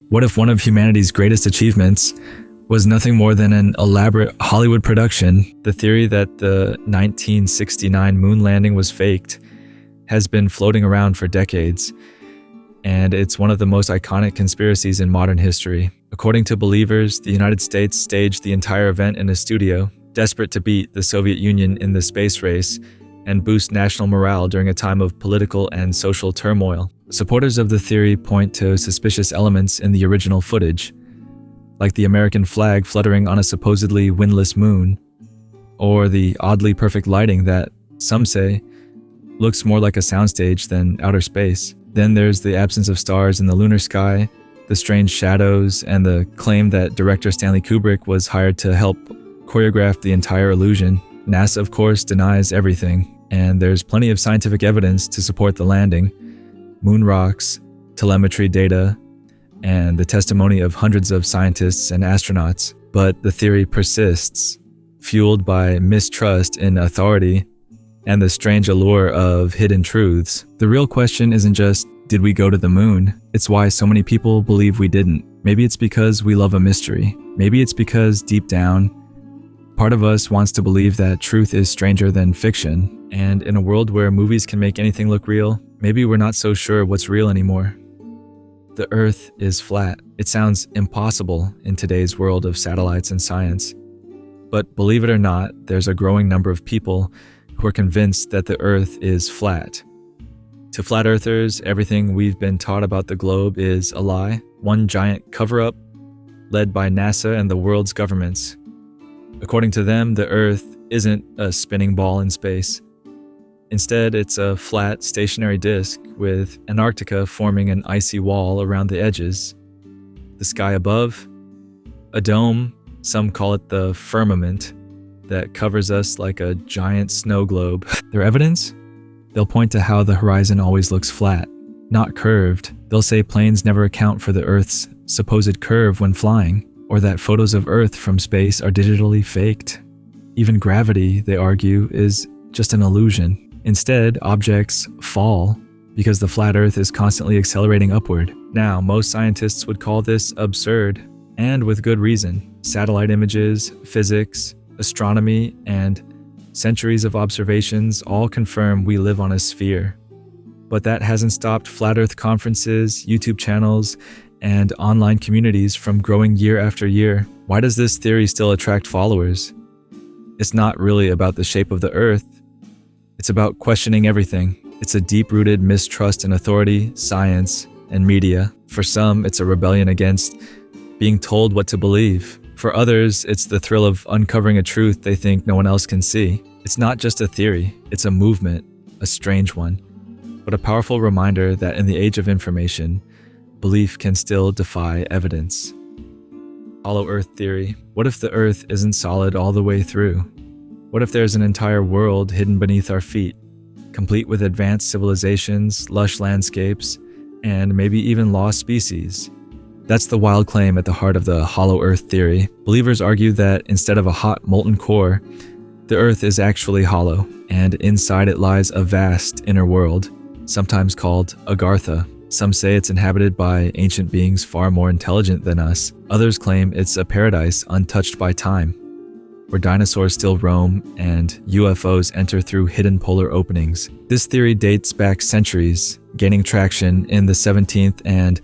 What if one of humanity's greatest achievements was nothing more than an elaborate Hollywood production? The theory that the 1969 moon landing was faked has been floating around for decades, and it's one of the most iconic conspiracies in modern history. According to believers, the United States staged the entire event in a studio, desperate to beat the Soviet Union in the space race and boost national morale during a time of political and social turmoil. Supporters of the theory point to suspicious elements in the original footage, like the American flag fluttering on a supposedly windless moon, or the oddly perfect lighting that, some say, looks more like a soundstage than outer space. Then there's the absence of stars in the lunar sky, the strange shadows, and the claim that director Stanley Kubrick was hired to help choreograph the entire illusion. NASA, of course, denies everything, and there's plenty of scientific evidence to support the landing: moon rocks, telemetry data, and the testimony of hundreds of scientists and astronauts. But the theory persists, fueled by mistrust in authority and the strange allure of hidden truths. The real question isn't just, did we go to the moon? It's why so many people believe we didn't. Maybe it's because we love a mystery. Maybe it's because, deep down, part of us wants to believe that truth is stranger than fiction. And in a world where movies can make anything look real, maybe we're not so sure what's real anymore. The Earth is flat. It sounds impossible in today's world of satellites and science. But believe it or not, there's a growing number of people who are convinced that the Earth is flat. To flat earthers, everything we've been taught about the globe is a lie, one giant cover-up led by NASA and the world's governments. According to them, the Earth isn't a spinning ball in space. Instead, it's a flat, stationary disk with Antarctica forming an icy wall around the edges. The sky above, a dome, some call it the firmament, that covers us like a giant snow globe. Their evidence? They'll point to how the horizon always looks flat, not curved. They'll say planes never account for the Earth's supposed curve when flying, or that photos of Earth from space are digitally faked. Even gravity, they argue, is just an illusion. Instead, objects fall because the flat Earth is constantly accelerating upward. Now, most scientists would call this absurd, and with good reason. Satellite images, physics, astronomy, and centuries of observations all confirm we live on a sphere. But that hasn't stopped flat Earth conferences, YouTube channels, and online communities from growing year after year. Why does this theory still attract followers? It's not really about the shape of the Earth. It's about questioning everything. It's a deep-rooted mistrust in authority, science, and media. For some, it's a rebellion against being told what to believe. For others, it's the thrill of uncovering a truth they think no one else can see. It's not just a theory, it's a movement, a strange one, but a powerful reminder that in the age of information, belief can still defy evidence. Hollow Earth theory. What if the Earth isn't solid all the way through? What if there's an entire world hidden beneath our feet, complete with advanced civilizations, lush landscapes, and maybe even lost species? That's the wild claim at the heart of the Hollow Earth theory. Believers argue that instead of a hot, molten core, the Earth is actually hollow, and inside it lies a vast inner world, sometimes called Agartha. Some say it's inhabited by ancient beings far more intelligent than us. Others claim it's a paradise untouched by time, where dinosaurs still roam and UFOs enter through hidden polar openings. This theory dates back centuries, gaining traction in the 17th and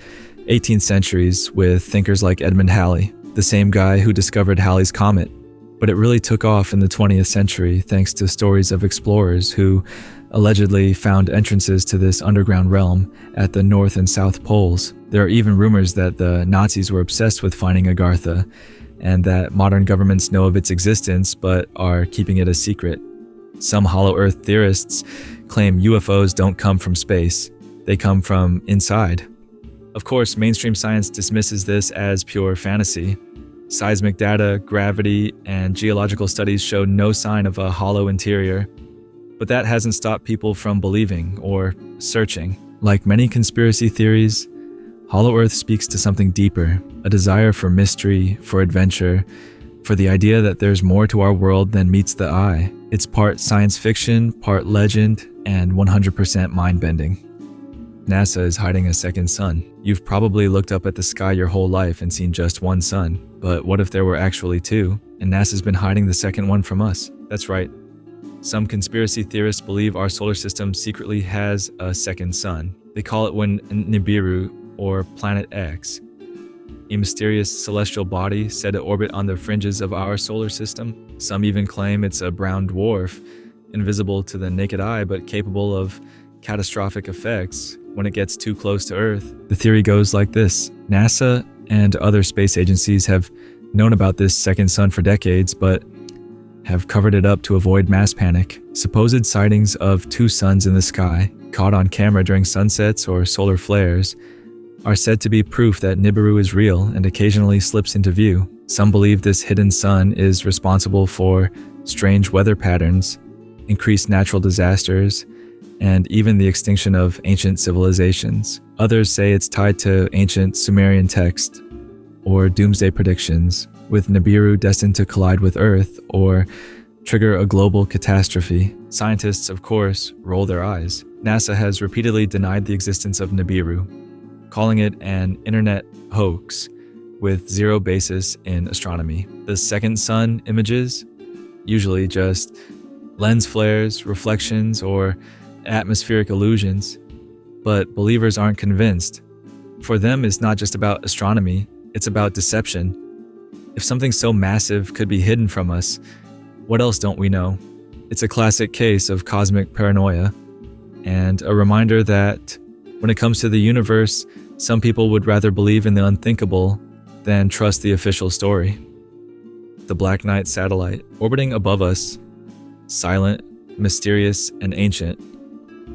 18th centuries with thinkers like Edmund Halley, the same guy who discovered Halley's Comet. But it really took off in the 20th century thanks to stories of explorers who allegedly found entrances to this underground realm at the North and South Poles. There are even rumors that the Nazis were obsessed with finding Agartha, and that modern governments know of its existence but are keeping it a secret. Some Hollow Earth theorists claim UFOs don't come from space, they come from inside. Of course, mainstream science dismisses this as pure fantasy. Seismic data, gravity, and geological studies show no sign of a hollow interior. But that hasn't stopped people from believing or searching. Like many conspiracy theories, Hollow Earth speaks to something deeper, a desire for mystery, for adventure, for the idea that there's more to our world than meets the eye. It's part science fiction, part legend, and 100% mind-bending. NASA is hiding a second sun. You've probably looked up at the sky your whole life and seen just one sun. But what if there were actually two, and NASA's been hiding the second one from us? That's right. Some conspiracy theorists believe our solar system secretly has a second sun. They call it one Nibiru, or Planet X, a mysterious celestial body said to orbit on the fringes of our solar system. Some even claim it's a brown dwarf, invisible to the naked eye but capable of catastrophic effects when it gets too close to Earth. The theory goes like this: NASA and other space agencies have known about this second sun for decades, but have covered it up to avoid mass panic. Supposed sightings of two suns in the sky, caught on camera during sunsets or solar flares, are said to be proof that Nibiru is real and occasionally slips into view. Some believe this hidden sun is responsible for strange weather patterns, increased natural disasters, and even the extinction of ancient civilizations. Others say it's tied to ancient Sumerian text or doomsday predictions, with Nibiru destined to collide with Earth or trigger a global catastrophe. Scientists, of course, roll their eyes. NASA has repeatedly denied the existence of Nibiru, calling it an internet hoax with zero basis in astronomy. The second sun images, usually just lens flares, reflections, or atmospheric illusions, but believers aren't convinced. For them, it's not just about astronomy, it's about deception. If something so massive could be hidden from us, what else don't we know? It's a classic case of cosmic paranoia, and a reminder that when it comes to the universe, some people would rather believe in the unthinkable than trust the official story. The Black Knight satellite, orbiting above us, silent, mysterious, and ancient,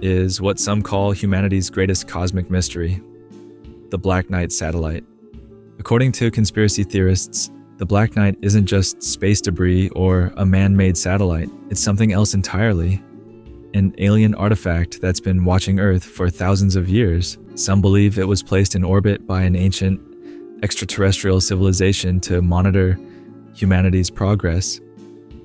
is what some call humanity's greatest cosmic mystery, the Black Knight satellite. According to conspiracy theorists, the Black Knight isn't just space debris or a man-made satellite, it's something else entirely. An alien artifact that's been watching Earth for thousands of years. Some believe it was placed in orbit by an ancient extraterrestrial civilization to monitor humanity's progress,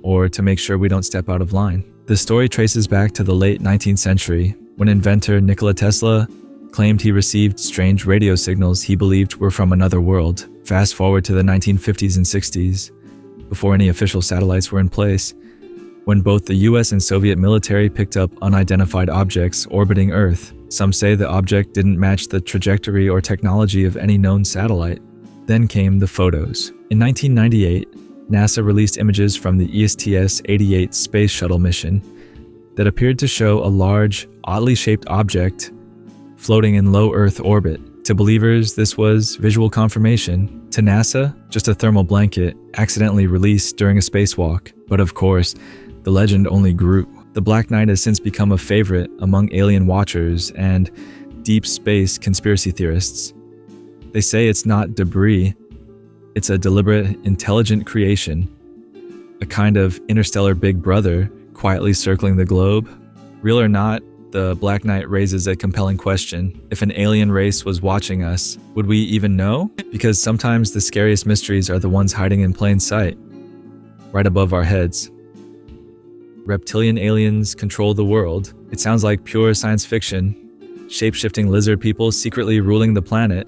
or to make sure we don't step out of line. The story traces back to the late 19th century, when inventor Nikola Tesla claimed he received strange radio signals he believed were from another world. Fast forward to the 1950s and 60s, before any official satellites were in place, when both the US and Soviet military picked up unidentified objects orbiting Earth. Some say the object didn't match the trajectory or technology of any known satellite. Then came the photos. In 1998, NASA released images from the ESTS-88 space shuttle mission that appeared to show a large, oddly shaped object floating in low Earth orbit. To believers, this was visual confirmation. To NASA, just a thermal blanket accidentally released during a spacewalk. But of course, the legend only grew. The Black Knight has since become a favorite among alien watchers and deep space conspiracy theorists. They say it's not debris, it's a deliberate, intelligent creation, a kind of interstellar Big Brother quietly circling the globe. Real or not, the Black Knight raises a compelling question. If an alien race was watching us, would we even know? Because sometimes the scariest mysteries are the ones hiding in plain sight, right above our heads. Reptilian aliens control the world. It sounds like pure science fiction, shape-shifting lizard people secretly ruling the planet.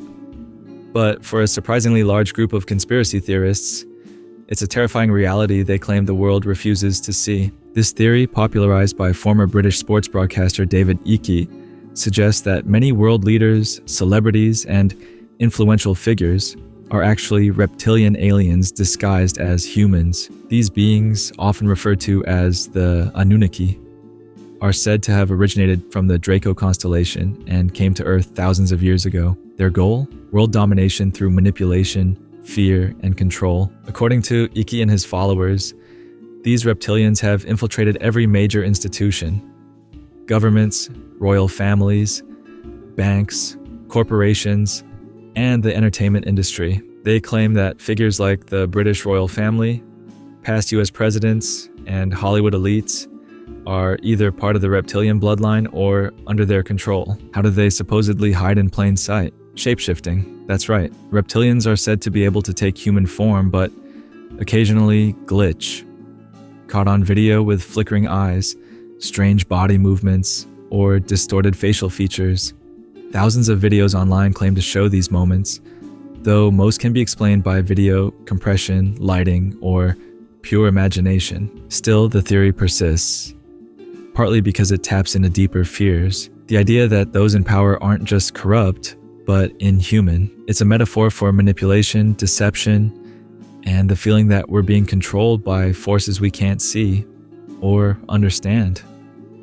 But for a surprisingly large group of conspiracy theorists, it's a terrifying reality they claim the world refuses to see. This theory, popularized by former British sports broadcaster David Icke, suggests that many world leaders, celebrities, and influential figures are actually reptilian aliens disguised as humans. These beings, often referred to as the Anunnaki, are said to have originated from the Draco constellation and came to Earth thousands of years ago. Their goal? World domination through manipulation, fear, and control. According to Icke and his followers, these reptilians have infiltrated every major institution: governments, royal families, banks, corporations, and the entertainment industry. They claim that figures like the British royal family, past US presidents, and Hollywood elites are either part of the reptilian bloodline or under their control. How do they supposedly hide in plain sight? Shapeshifting. That's right. Reptilians are said to be able to take human form, but occasionally glitch. Caught on video with flickering eyes, strange body movements, or distorted facial features. Thousands of videos online claim to show these moments, though most can be explained by video compression, lighting, or pure imagination. Still, the theory persists, partly because it taps into deeper fears. The idea that those in power aren't just corrupt, but inhuman. It's a metaphor for manipulation, deception, and the feeling that we're being controlled by forces we can't see or understand.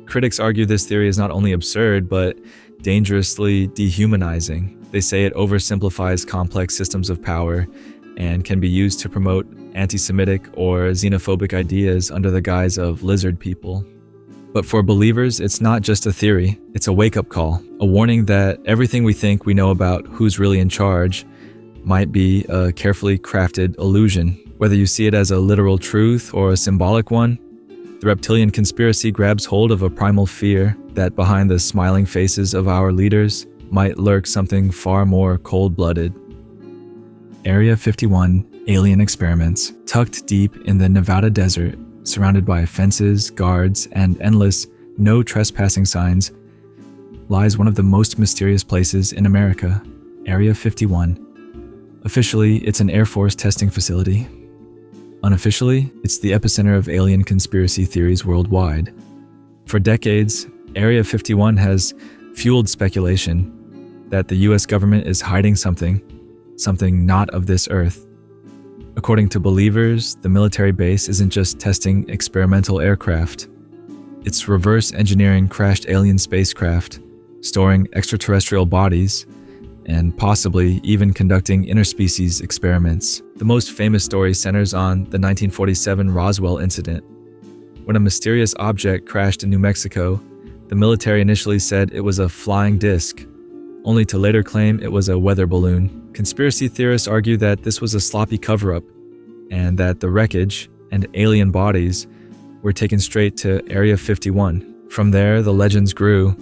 Critics argue this theory is not only absurd, but dangerously dehumanizing. They say it oversimplifies complex systems of power and can be used to promote anti-Semitic or xenophobic ideas under the guise of lizard people. But for believers, it's not just a theory, it's a wake-up call, a warning that everything we think we know about who's really in charge might be a carefully crafted illusion. Whether you see it as a literal truth or a symbolic one, the reptilian conspiracy grabs hold of a primal fear that behind the smiling faces of our leaders might lurk something far more cold-blooded. Area 51 alien experiments, tucked deep in the Nevada desert, surrounded by fences, guards, and endless no trespassing signs, lies one of the most mysterious places in America, Area 51. Officially, it's an Air Force testing facility. Unofficially, it's the epicenter of alien conspiracy theories worldwide. For decades, Area 51 has fueled speculation that the US government is hiding something not of this earth. According to believers, the military base isn't just testing experimental aircraft. It's reverse engineering crashed alien spacecraft, storing extraterrestrial bodies, and possibly even conducting interspecies experiments. The most famous story centers on the 1947 Roswell incident. When a mysterious object crashed in New Mexico, the military initially said it was a flying disc, only to later claim it was a weather balloon. Conspiracy theorists argue that this was a sloppy cover-up, and that the wreckage and alien bodies were taken straight to Area 51. From there, the legends grew.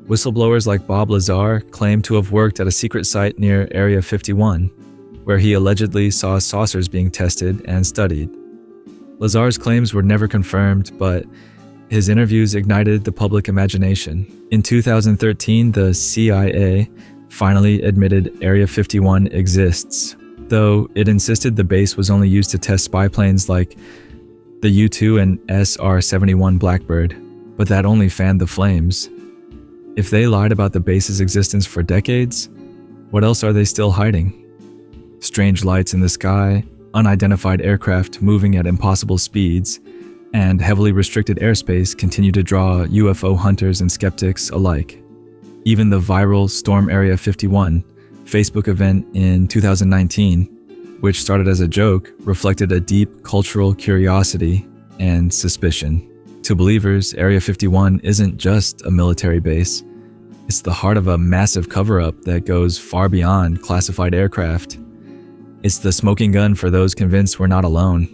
Whistleblowers like Bob Lazar claimed to have worked at a secret site near Area 51, where he allegedly saw saucers being tested and studied. Lazar's claims were never confirmed, but his interviews ignited the public imagination. In 2013, the CIA finally admitted Area 51 exists, though it insisted the base was only used to test spy planes like the U-2 and SR-71 Blackbird, but that only fanned the flames. If they lied about the base's existence for decades, what else are they still hiding? Strange lights in the sky, unidentified aircraft moving at impossible speeds, and heavily restricted airspace continue to draw UFO hunters and skeptics alike. Even the viral Storm Area 51 Facebook event in 2019, which started as a joke, reflected a deep cultural curiosity and suspicion. To believers, Area 51 isn't just a military base. It's the heart of a massive cover-up that goes far beyond classified aircraft. It's the smoking gun for those convinced we're not alone,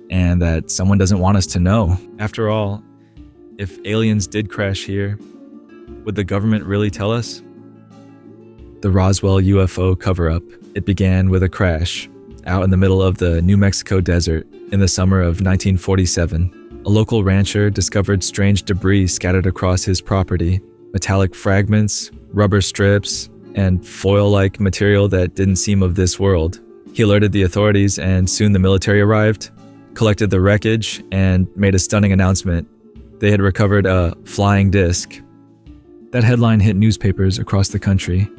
and that someone doesn't want us to know. After all, if aliens did crash here, would the government really tell us? The Roswell UFO cover-up. It began with a crash out in the middle of the New Mexico desert in the summer of 1947. A local rancher discovered strange debris scattered across his property, metallic fragments, rubber strips, and foil-like material that didn't seem of this world. He alerted the authorities, and soon the military arrived, collected the wreckage, and made a stunning announcement. They had recovered a flying disc. That headline hit newspapers across the country.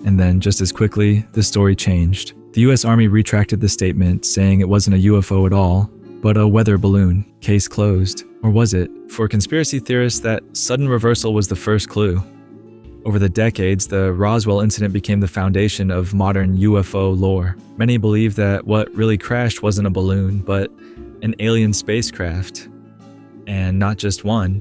And then, just as quickly, the story changed. The US Army retracted the statement, saying it wasn't a UFO at all, but a weather balloon. Case closed. Or was it? For conspiracy theorists, that sudden reversal was the first clue. Over the decades, the Roswell incident became the foundation of modern UFO lore. Many believe that what really crashed wasn't a balloon, but an alien spacecraft. And not just one,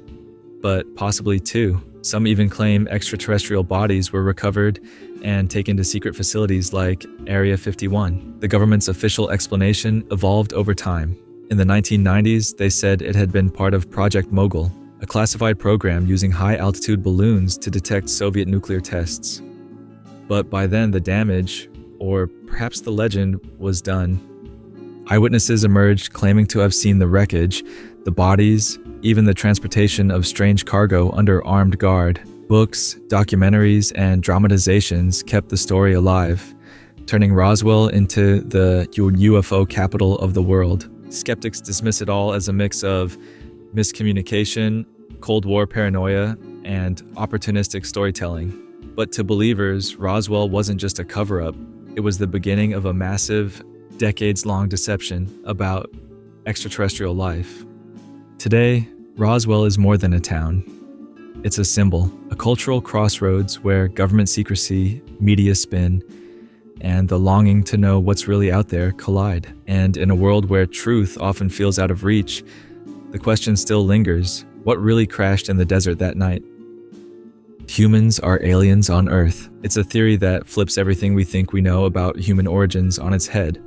but possibly two. Some even claim extraterrestrial bodies were recovered and taken to secret facilities like Area 51. The government's official explanation evolved over time. In the 1990s, they said it had been part of Project Mogul, a classified program using high-altitude balloons to detect Soviet nuclear tests. But by then, the damage, or perhaps the legend, was done. Eyewitnesses emerged claiming to have seen the wreckage, the bodies, even the transportation of strange cargo under armed guard. Books, documentaries, and dramatizations kept the story alive, turning Roswell into the UFO capital of the world. Skeptics dismiss it all as a mix of miscommunication, Cold War paranoia, and opportunistic storytelling. But to believers, Roswell wasn't just a cover-up. It was the beginning of a massive, decades-long deception about extraterrestrial life. Today, Roswell is more than a town. It's a symbol, a cultural crossroads where government secrecy, media spin, and the longing to know what's really out there collide. And in a world where truth often feels out of reach, the question still lingers: what really crashed in the desert that night? Humans are aliens on Earth. It's a theory that flips everything we think we know about human origins on its head.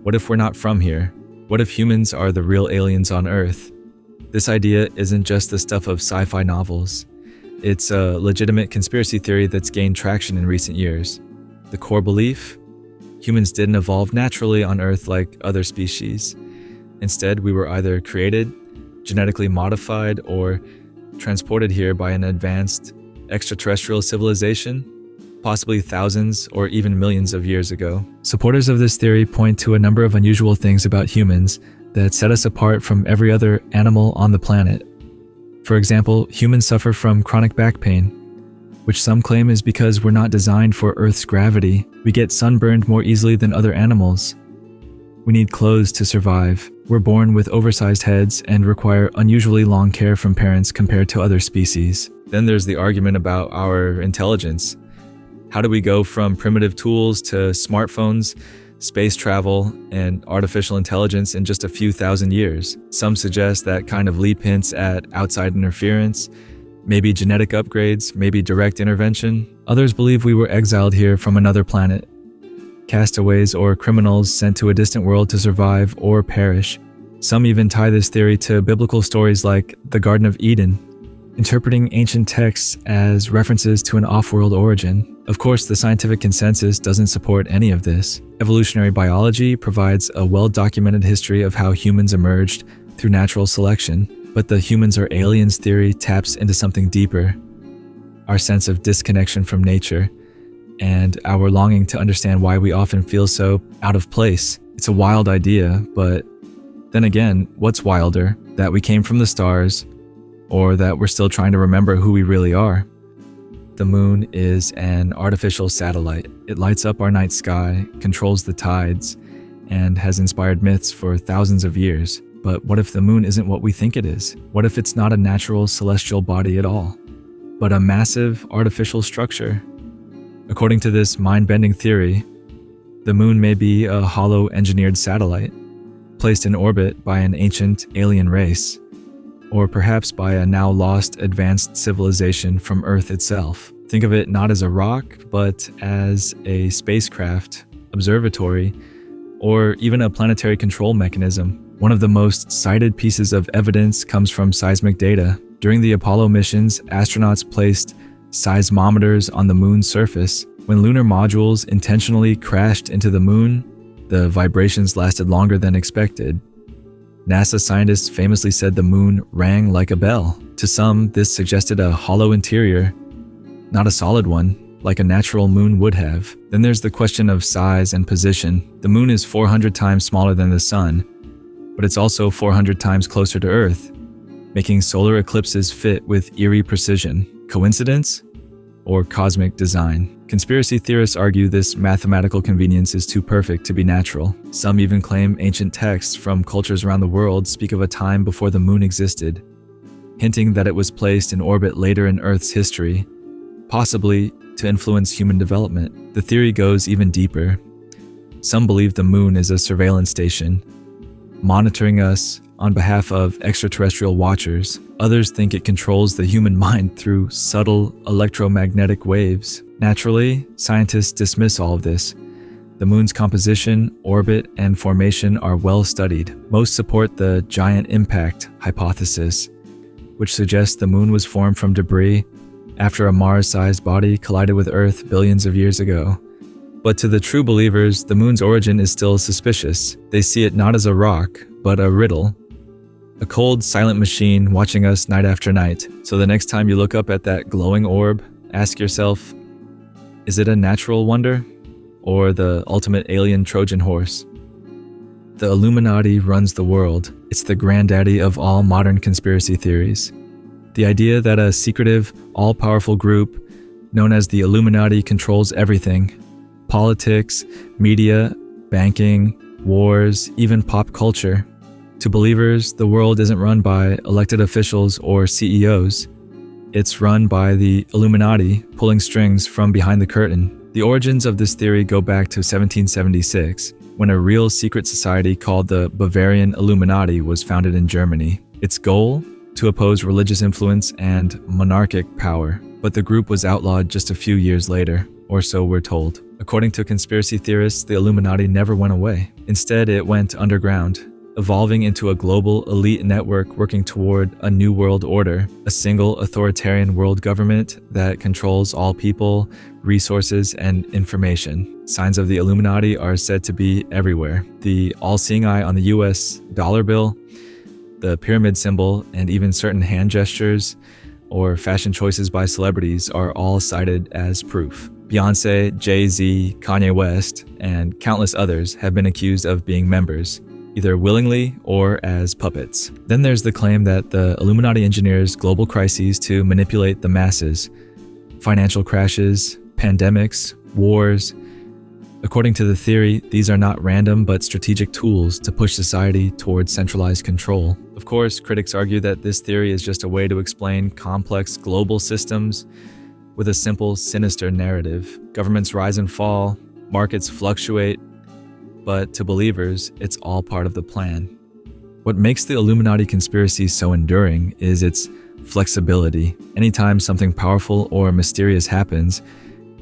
What if we're not from here? What if humans are the real aliens on Earth? This idea isn't just the stuff of sci-fi novels. It's a legitimate conspiracy theory that's gained traction in recent years. The core belief? Humans didn't evolve naturally on Earth like other species. Instead, we were either created, genetically modified, or transported here by an advanced extraterrestrial civilization, possibly thousands or even millions of years ago. Supporters of this theory point to a number of unusual things about humans that set us apart from every other animal on the planet. For example, humans suffer from chronic back pain, which some claim is because we're not designed for Earth's gravity. We get sunburned more easily than other animals. We need clothes to survive. We're born with oversized heads and require unusually long care from parents compared to other species. Then there's the argument about our intelligence. How do we go from primitive tools to smartphones, space travel, and artificial intelligence in just a few thousand years? Some suggest that kind of leap hints at outside interference, maybe genetic upgrades, maybe direct intervention. Others believe we were exiled here from another planet, castaways or criminals sent to a distant world to survive or perish. Some even tie this theory to biblical stories like the Garden of Eden, interpreting ancient texts as references to an off-world origin. Of course, the scientific consensus doesn't support any of this. Evolutionary biology provides a well-documented history of how humans emerged through natural selection, but the humans are aliens theory taps into something deeper: our sense of disconnection from nature, and our longing to understand why we often feel so out of place. It's a wild idea, but then again, what's wilder? That we came from the stars, or that we're still trying to remember who we really are? The moon is an artificial satellite. It lights up our night sky, controls the tides, and has inspired myths for thousands of years. But what if the moon isn't what we think it is? What if it's not a natural celestial body at all, but a massive artificial structure? According to this mind-bending theory, the moon may be a hollow engineered satellite, placed in orbit by an ancient alien race, or perhaps by a now lost advanced civilization from Earth itself. Think of it not as a rock, but as a spacecraft, observatory, or even a planetary control mechanism. One of the most cited pieces of evidence comes from seismic data. During the Apollo missions, astronauts placed seismometers on the moon's surface. When lunar modules intentionally crashed into the moon, the vibrations lasted longer than expected. NASA scientists famously said the moon rang like a bell. To some, this suggested a hollow interior, not a solid one, like a natural moon would have. Then there's the question of size and position. The moon is 400 times smaller than the sun, but it's also 400 times closer to Earth, making solar eclipses fit with eerie precision. Coincidence? Or cosmic design? Conspiracy theorists argue this mathematical convenience is too perfect to be natural. Some even claim ancient texts from cultures around the world speak of a time before the moon existed, hinting that it was placed in orbit later in Earth's history, possibly to influence human development. The theory goes even deeper. Some believe the moon is a surveillance station, monitoring us on behalf of extraterrestrial watchers. Others think it controls the human mind through subtle electromagnetic waves. Naturally, scientists dismiss all of this. The moon's composition, orbit, and formation are well studied. Most support the giant impact hypothesis, which suggests the moon was formed from debris after a Mars-sized body collided with Earth billions of years ago. But to the true believers, the moon's origin is still suspicious. They see it not as a rock, but a riddle a cold, silent machine watching us night after night. So the next time you look up at that glowing orb, ask yourself, is it a natural wonder or the ultimate alien Trojan horse? The Illuminati runs the world. It's the granddaddy of all modern conspiracy theories. The idea that a secretive, all-powerful group known as the Illuminati controls everything: politics, media, banking, wars, even pop culture. To believers, the world isn't run by elected officials or CEOs. It's run by the Illuminati pulling strings from behind the curtain. The origins of this theory go back to 1776, when a real secret society called the Bavarian Illuminati was founded in Germany. Its goal? To oppose religious influence and monarchic power. But the group was outlawed just a few years later, or so we're told. According to conspiracy theorists, the Illuminati never went away. Instead, it went underground, evolving into a global elite network working toward a new world order, a single authoritarian world government that controls all people, resources, and information. Signs of the Illuminati are said to be everywhere. The all-seeing eye on the US dollar bill, the pyramid symbol, and even certain hand gestures or fashion choices by celebrities are all cited as proof. Beyonce, Jay-Z, Kanye West, and countless others have been accused of being members, either willingly or as puppets. Then there's the claim that the Illuminati engineers global crises to manipulate the masses: financial crashes, pandemics, wars. According to the theory, these are not random but strategic tools to push society towards centralized control. Of course, critics argue that this theory is just a way to explain complex global systems with a simple, sinister narrative. Governments rise and fall, markets fluctuate, but to believers, it's all part of the plan. What makes the Illuminati conspiracy so enduring is its flexibility. Anytime something powerful or mysterious happens,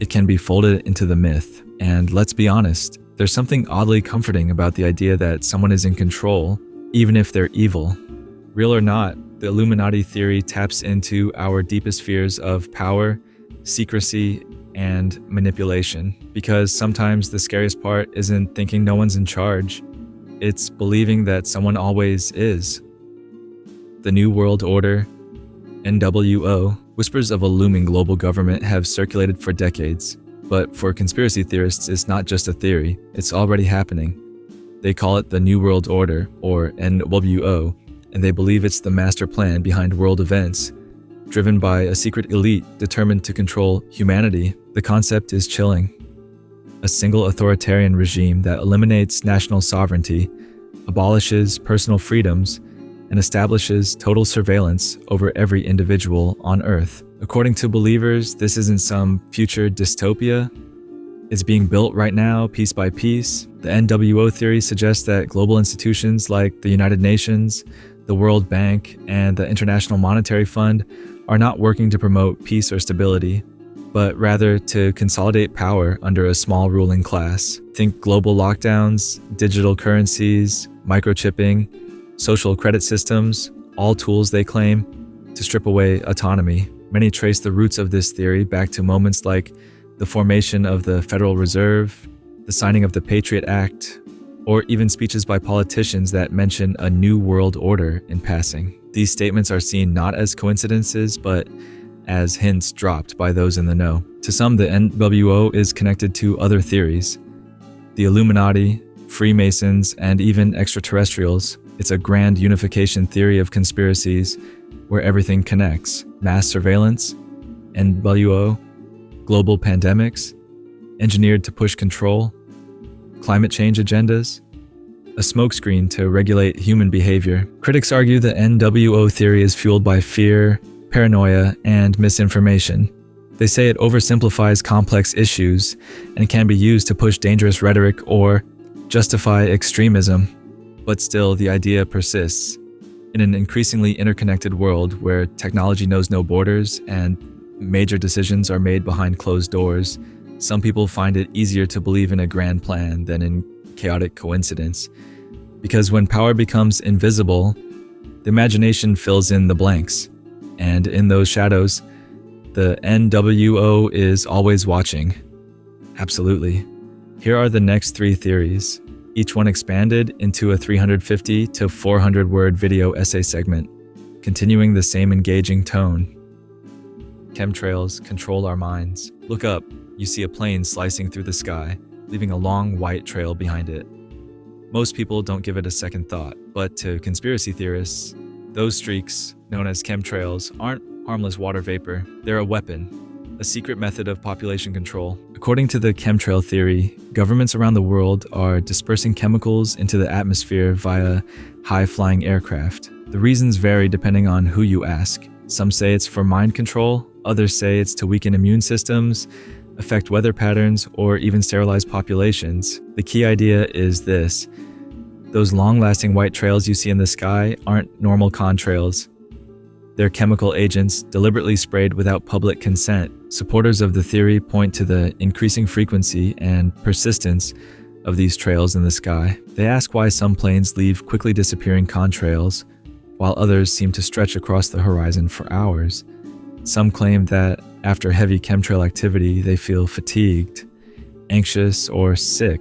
it can be folded into the myth. And let's be honest, there's something oddly comforting about the idea that someone is in control, even if they're evil. Real or not, the Illuminati theory taps into our deepest fears of power, secrecy, and manipulation. Because sometimes the scariest part isn't thinking no one's in charge, it's believing that someone always is. The New World Order, NWO, whispers of a looming global government have circulated for decades. But for conspiracy theorists, it's not just a theory, it's already happening. They call it the New World Order, or NWO, and they believe it's the master plan behind world events, driven by a secret elite determined to control humanity. The concept is chilling. A single authoritarian regime that eliminates national sovereignty, abolishes personal freedoms, and establishes total surveillance over every individual on Earth. According to believers, this isn't some future dystopia. It's being built right now, piece by piece. The NWO theory suggests that global institutions like the United Nations, the World Bank, and the International Monetary Fund are not working to promote peace or stability, but rather to consolidate power under a small ruling class. Think global lockdowns, digital currencies, microchipping, social credit systems, all tools they claim to strip away autonomy. Many trace the roots of this theory back to moments like the formation of the Federal Reserve, the signing of the Patriot Act, or even speeches by politicians that mention a new world order in passing. These statements are seen not as coincidences, but as hints dropped by those in the know. To some, the NWO is connected to other theories: the Illuminati, Freemasons, and even extraterrestrials. It's a grand unification theory of conspiracies where everything connects: mass surveillance, NWO, global pandemics, engineered to push control, climate change agendas, a smokescreen to regulate human behavior. Critics argue the NWO theory is fueled by fear, paranoia, and misinformation. They say it oversimplifies complex issues and can be used to push dangerous rhetoric or justify extremism. But still, the idea persists. In an increasingly interconnected world where technology knows no borders and major decisions are made behind closed doors, some people find it easier to believe in a grand plan than in chaotic coincidence. Because when power becomes invisible, the imagination fills in the blanks. And in those shadows, the NWO is always watching. Absolutely. Here are the next 3 theories. each one expanded into a 350 to 400 word video essay segment, continuing the same engaging tone. Chemtrails control our minds. Look up, you see a plane slicing through the sky, leaving a long white trail behind it. Most people don't give it a second thought, but to conspiracy theorists, those streaks, known as chemtrails, aren't harmless water vapor. They're a weapon, a secret method of population control. According to the chemtrail theory, governments around the world are dispersing chemicals into the atmosphere via high-flying aircraft. The reasons vary depending on who you ask. Some say it's for mind control, others say it's to weaken immune systems, affect weather patterns, or even sterilize populations. The key idea is this: those long-lasting white trails you see in the sky aren't normal contrails. They're chemical agents deliberately sprayed without public consent. Supporters of the theory point to the increasing frequency and persistence of these trails in the sky. They ask why some planes leave quickly disappearing contrails, while others seem to stretch across the horizon for hours. Some claim that after heavy chemtrail activity, they feel fatigued, anxious, or sick.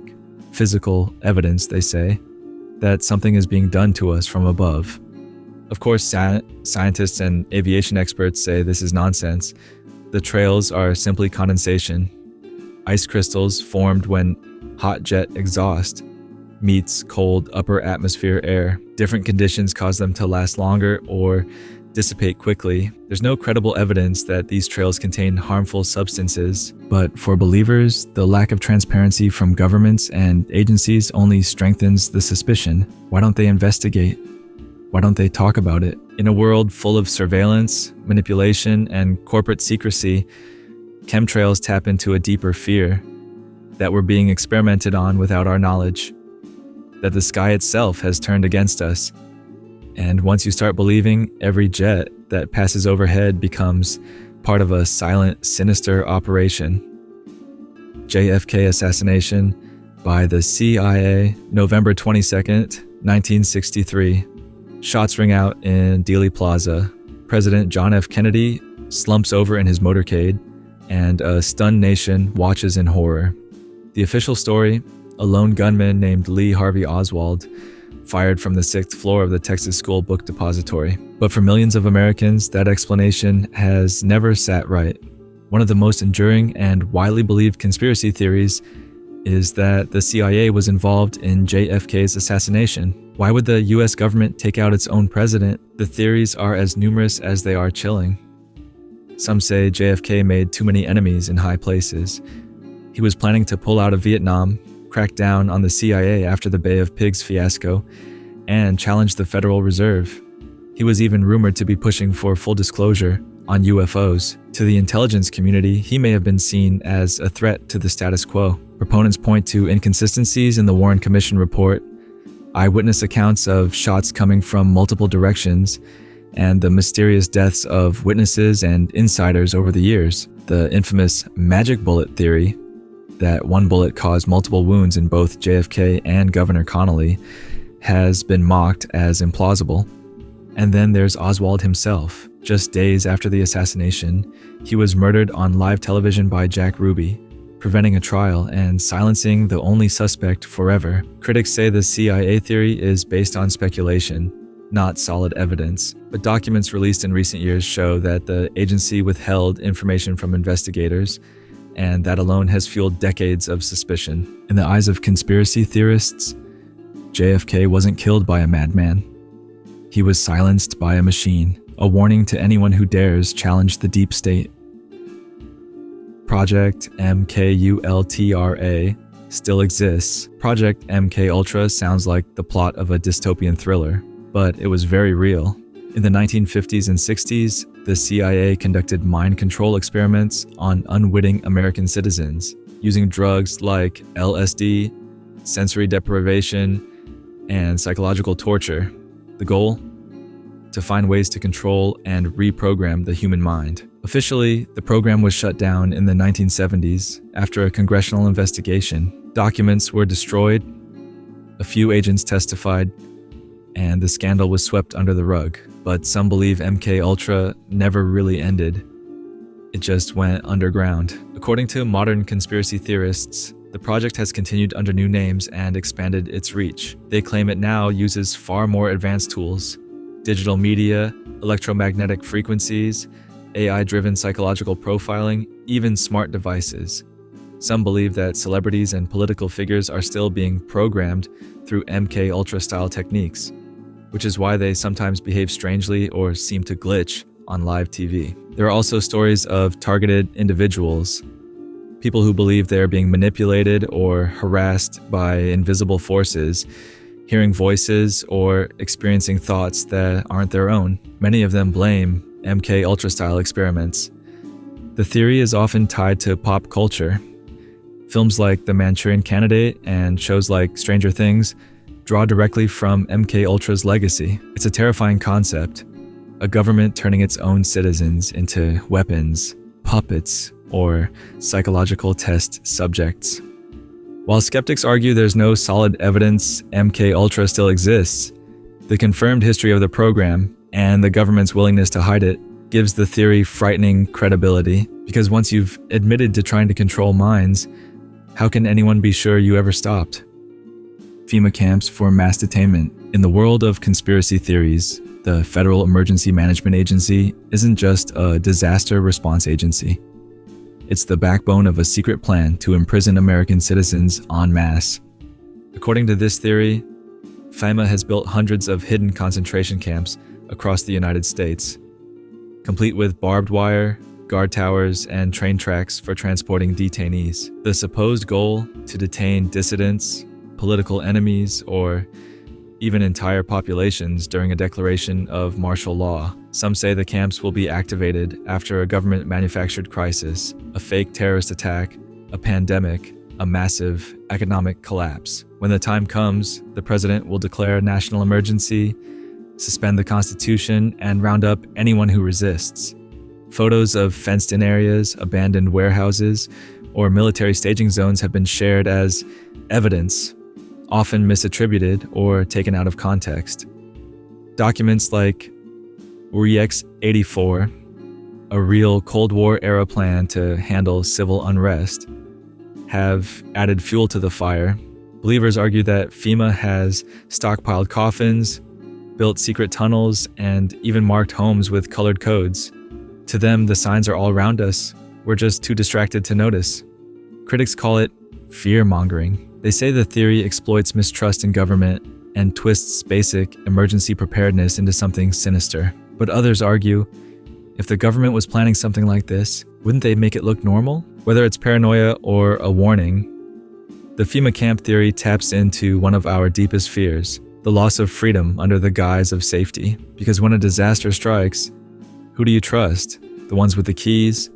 Physical evidence, they say, that something is being done to us from above. Of course, scientists and aviation experts say this is nonsense. The trails are simply condensation, ice crystals formed when hot jet exhaust meets cold upper atmosphere air. Different conditions cause them to last longer or dissipate quickly. There's no credible evidence that these trails contain harmful substances, but for believers, the lack of transparency from governments and agencies only strengthens the suspicion. Why don't they investigate? Why don't they talk about it? In a world full of surveillance, manipulation, and corporate secrecy, chemtrails tap into a deeper fear that we're being experimented on without our knowledge, that the sky itself has turned against us. And once you start believing, every jet that passes overhead becomes part of a silent, sinister operation. JFK assassination by the CIA, November 22nd, 1963. Shots ring out in Dealey Plaza. President John F. Kennedy slumps over in his motorcade, and a stunned nation watches in horror. The official story: a lone gunman named Lee Harvey Oswald fired from the 6th floor of the Texas School Book Depository. But for millions of Americans, that explanation has never sat right. One of the most enduring and widely believed conspiracy theories is that the CIA was involved in JFK's assassination. Why would the US government take out its own president? The theories are as numerous as they are chilling. Some say JFK made too many enemies in high places. He was planning to pull out of Vietnam, crack down on the CIA after the Bay of Pigs fiasco, and challenge the Federal Reserve. He was even rumored to be pushing for full disclosure on UFOs. To the intelligence community, he may have been seen as a threat to the status quo. Proponents point to inconsistencies in the Warren Commission report, eyewitness accounts of shots coming from multiple directions, and the mysterious deaths of witnesses and insiders over the years. The infamous magic bullet theory, that one bullet caused multiple wounds in both JFK and Governor Connolly, has been mocked as implausible. And then there's Oswald himself. Just days after the assassination, he was murdered on live television by Jack Ruby, preventing a trial and silencing the only suspect forever. Critics say the CIA theory is based on speculation, not solid evidence, but documents released in recent years show that the agency withheld information from investigators, and that alone has fueled decades of suspicion. In the eyes of conspiracy theorists, JFK wasn't killed by a madman. He was silenced by a machine, a warning to anyone who dares challenge the deep state. Project MKUltra still exists. Project MKUltra sounds like the plot of a dystopian thriller, but it was very real. In the 1950s and 60s, the CIA conducted mind control experiments on unwitting American citizens, using drugs like LSD, sensory deprivation, and psychological torture. The goal? To find ways to control and reprogram the human mind. Officially, the program was shut down in the 1970s after a congressional investigation. Documents were destroyed, a few agents testified, and the scandal was swept under the rug. But some believe MKUltra never really ended. It just went underground. According to modern conspiracy theorists, The project has continued under new names and expanded its reach. They claim it now uses far more advanced tools: digital media, electromagnetic frequencies, AI-driven psychological profiling, even smart devices. Some believe that celebrities and political figures are still being programmed through MK Ultra style techniques, which is why they sometimes behave strangely or seem to glitch on live TV. There are also stories of targeted individuals, people who believe they are being manipulated or harassed by invisible forces, hearing voices or experiencing thoughts that aren't their own. Many of them blame MK Ultra style experiments. The theory is often tied to pop culture. Films like The Manchurian Candidate and shows like Stranger Things draw directly from MK Ultra's legacy. It's a terrifying concept, a government turning its own citizens into weapons, puppets, or psychological test subjects. While skeptics argue there's no solid evidence MK Ultra still exists, the confirmed history of the program and the government's willingness to hide it gives the theory frightening credibility, because once you've admitted to trying to control minds, how can anyone be sure you ever stopped? FEMA camps for mass detainment. In the world of conspiracy theories, the Federal Emergency Management Agency isn't just a disaster response agency. It's the backbone of a secret plan to imprison American citizens en masse. According to this theory, FEMA has built hundreds of hidden concentration camps across the United States, complete with barbed wire, guard towers, and train tracks for transporting detainees. The supposed goal: to detain dissidents, political enemies, or even entire populations during a declaration of martial law. Some say the camps will be activated after a government-manufactured crisis, a fake terrorist attack, a pandemic, a massive economic collapse. When the time comes, the president will declare a national emergency, suspend the Constitution, and round up anyone who resists. Photos of fenced-in areas, abandoned warehouses, or military staging zones have been shared as evidence, often misattributed or taken out of context. Documents like REX 84, a real Cold War-era plan to handle civil unrest, have added fuel to the fire. Believers argue that FEMA has stockpiled coffins, built secret tunnels, and even marked homes with colored codes. To them, the signs are all around us. We're just too distracted to notice. Critics call it fear-mongering. They say the theory exploits mistrust in government and twists basic emergency preparedness into something sinister. But others argue, if the government was planning something like this, wouldn't they make it look normal? Whether it's paranoia or a warning, the FEMA camp theory taps into one of our deepest fears: the loss of freedom under the guise of safety. Because when a disaster strikes, who do you trust? The ones with the keys,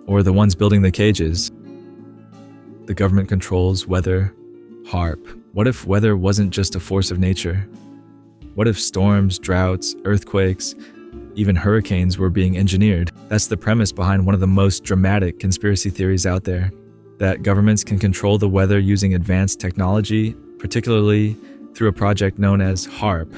or the ones building the cages? The government controls weather, HAARP. What if weather wasn't just a force of nature? What if storms, droughts, earthquakes, even hurricanes were being engineered? That's the premise behind one of the most dramatic conspiracy theories out there, that governments can control the weather using advanced technology, particularly through a project known as HAARP,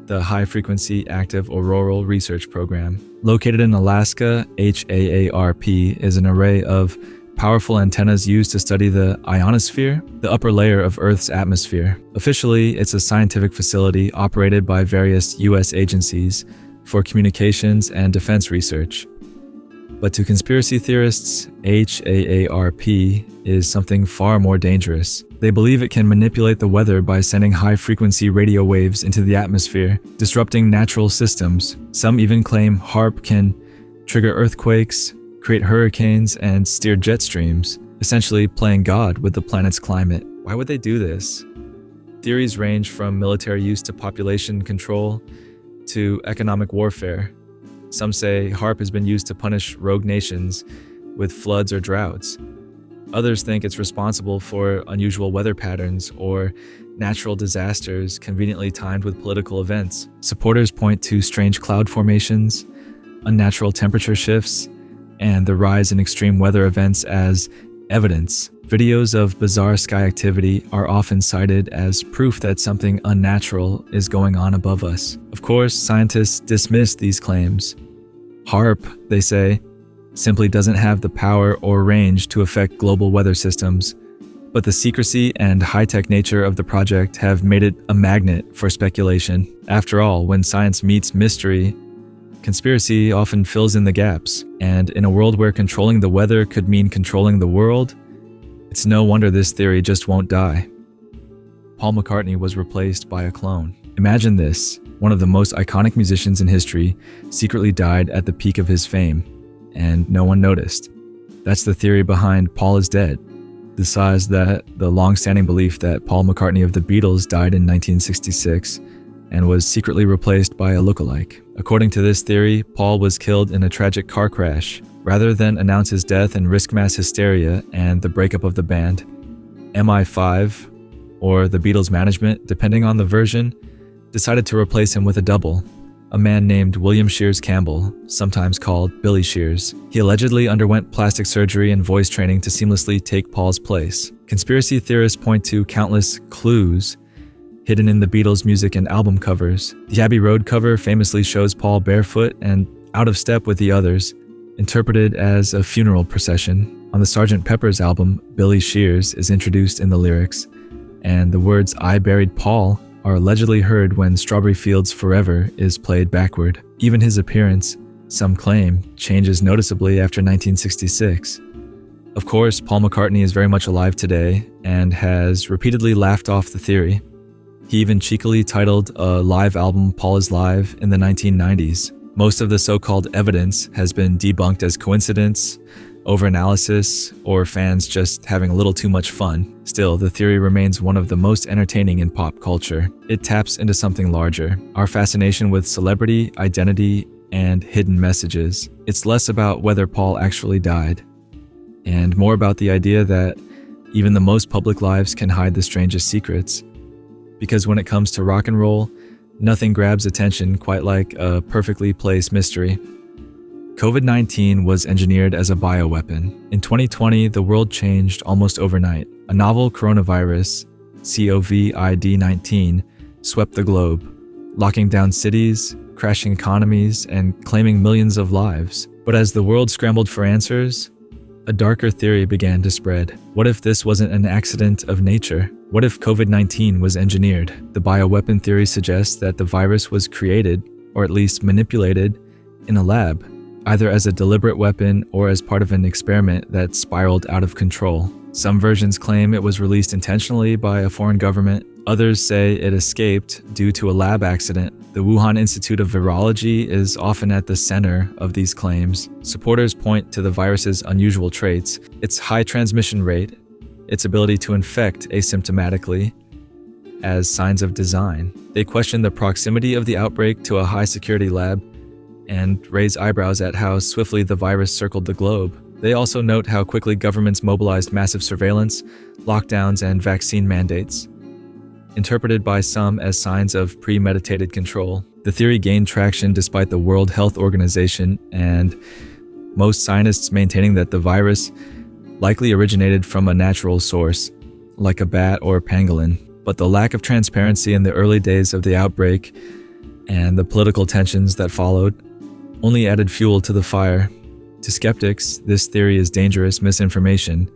the High Frequency Active Auroral Research Program. Located in Alaska, HAARP is an array of powerful antennas used to study the ionosphere, the upper layer of Earth's atmosphere. Officially, it's a scientific facility operated by various U.S. agencies for communications and defense research. But to conspiracy theorists, HAARP is something far more dangerous. They believe it can manipulate the weather by sending high-frequency radio waves into the atmosphere, disrupting natural systems. Some even claim HAARP can trigger earthquakes, create hurricanes, and steer jet streams, essentially playing God with the planet's climate. Why would they do this? Theories range from military use to population control to economic warfare. Some say HAARP has been used to punish rogue nations with floods or droughts. Others think it's responsible for unusual weather patterns or natural disasters conveniently timed with political events. Supporters point to strange cloud formations, unnatural temperature shifts, and the rise in extreme weather events as evidence. Videos of bizarre sky activity are often cited as proof that something unnatural is going on above us. Of course, scientists dismiss these claims. HAARP, they say, simply doesn't have the power or range to affect global weather systems, But the secrecy and high-tech nature of the project have made it a magnet for speculation. After all, when science meets mystery, conspiracy often fills in the gaps. And in a world where controlling the weather could mean controlling the world, it's no wonder this theory just won't die. Paul McCartney was replaced by a clone. Imagine this: one of the most iconic musicians in history secretly died at the peak of his fame, and no one noticed. That's the theory behind Paul is dead. Besides that, the long-standing belief that Paul McCartney of the Beatles died in 1966 and was secretly replaced by a lookalike. According to this theory, Paul was killed in a tragic car crash. Rather than announce his death and risk mass hysteria and the breakup of the band, MI5, or the Beatles management, depending on the version, decided to replace him with a double, a man named William Shears Campbell, sometimes called Billy Shears. He allegedly underwent plastic surgery and voice training to seamlessly take Paul's place. Conspiracy theorists point to countless clues hidden in the Beatles' music and album covers. The Abbey Road cover famously shows Paul barefoot and out of step with the others, interpreted as a funeral procession. On the Sgt. Pepper's album, Billy Shears is introduced in the lyrics, and the words "I buried Paul" are allegedly heard when Strawberry Fields Forever is played backward. Even his appearance, some claim, changes noticeably after 1966. Of course, Paul McCartney is very much alive today and has repeatedly laughed off the theory. He even cheekily titled a live album Paul is Live in the 1990s. Most of the so-called evidence has been debunked as coincidence, overanalysis, or fans just having a little too much fun. Still, the theory remains one of the most entertaining in pop culture. It taps into something larger, our fascination with celebrity, identity, and hidden messages. It's less about whether Paul actually died, and more about the idea that even the most public lives can hide the strangest secrets. Because when it comes to rock and roll, nothing grabs attention quite like a perfectly placed mystery. COVID-19 was engineered as a bioweapon. In 2020, the world changed almost overnight. A novel coronavirus, COVID-19, swept the globe, locking down cities, crashing economies, and claiming millions of lives. But as the world scrambled for answers, a darker theory began to spread. What if this wasn't an accident of nature? What if COVID-19 was engineered? The bioweapon theory suggests that the virus was created, or at least manipulated, in a lab, either as a deliberate weapon or as part of an experiment that spiraled out of control. Some versions claim it was released intentionally by a foreign government. Others say it escaped due to a lab accident. The Wuhan Institute of Virology is often at the center of these claims. Supporters point to the virus's unusual traits, its high transmission rate, its ability to infect asymptomatically, as signs of design. They question the proximity of the outbreak to a high-security lab and raise eyebrows at how swiftly the virus circled the globe. They also note how quickly governments mobilized massive surveillance, lockdowns, and vaccine mandates, interpreted by some as signs of premeditated control. The theory gained traction despite the World Health Organization and most scientists maintaining that the virus likely originated from a natural source, like a bat or a pangolin. But the lack of transparency in the early days of the outbreak and the political tensions that followed only added fuel to the fire. To skeptics, this theory is dangerous misinformation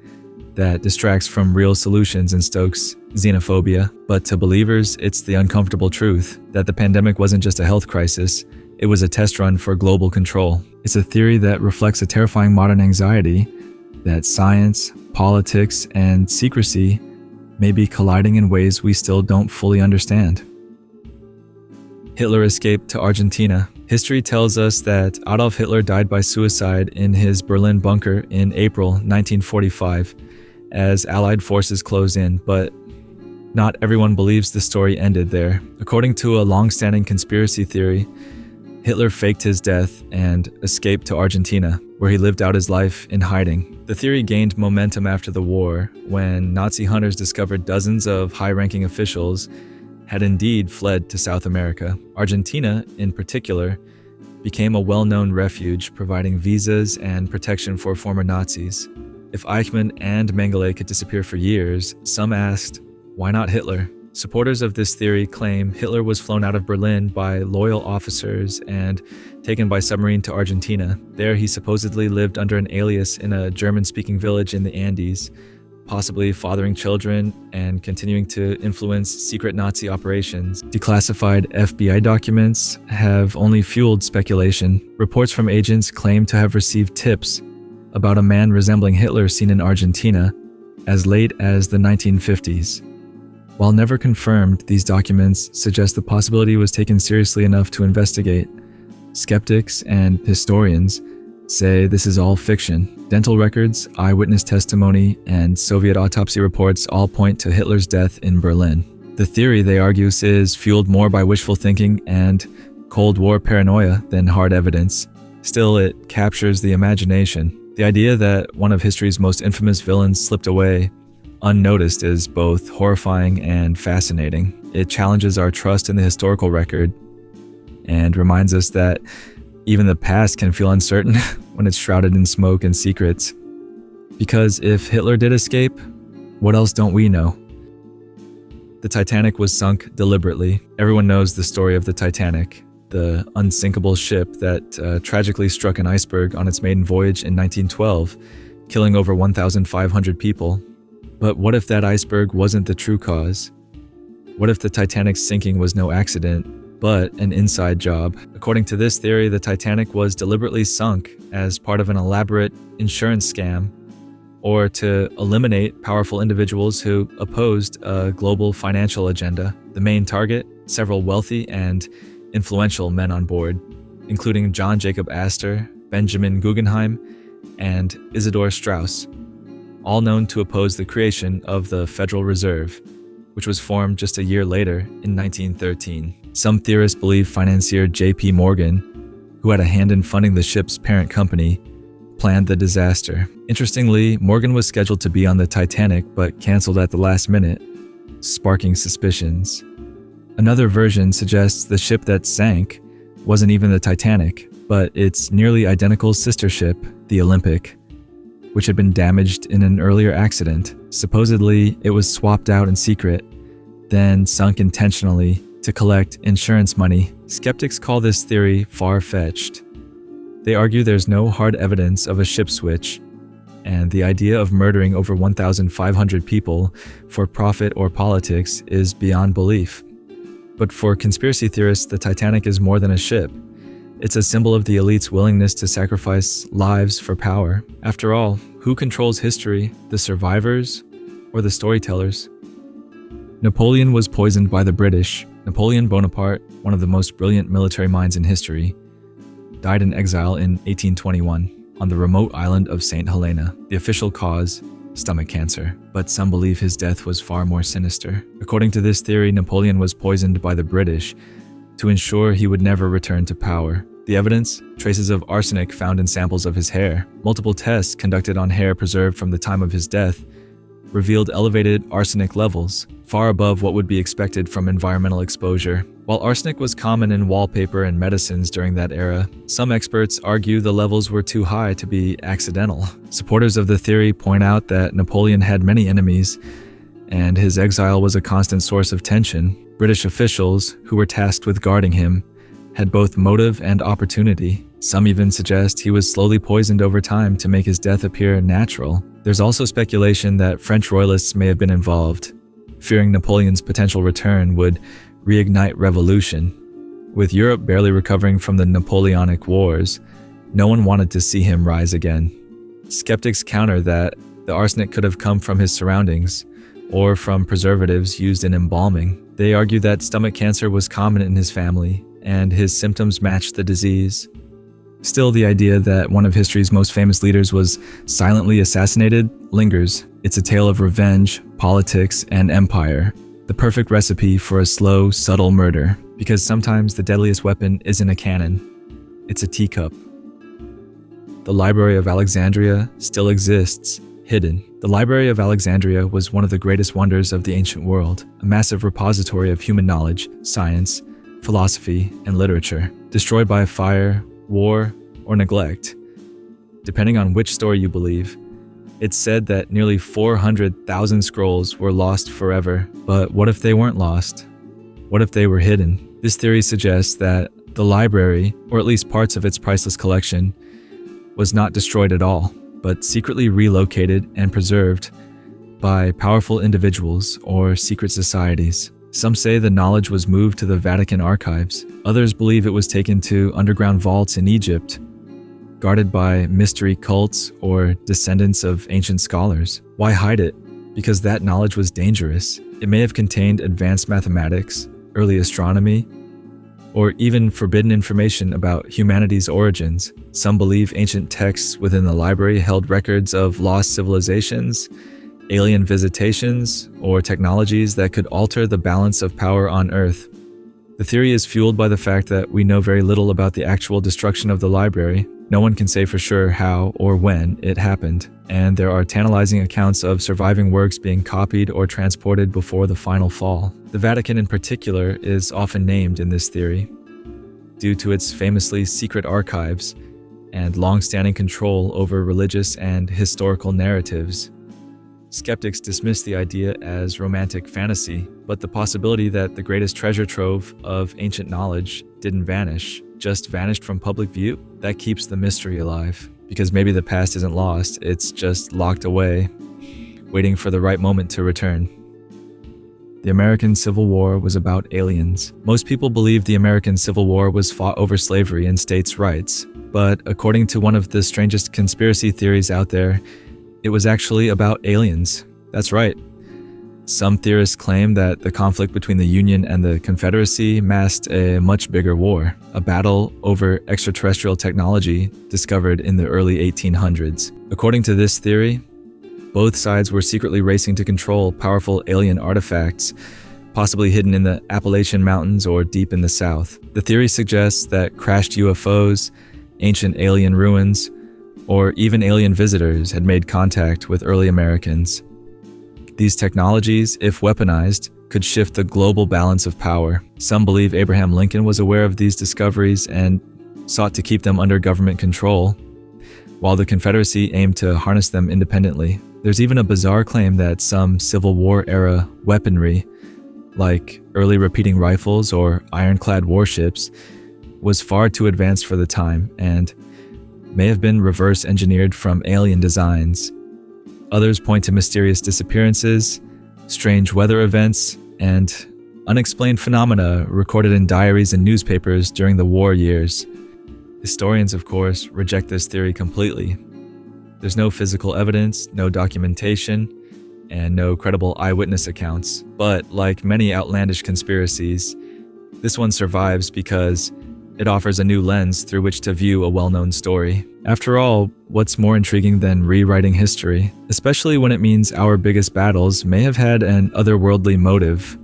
that distracts from real solutions and stokes xenophobia. But to believers, it's the uncomfortable truth that the pandemic wasn't just a health crisis, it was a test run for global control. It's a theory that reflects a terrifying modern anxiety that science, politics, and secrecy may be colliding in ways we still don't fully understand. Hitler escaped to Argentina. History tells us that Adolf Hitler died by suicide in his Berlin bunker in April 1945 as Allied forces closed in, but not everyone believes the story ended there. According to a long-standing conspiracy theory, Hitler faked his death and escaped to Argentina, where he lived out his life in hiding. The theory gained momentum after the war, when Nazi hunters discovered dozens of high-ranking officials had indeed fled to South America. Argentina, in particular, became a well-known refuge, providing visas and protection for former Nazis. If Eichmann and Mengele could disappear for years, some asked, why not Hitler? Supporters of this theory claim Hitler was flown out of Berlin by loyal officers and taken by submarine to Argentina. There he supposedly lived under an alias in a German-speaking village in the Andes, possibly fathering children and continuing to influence secret Nazi operations. Declassified FBI documents have only fueled speculation. Reports from agents claim to have received tips about a man resembling Hitler seen in Argentina as late as the 1950s. While never confirmed, these documents suggest the possibility was taken seriously enough to investigate. Skeptics and historians say this is all fiction. Dental records, eyewitness testimony, and Soviet autopsy reports all point to Hitler's death in Berlin. The theory, they argue, is fueled more by wishful thinking and Cold War paranoia than hard evidence. Still, it captures the imagination. The idea that one of history's most infamous villains slipped away unnoticed is both horrifying and fascinating. It challenges our trust in the historical record and reminds us that even the past can feel uncertain when it's shrouded in smoke and secrets. Because if Hitler did escape, what else don't we know? The Titanic was sunk deliberately. Everyone knows the story of the Titanic, the unsinkable ship that tragically struck an iceberg on its maiden voyage in 1912, killing over 1,500 people. But what if that iceberg wasn't the true cause? What if the Titanic's sinking was no accident, but an inside job? According to this theory, the Titanic was deliberately sunk as part of an elaborate insurance scam, or to eliminate powerful individuals who opposed a global financial agenda. The main target, several wealthy and influential men on board, including John Jacob Astor, Benjamin Guggenheim, and Isidor Straus, all known to oppose the creation of the Federal Reserve, which was formed just a year later in 1913. Some theorists believe financier J.P. Morgan, who had a hand in funding the ship's parent company, planned the disaster. Interestingly, Morgan was scheduled to be on the Titanic but canceled at the last minute, sparking suspicions. Another version suggests the ship that sank wasn't even the Titanic, but its nearly identical sister ship, the Olympic, which had been damaged in an earlier accident. Supposedly, it was swapped out in secret, then sunk intentionally to collect insurance money. Skeptics call this theory far-fetched. They argue there's no hard evidence of a ship switch, and the idea of murdering over 1,500 people for profit or politics is beyond belief. But for conspiracy theorists, the Titanic is more than a ship. It's a symbol of the elite's willingness to sacrifice lives for power. After all, who controls history, the survivors or the storytellers? Napoleon was poisoned by the British. Napoleon Bonaparte, one of the most brilliant military minds in history, died in exile in 1821 on the remote island of St. Helena. The official cause, stomach cancer, but some believe his death was far more sinister. According to this theory, Napoleon was poisoned by the British to ensure he would never return to power. The evidence? Traces of arsenic found in samples of his hair. Multiple tests conducted on hair preserved from the time of his death revealed elevated arsenic levels, far above what would be expected from environmental exposure. While arsenic was common in wallpaper and medicines during that era, some experts argue the levels were too high to be accidental. Supporters of the theory point out that Napoleon had many enemies, and his exile was a constant source of tension. British officials, who were tasked with guarding him, had both motive and opportunity. Some even suggest he was slowly poisoned over time to make his death appear natural. There's also speculation that French royalists may have been involved, fearing Napoleon's potential return would reignite revolution. With Europe barely recovering from the Napoleonic Wars, no one wanted to see him rise again. Skeptics counter that the arsenic could have come from his surroundings or from preservatives used in embalming. They argue that stomach cancer was common in his family and his symptoms matched the disease. Still, the idea that one of history's most famous leaders was silently assassinated lingers. It's a tale of revenge, politics, and empire. The perfect recipe for a slow, subtle murder. Because sometimes the deadliest weapon isn't a cannon, it's a teacup. The Library of Alexandria still exists, hidden. The Library of Alexandria was one of the greatest wonders of the ancient world, a massive repository of human knowledge, science, philosophy, and literature. Destroyed by a fire, war, or neglect, depending on which story you believe. It's said that nearly 400,000 scrolls were lost forever. But what if they weren't lost? What if they were hidden? This theory suggests that the library, or at least parts of its priceless collection, was not destroyed at all, but secretly relocated and preserved by powerful individuals or secret societies. Some say the knowledge was moved to the Vatican archives. Others believe it was taken to underground vaults in Egypt, guarded by mystery cults or descendants of ancient scholars. Why hide it? Because that knowledge was dangerous. It may have contained advanced mathematics, early astronomy, or even forbidden information about humanity's origins. Some believe ancient texts within the library held records of lost civilizations, alien visitations, or technologies that could alter the balance of power on Earth. The theory is fueled by the fact that we know very little about the actual destruction of the library. No one can say for sure how or when it happened, and there are tantalizing accounts of surviving works being copied or transported before the final fall. The Vatican in particular is often named in this theory, due to its famously secret archives and long-standing control over religious and historical narratives. Skeptics dismiss the idea as romantic fantasy, but the possibility that the greatest treasure trove of ancient knowledge didn't vanish, just vanished from public view, that keeps the mystery alive. Because maybe the past isn't lost, it's just locked away, waiting for the right moment to return. The American Civil War was about aliens. Most people believe the American Civil War was fought over slavery and states' rights, but according to one of the strangest conspiracy theories out there, it was actually about aliens. That's right. Some theorists claim that the conflict between the Union and the Confederacy masked a much bigger war, a battle over extraterrestrial technology discovered in the early 1800s. According to this theory, both sides were secretly racing to control powerful alien artifacts, possibly hidden in the Appalachian Mountains or deep in the South. The theory suggests that crashed UFOs, ancient alien ruins, or even alien visitors had made contact with early Americans. These technologies, if weaponized, could shift the global balance of power. Some believe Abraham Lincoln was aware of these discoveries and sought to keep them under government control, while the Confederacy aimed to harness them independently. There's even a bizarre claim that some Civil War-era weaponry, like early repeating rifles or ironclad warships, was far too advanced for the time and may have been reverse engineered from alien designs. Others point to mysterious disappearances, strange weather events, and unexplained phenomena recorded in diaries and newspapers during the war years. Historians, of course, reject this theory completely. There's no physical evidence, no documentation, and no credible eyewitness accounts. But like many outlandish conspiracies, this one survives because it offers a new lens through which to view a well-known story. After all, what's more intriguing than rewriting history, especially when it means our biggest battles may have had an otherworldly motive?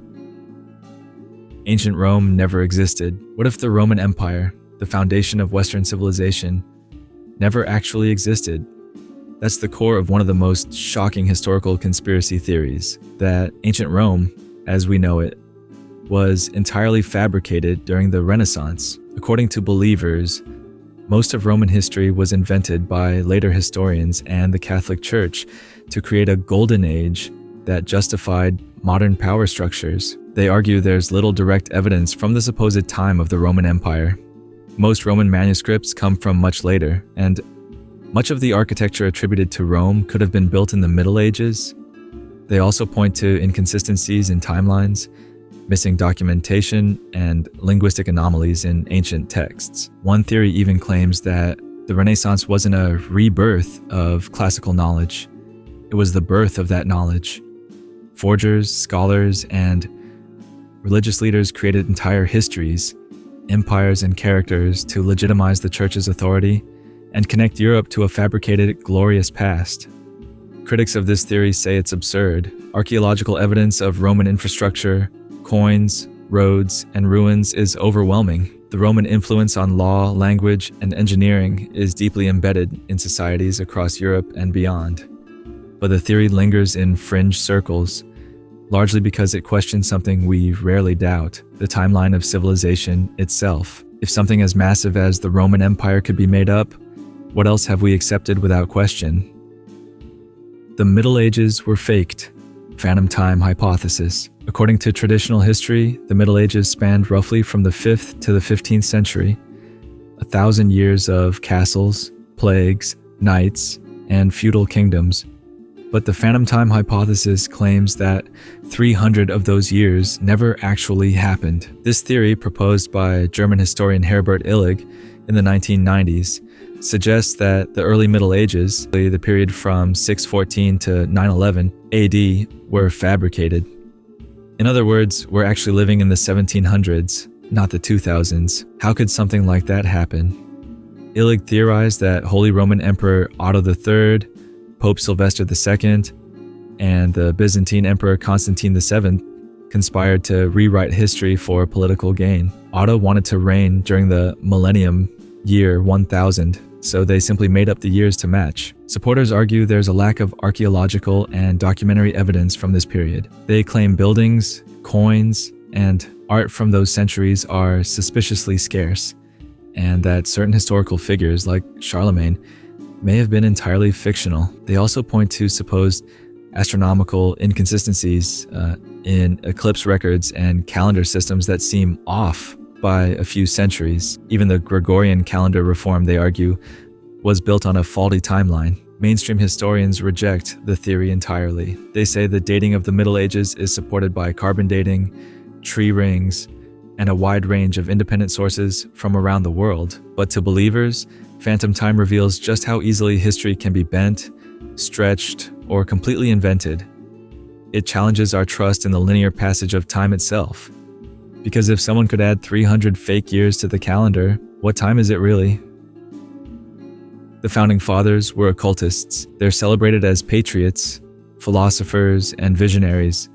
Ancient Rome never existed. What if the Roman Empire, the foundation of Western civilization, never actually existed? That's the core of one of the most shocking historical conspiracy theories, that ancient Rome, as we know it, was entirely fabricated during the Renaissance. According to believers, most of Roman history was invented by later historians and the Catholic Church to create a golden age that justified modern power structures. They argue there's little direct evidence from the supposed time of the Roman Empire. Most Roman manuscripts come from much later, and much of the architecture attributed to Rome could have been built in the Middle Ages. They also point to inconsistencies in timelines, missing documentation, and linguistic anomalies in ancient texts. One theory even claims that the Renaissance wasn't a rebirth of classical knowledge. It was the birth of that knowledge. Forgers, scholars, and religious leaders created entire histories, empires, and characters to legitimize the Church's authority and connect Europe to a fabricated, glorious past. Critics of this theory say it's absurd. Archaeological evidence of Roman infrastructure, coins, roads, and ruins is overwhelming. The Roman influence on law, language, and engineering is deeply embedded in societies across Europe and beyond. But the theory lingers in fringe circles, largely because it questions something we rarely doubt: the timeline of civilization itself. If something as massive as the Roman Empire could be made up, what else have we accepted without question? The Middle Ages were faked. Phantom time hypothesis. According to traditional history, the Middle Ages spanned roughly from the 5th to the 15th century, 1,000 years of castles, plagues, knights, and feudal kingdoms. But the phantom time hypothesis claims that 300 of those years never actually happened. This theory, proposed by German historian Herbert Illig in the 1990s, suggests that the early Middle Ages, the period from 614 to 911 AD, were fabricated. In other words, we're actually living in the 1700s, not the 2000s. How could something like that happen? Illig theorized that Holy Roman Emperor Otto III, Pope Sylvester II, and the Byzantine Emperor Constantine VII conspired to rewrite history for political gain. Otto wanted to reign during the millennium year 1000, so they simply made up the years to match. Supporters argue there's a lack of archaeological and documentary evidence from this period. They claim buildings, coins, and art from those centuries are suspiciously scarce, and that certain historical figures, like Charlemagne, may have been entirely fictional. They also point to supposed astronomical inconsistencies in eclipse records and calendar systems that seem off by a few centuries. Even the Gregorian calendar reform, they argue, was built on a faulty timeline. Mainstream historians reject the theory entirely. They say the dating of the Middle Ages is supported by carbon dating, tree rings, and a wide range of independent sources from around the world. But to believers, phantom time reveals just how easily history can be bent, stretched, or completely invented. It challenges our trust in the linear passage of time itself. Because if someone could add 300 fake years to the calendar, what time is it really? The Founding Fathers were occultists. They're celebrated as patriots, philosophers, and visionaries.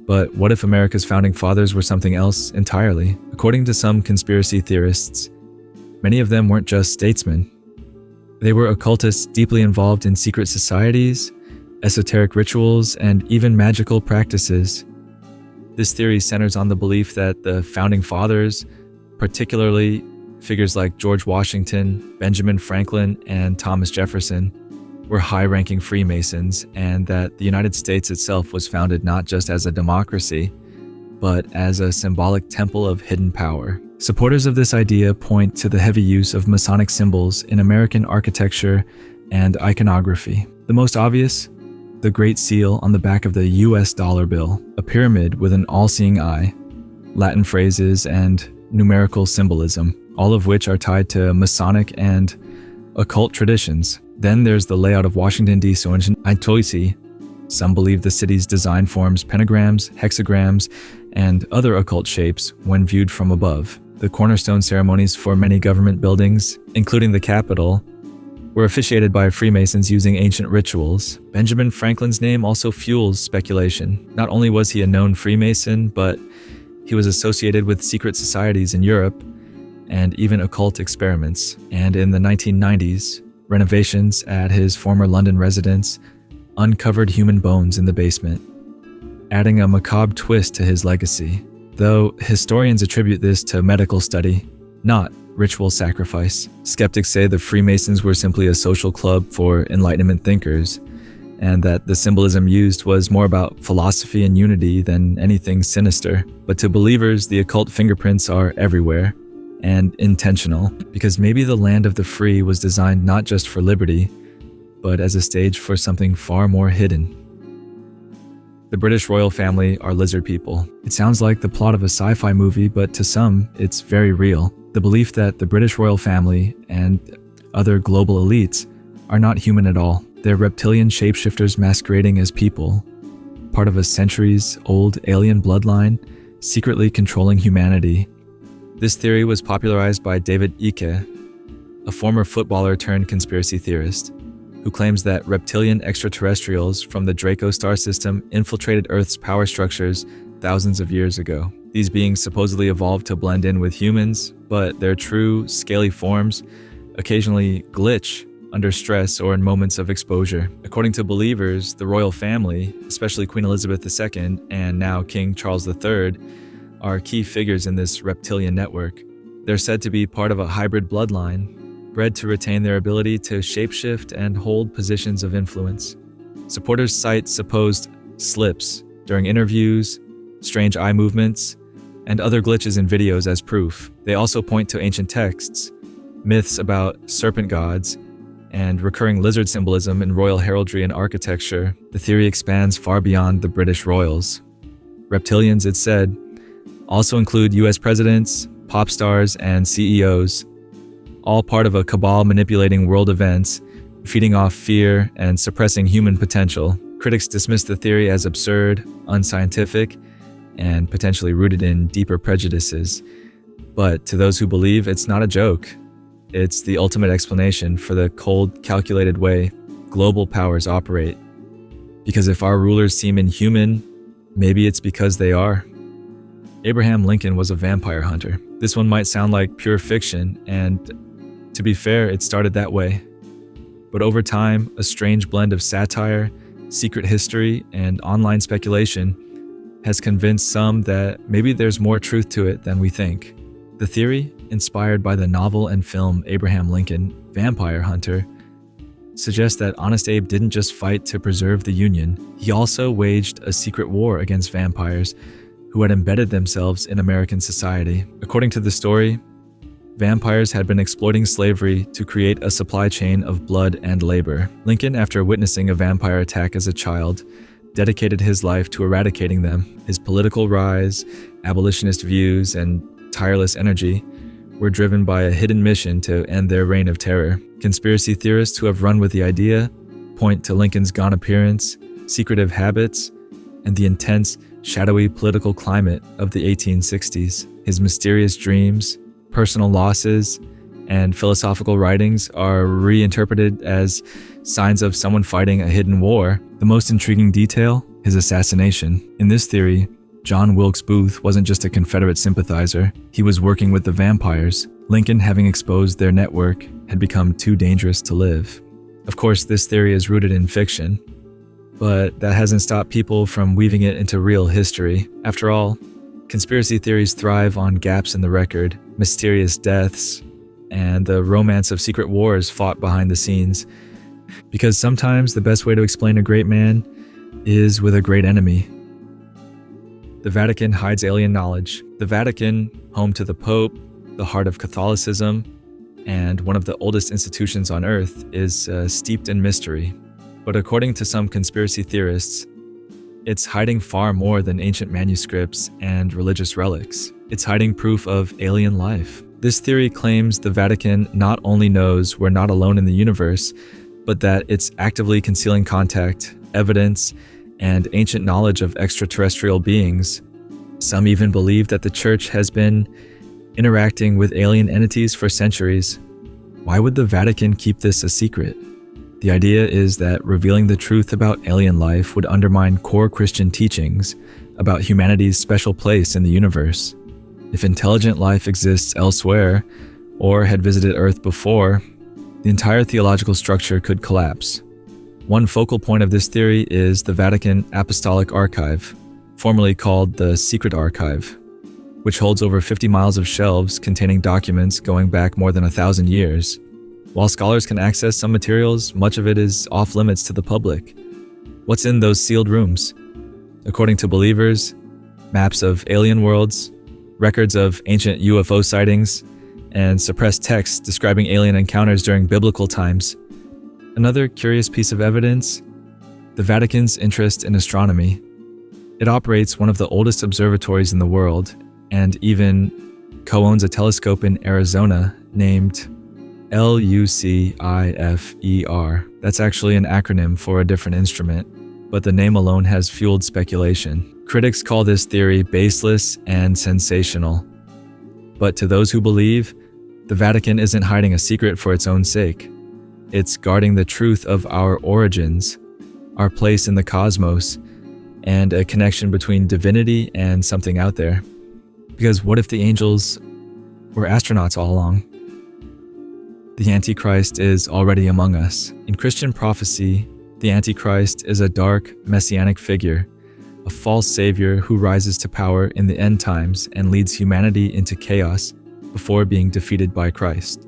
But what if America's founding fathers were something else entirely? According to some conspiracy theorists, many of them weren't just statesmen. They were occultists deeply involved in secret societies, esoteric rituals, and even magical practices. This theory centers on the belief that the founding fathers, particularly figures like George Washington, Benjamin Franklin, and Thomas Jefferson, were high-ranking Freemasons, and that the United States itself was founded not just as a democracy, but as a symbolic temple of hidden power. Supporters of this idea point to the heavy use of Masonic symbols in American architecture and iconography. The most obvious, the Great Seal on the back of the US dollar bill, a pyramid with an all-seeing eye, Latin phrases, and numerical symbolism, all of which are tied to Masonic and occult traditions. Then there's the layout of Washington, D.C. Some believe the city's design forms pentagrams, hexagrams, and other occult shapes when viewed from above. The cornerstone ceremonies for many government buildings, including the Capitol, were officiated by Freemasons using ancient rituals. Benjamin Franklin's name also fuels speculation. Not only was he a known Freemason, but he was associated with secret societies in Europe and even occult experiments. And in the 1990s, renovations at his former London residence uncovered human bones in the basement, adding a macabre twist to his legacy. Though historians attribute this to medical study, not ritual sacrifice. Skeptics say the Freemasons were simply a social club for Enlightenment thinkers, and that the symbolism used was more about philosophy and unity than anything sinister. But to believers, the occult fingerprints are everywhere, and intentional, because maybe the land of the free was designed not just for liberty, but as a stage for something far more hidden. The British royal family are lizard people. It sounds like the plot of a sci-fi movie, but to some, it's very real. The belief that the British royal family and other global elites are not human at all. They're reptilian shapeshifters masquerading as people, part of a centuries-old alien bloodline, secretly controlling humanity. This theory was popularized by David Icke, a former footballer turned conspiracy theorist, who claims that reptilian extraterrestrials from the Draco star system infiltrated Earth's power structures thousands of years ago. These beings supposedly evolved to blend in with humans, but their true, scaly forms occasionally glitch under stress or in moments of exposure. According to believers, the royal family, especially Queen Elizabeth II and now King Charles III, are key figures in this reptilian network. They're said to be part of a hybrid bloodline, bred to retain their ability to shapeshift and hold positions of influence. Supporters cite supposed slips during interviews, strange eye movements, and other glitches in videos as proof. They also point to ancient texts, myths about serpent gods, and recurring lizard symbolism in royal heraldry and architecture, the theory expands far beyond the British royals. Reptilians, it's said, also include US presidents, pop stars, and CEOs, all part of a cabal manipulating world events, feeding off fear and suppressing human potential. Critics dismiss the theory as absurd, unscientific, and potentially rooted in deeper prejudices. But to those who believe, it's not a joke. It's the ultimate explanation for the cold, calculated way global powers operate. Because if our rulers seem inhuman, maybe it's because they are. Abraham Lincoln was a vampire hunter. This one might sound like pure fiction, and to be fair, it started that way. But over time, a strange blend of satire, secret history, and online speculation has convinced some that maybe there's more truth to it than we think. The theory, inspired by the novel and film Abraham Lincoln, Vampire Hunter, suggests that Honest Abe didn't just fight to preserve the Union, he also waged a secret war against vampires who had embedded themselves in American society. According to the story, vampires had been exploiting slavery to create a supply chain of blood and labor. Lincoln, after witnessing a vampire attack as a child, dedicated his life to eradicating them. His political rise, abolitionist views, and tireless energy were driven by a hidden mission to end their reign of terror. Conspiracy theorists who have run with the idea point to Lincoln's gaunt appearance, secretive habits, and the intense, shadowy political climate of the 1860s. His mysterious dreams, personal losses, and philosophical writings are reinterpreted as signs of someone fighting a hidden war. The most intriguing detail, his assassination. In this theory, John Wilkes Booth wasn't just a Confederate sympathizer, he was working with the vampires. Lincoln, having exposed their network, had become too dangerous to live. Of course, this theory is rooted in fiction, but that hasn't stopped people from weaving it into real history. After all, conspiracy theories thrive on gaps in the record, mysterious deaths, and the romance of secret wars fought behind the scenes. Because sometimes the best way to explain a great man is with a great enemy. The Vatican hides alien knowledge. The Vatican, home to the Pope, the heart of Catholicism, and one of the oldest institutions on Earth, is steeped in mystery. But according to some conspiracy theorists, it's hiding far more than ancient manuscripts and religious relics. It's hiding proof of alien life. This theory claims the Vatican not only knows we're not alone in the universe, but that it's actively concealing contact, evidence, and ancient knowledge of extraterrestrial beings. Some even believe that the Church has been interacting with alien entities for centuries. Why would the Vatican keep this a secret? The idea is that revealing the truth about alien life would undermine core Christian teachings about humanity's special place in the universe. If intelligent life exists elsewhere, or had visited Earth before, the entire theological structure could collapse. One focal point of this theory is the Vatican Apostolic Archive, formerly called the Secret Archive, which holds over 50 miles of shelves containing documents going back more than 1,000 years. While scholars can access some materials, much of it is off limits to the public. What's in those sealed rooms? According to believers, maps of alien worlds, records of ancient UFO sightings, and suppressed texts describing alien encounters during biblical times. Another curious piece of evidence, the Vatican's interest in astronomy. It operates one of the oldest observatories in the world, and even co-owns a telescope in Arizona named LUCIFER. That's actually an acronym for a different instrument, but the name alone has fueled speculation. Critics call this theory baseless and sensational. But to those who believe, the Vatican isn't hiding a secret for its own sake. It's guarding the truth of our origins, our place in the cosmos, and a connection between divinity and something out there. Because what if the angels were astronauts all along? The Antichrist is already among us. In Christian prophecy, the Antichrist is a dark, messianic figure, a false savior who rises to power in the end times and leads humanity into chaos before being defeated by Christ.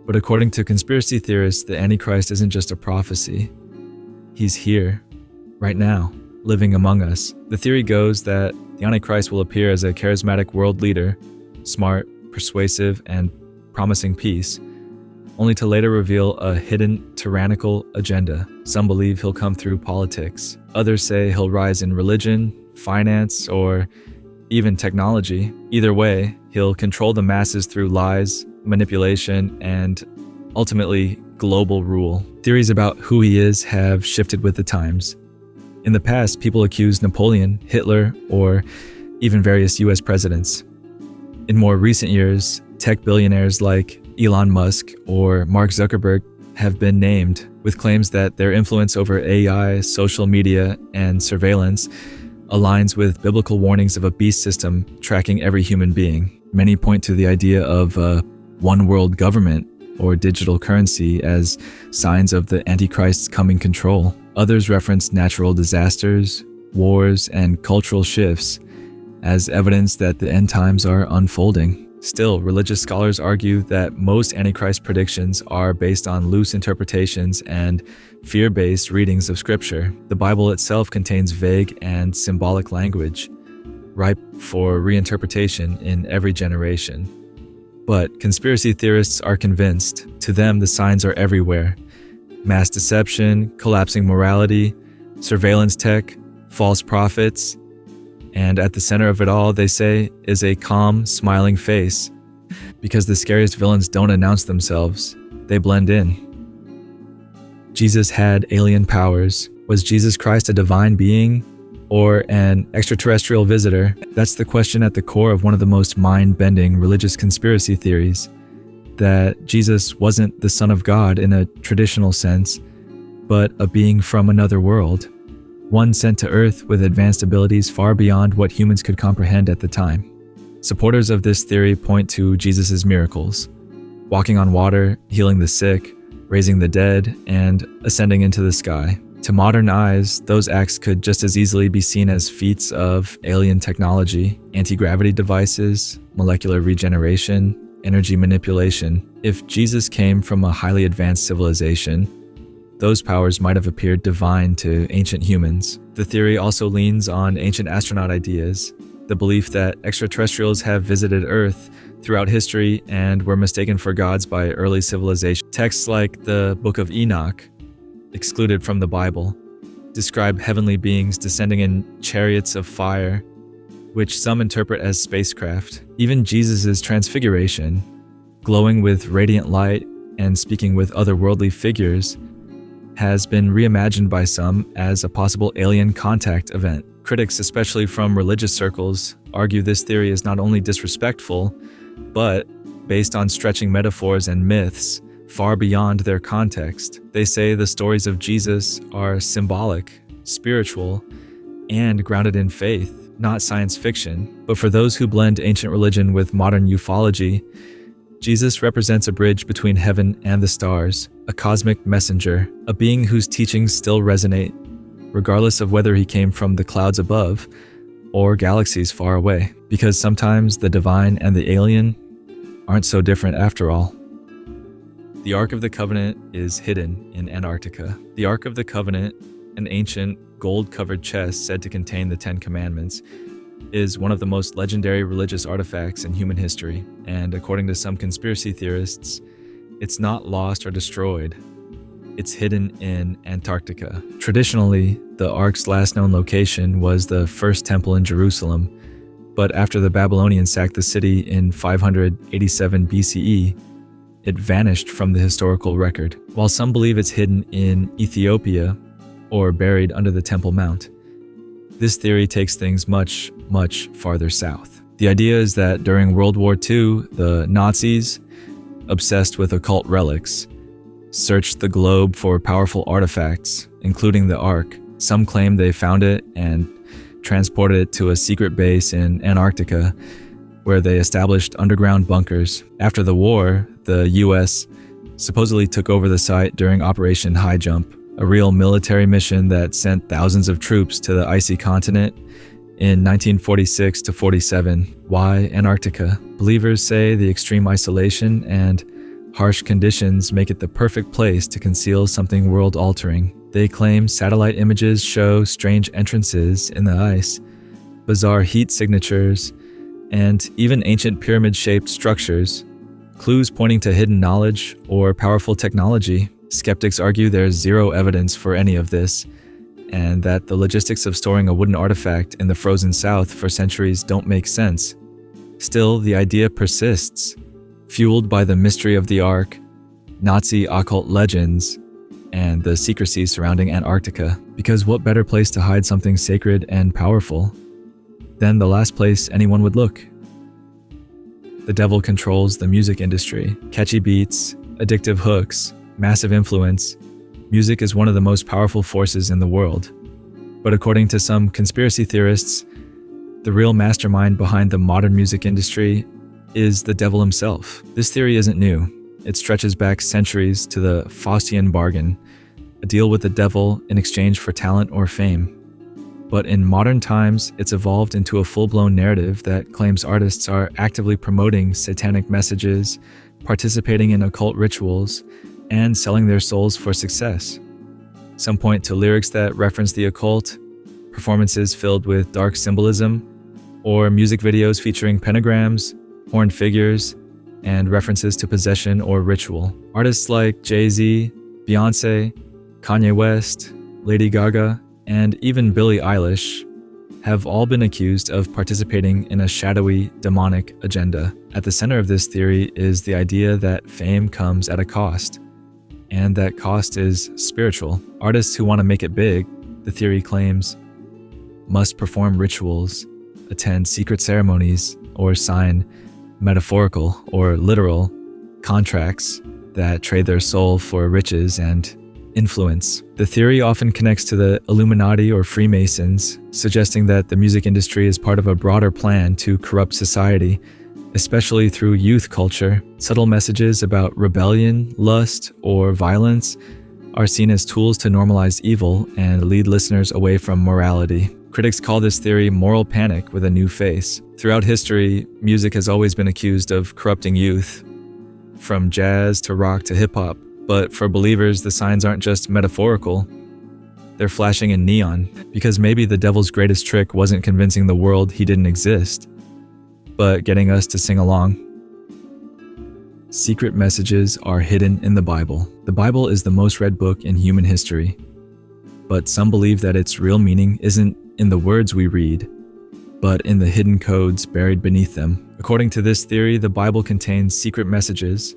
But according to conspiracy theorists, the Antichrist isn't just a prophecy. He's here, right now, living among us. The theory goes that the Antichrist will appear as a charismatic world leader, smart, persuasive, and promising peace, only to later reveal a hidden tyrannical agenda. Some believe he'll come through politics. Others say he'll rise in religion, finance, or even technology. Either way, he'll control the masses through lies, manipulation, and ultimately global rule. Theories about who he is have shifted with the times. In the past, people accused Napoleon, Hitler, or even various US presidents. In more recent years, tech billionaires like Elon Musk or Mark Zuckerberg have been named, with claims that their influence over AI, social media, and surveillance aligns with biblical warnings of a beast system tracking every human being. Many point to the idea of a one world government or digital currency as signs of the Antichrist's coming control. Others reference natural disasters, wars, and cultural shifts as evidence that the end times are unfolding. Still, religious scholars argue that most Antichrist predictions are based on loose interpretations and fear-based readings of Scripture. The Bible itself contains vague and symbolic language, ripe for reinterpretation in every generation. But conspiracy theorists are convinced. To them, the signs are everywhere. Mass deception, collapsing morality, surveillance tech, false prophets, and at the center of it all, they say, is a calm, smiling face. Because the scariest villains don't announce themselves, they blend in. Jesus had alien powers. Was Jesus Christ a divine being or an extraterrestrial visitor? That's the question at the core of one of the most mind-bending religious conspiracy theories, that Jesus wasn't the Son of God in a traditional sense, but a being from another world, one sent to Earth with advanced abilities far beyond what humans could comprehend at the time. Supporters of this theory point to Jesus' miracles: walking on water, healing the sick, raising the dead, and ascending into the sky. To modern eyes, those acts could just as easily be seen as feats of alien technology, anti-gravity devices, molecular regeneration, energy manipulation. If Jesus came from a highly advanced civilization, those powers might have appeared divine to ancient humans. The theory also leans on ancient astronaut ideas, the belief that extraterrestrials have visited Earth throughout history and were mistaken for gods by early civilization. Texts like the Book of Enoch, excluded from the Bible, describe heavenly beings descending in chariots of fire, which some interpret as spacecraft. Even Jesus' transfiguration, glowing with radiant light and speaking with otherworldly figures, has been reimagined by some as a possible alien contact event. Critics, especially from religious circles, argue this theory is not only disrespectful, but based on stretching metaphors and myths far beyond their context. They say the stories of Jesus are symbolic, spiritual, and grounded in faith, not science fiction. But for those who blend ancient religion with modern ufology, Jesus represents a bridge between heaven and the stars, a cosmic messenger, a being whose teachings still resonate, regardless of whether he came from the clouds above or galaxies far away. Because sometimes the divine and the alien aren't so different after all. The Ark of the Covenant is hidden in Antarctica. The Ark of the Covenant, an ancient gold-covered chest said to contain the Ten Commandments, is one of the most legendary religious artifacts in human history, and according to some conspiracy theorists, it's not lost or destroyed. It's hidden in Antarctica. Traditionally, the Ark's last known location was the first temple in Jerusalem, but after the Babylonians sacked the city in 587 BCE, it vanished from the historical record. While some believe it's hidden in Ethiopia or buried under the Temple Mount, this theory takes things much, much farther south. The idea is that during World War II, the Nazis, obsessed with occult relics, searched the globe for powerful artifacts, including the Ark. Some claim they found it and transported it to a secret base in Antarctica, where they established underground bunkers. After the war, the US supposedly took over the site during Operation High Jump, a real military mission that sent thousands of troops to the icy continent in 1946 to 47. Why Antarctica? Believers say the extreme isolation and harsh conditions make it the perfect place to conceal something world-altering. They claim satellite images show strange entrances in the ice, bizarre heat signatures, and even ancient pyramid-shaped structures, clues pointing to hidden knowledge or powerful technology. Skeptics argue there's zero evidence for any of this, and that the logistics of storing a wooden artifact in the frozen South for centuries don't make sense. Still, the idea persists, fueled by the mystery of the Ark, Nazi occult legends, and the secrecy surrounding Antarctica. Because what better place to hide something sacred and powerful than the last place anyone would look? The devil controls the music industry. Catchy beats, addictive hooks, massive influence. Music is one of the most powerful forces in the world. But according to some conspiracy theorists, the real mastermind behind the modern music industry is the devil himself. This theory isn't new. It stretches back centuries to the Faustian bargain, a deal with the devil in exchange for talent or fame. But in modern times, it's evolved into a full-blown narrative that claims artists are actively promoting satanic messages, participating in occult rituals, and selling their souls for success. Some point to lyrics that reference the occult, performances filled with dark symbolism, or music videos featuring pentagrams, horned figures, and references to possession or ritual. Artists like Jay-Z, Beyoncé, Kanye West, Lady Gaga, and even Billie Eilish have all been accused of participating in a shadowy, demonic agenda. At the center of this theory is the idea that fame comes at a cost, and that cost is spiritual. Artists who want to make it big, the theory claims, must perform rituals, attend secret ceremonies, or sign metaphorical or literal contracts that trade their soul for riches and influence. The theory often connects to the Illuminati or Freemasons, suggesting that the music industry is part of a broader plan to corrupt society, especially through youth culture. Subtle messages about rebellion, lust, or violence are seen as tools to normalize evil and lead listeners away from morality. Critics call this theory moral panic with a new face. Throughout history, music has always been accused of corrupting youth, from jazz to rock to hip-hop. But for believers, the signs aren't just metaphorical. They're flashing in neon, because maybe the devil's greatest trick wasn't convincing the world he didn't exist, but getting us to sing along. Secret messages are hidden in the Bible. The Bible is the most read book in human history, but some believe that its real meaning isn't in the words we read, but in the hidden codes buried beneath them. According to this theory, the Bible contains secret messages,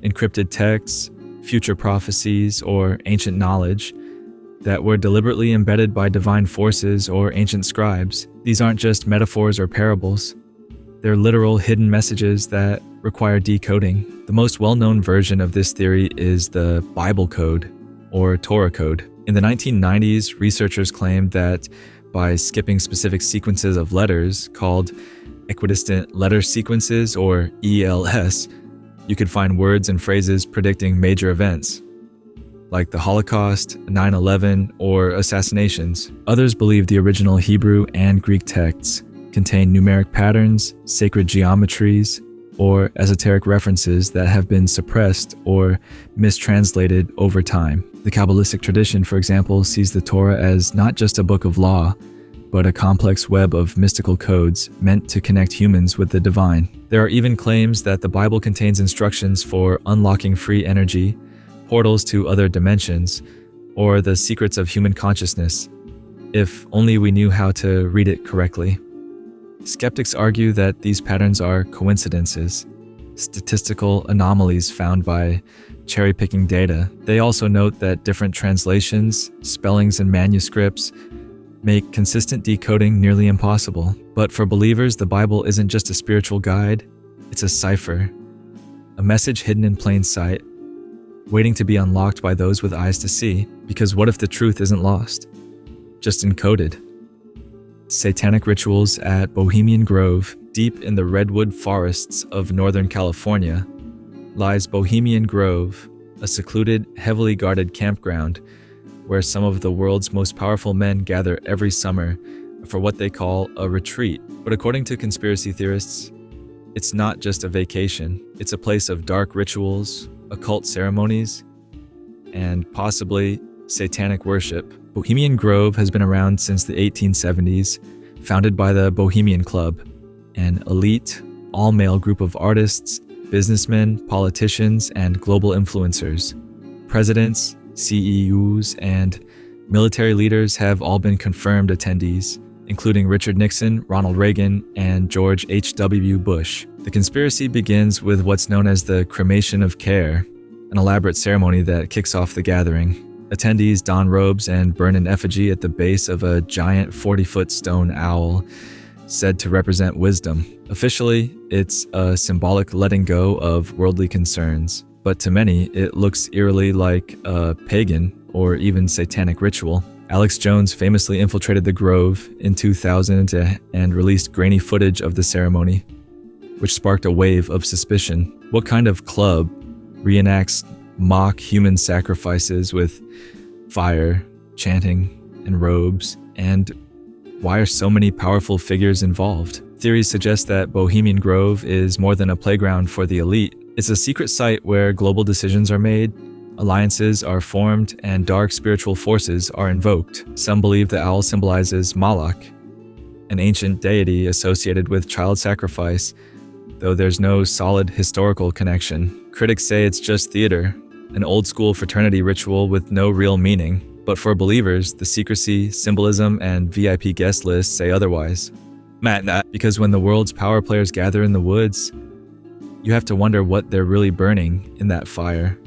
encrypted texts, future prophecies, or ancient knowledge that were deliberately embedded by divine forces or ancient scribes. These aren't just metaphors or parables. They're literal hidden messages that require decoding. The most well-known version of this theory is the Bible Code, or Torah Code. In the 1990s, researchers claimed that by skipping specific sequences of letters called equidistant letter sequences, or ELS, you could find words and phrases predicting major events, like the Holocaust, 9/11, or assassinations. Others believe the original Hebrew and Greek texts contain numeric patterns, sacred geometries, or esoteric references that have been suppressed or mistranslated over time. The Kabbalistic tradition, for example, sees the Torah as not just a book of law, but a complex web of mystical codes meant to connect humans with the divine. There are even claims that the Bible contains instructions for unlocking free energy, portals to other dimensions, or the secrets of human consciousness, if only we knew how to read it correctly. Skeptics argue that these patterns are coincidences, statistical anomalies found by cherry-picking data. They also note that different translations, spellings, and manuscripts make consistent decoding nearly impossible. But for believers, the Bible isn't just a spiritual guide, it's a cipher, a message hidden in plain sight, waiting to be unlocked by those with eyes to see. Because what if the truth isn't lost, just encoded? Satanic rituals at Bohemian Grove, deep in the redwood forests of Northern California, lies Bohemian Grove, a secluded, heavily guarded campground where some of the world's most powerful men gather every summer for what they call a retreat. But according to conspiracy theorists, it's not just a vacation. It's a place of dark rituals, occult ceremonies, and possibly satanic worship. Bohemian Grove has been around since the 1870s, founded by the Bohemian Club, an elite, all-male group of artists, businessmen, politicians, and global influencers. Presidents, CEOs, and military leaders have all been confirmed attendees, including Richard Nixon, Ronald Reagan, and George H.W. Bush. The conspiracy begins with what's known as the Cremation of Care, an elaborate ceremony that kicks off the gathering. Attendees don robes and burn an effigy at the base of a giant 40-foot stone owl, said to represent wisdom. Officially, it's a symbolic letting go of worldly concerns, but to many, it looks eerily like a pagan or even satanic ritual. Alex Jones famously infiltrated the Grove in 2000 and released grainy footage of the ceremony, which sparked a wave of suspicion. What kind of club reenacts mock human sacrifices with fire, chanting, and robes? And why are so many powerful figures involved? Theories suggest that Bohemian Grove is more than a playground for the elite. It's a secret site where global decisions are made, alliances are formed, and dark spiritual forces are invoked. Some believe the owl symbolizes Moloch, an ancient deity associated with child sacrifice, though there's no solid historical connection. Critics say it's just theater, an old-school fraternity ritual with no real meaning. But for believers, the secrecy, symbolism, and VIP guest lists say otherwise. Because when the world's power players gather in the woods, you have to wonder what they're really burning in that fire.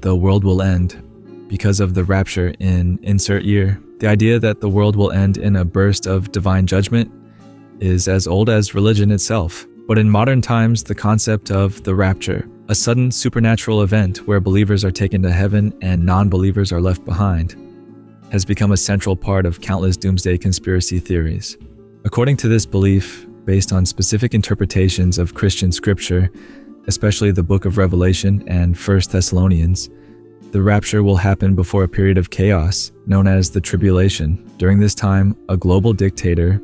The world will end because of the rapture in insert year. The idea that the world will end in a burst of divine judgment is as old as religion itself. But in modern times, the concept of the rapture, a sudden supernatural event where believers are taken to heaven and non-believers are left behind, has become a central part of countless doomsday conspiracy theories. According to this belief, based on specific interpretations of Christian scripture, especially the book of Revelation and 1 Thessalonians, the rapture will happen before a period of chaos known as the tribulation. During this time, a global dictator,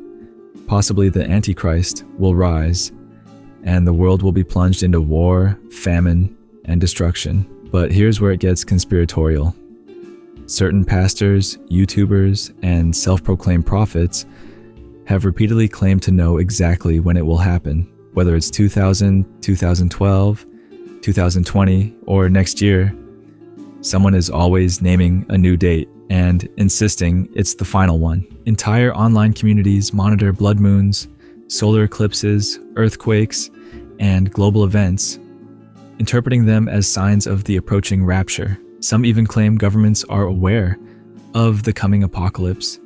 possibly the Antichrist, will rise, and the world will be plunged into war, famine, and destruction. But here's where it gets conspiratorial. Certain pastors, YouTubers, and self-proclaimed prophets have repeatedly claimed to know exactly when it will happen, whether it's 2000, 2012, 2020, or next year. Someone is always naming a new date and insisting it's the final one. Entire online communities monitor blood moons, solar eclipses, earthquakes, and global events, interpreting them as signs of the approaching rapture. Some even claim governments are aware of the coming apocalypse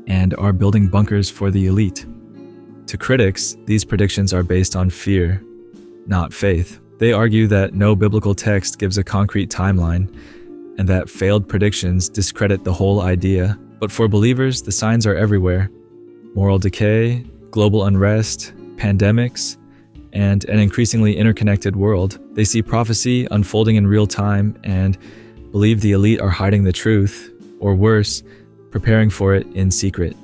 and are building bunkers for the elite. To critics, these predictions are based on fear, not faith. They argue that no biblical text gives a concrete timeline and that failed predictions discredit the whole idea. But for believers, the signs are everywhere. Moral decay, global unrest, pandemics, and an increasingly interconnected world. They see prophecy unfolding in real time and believe the elite are hiding the truth, or worse, preparing for it in secret.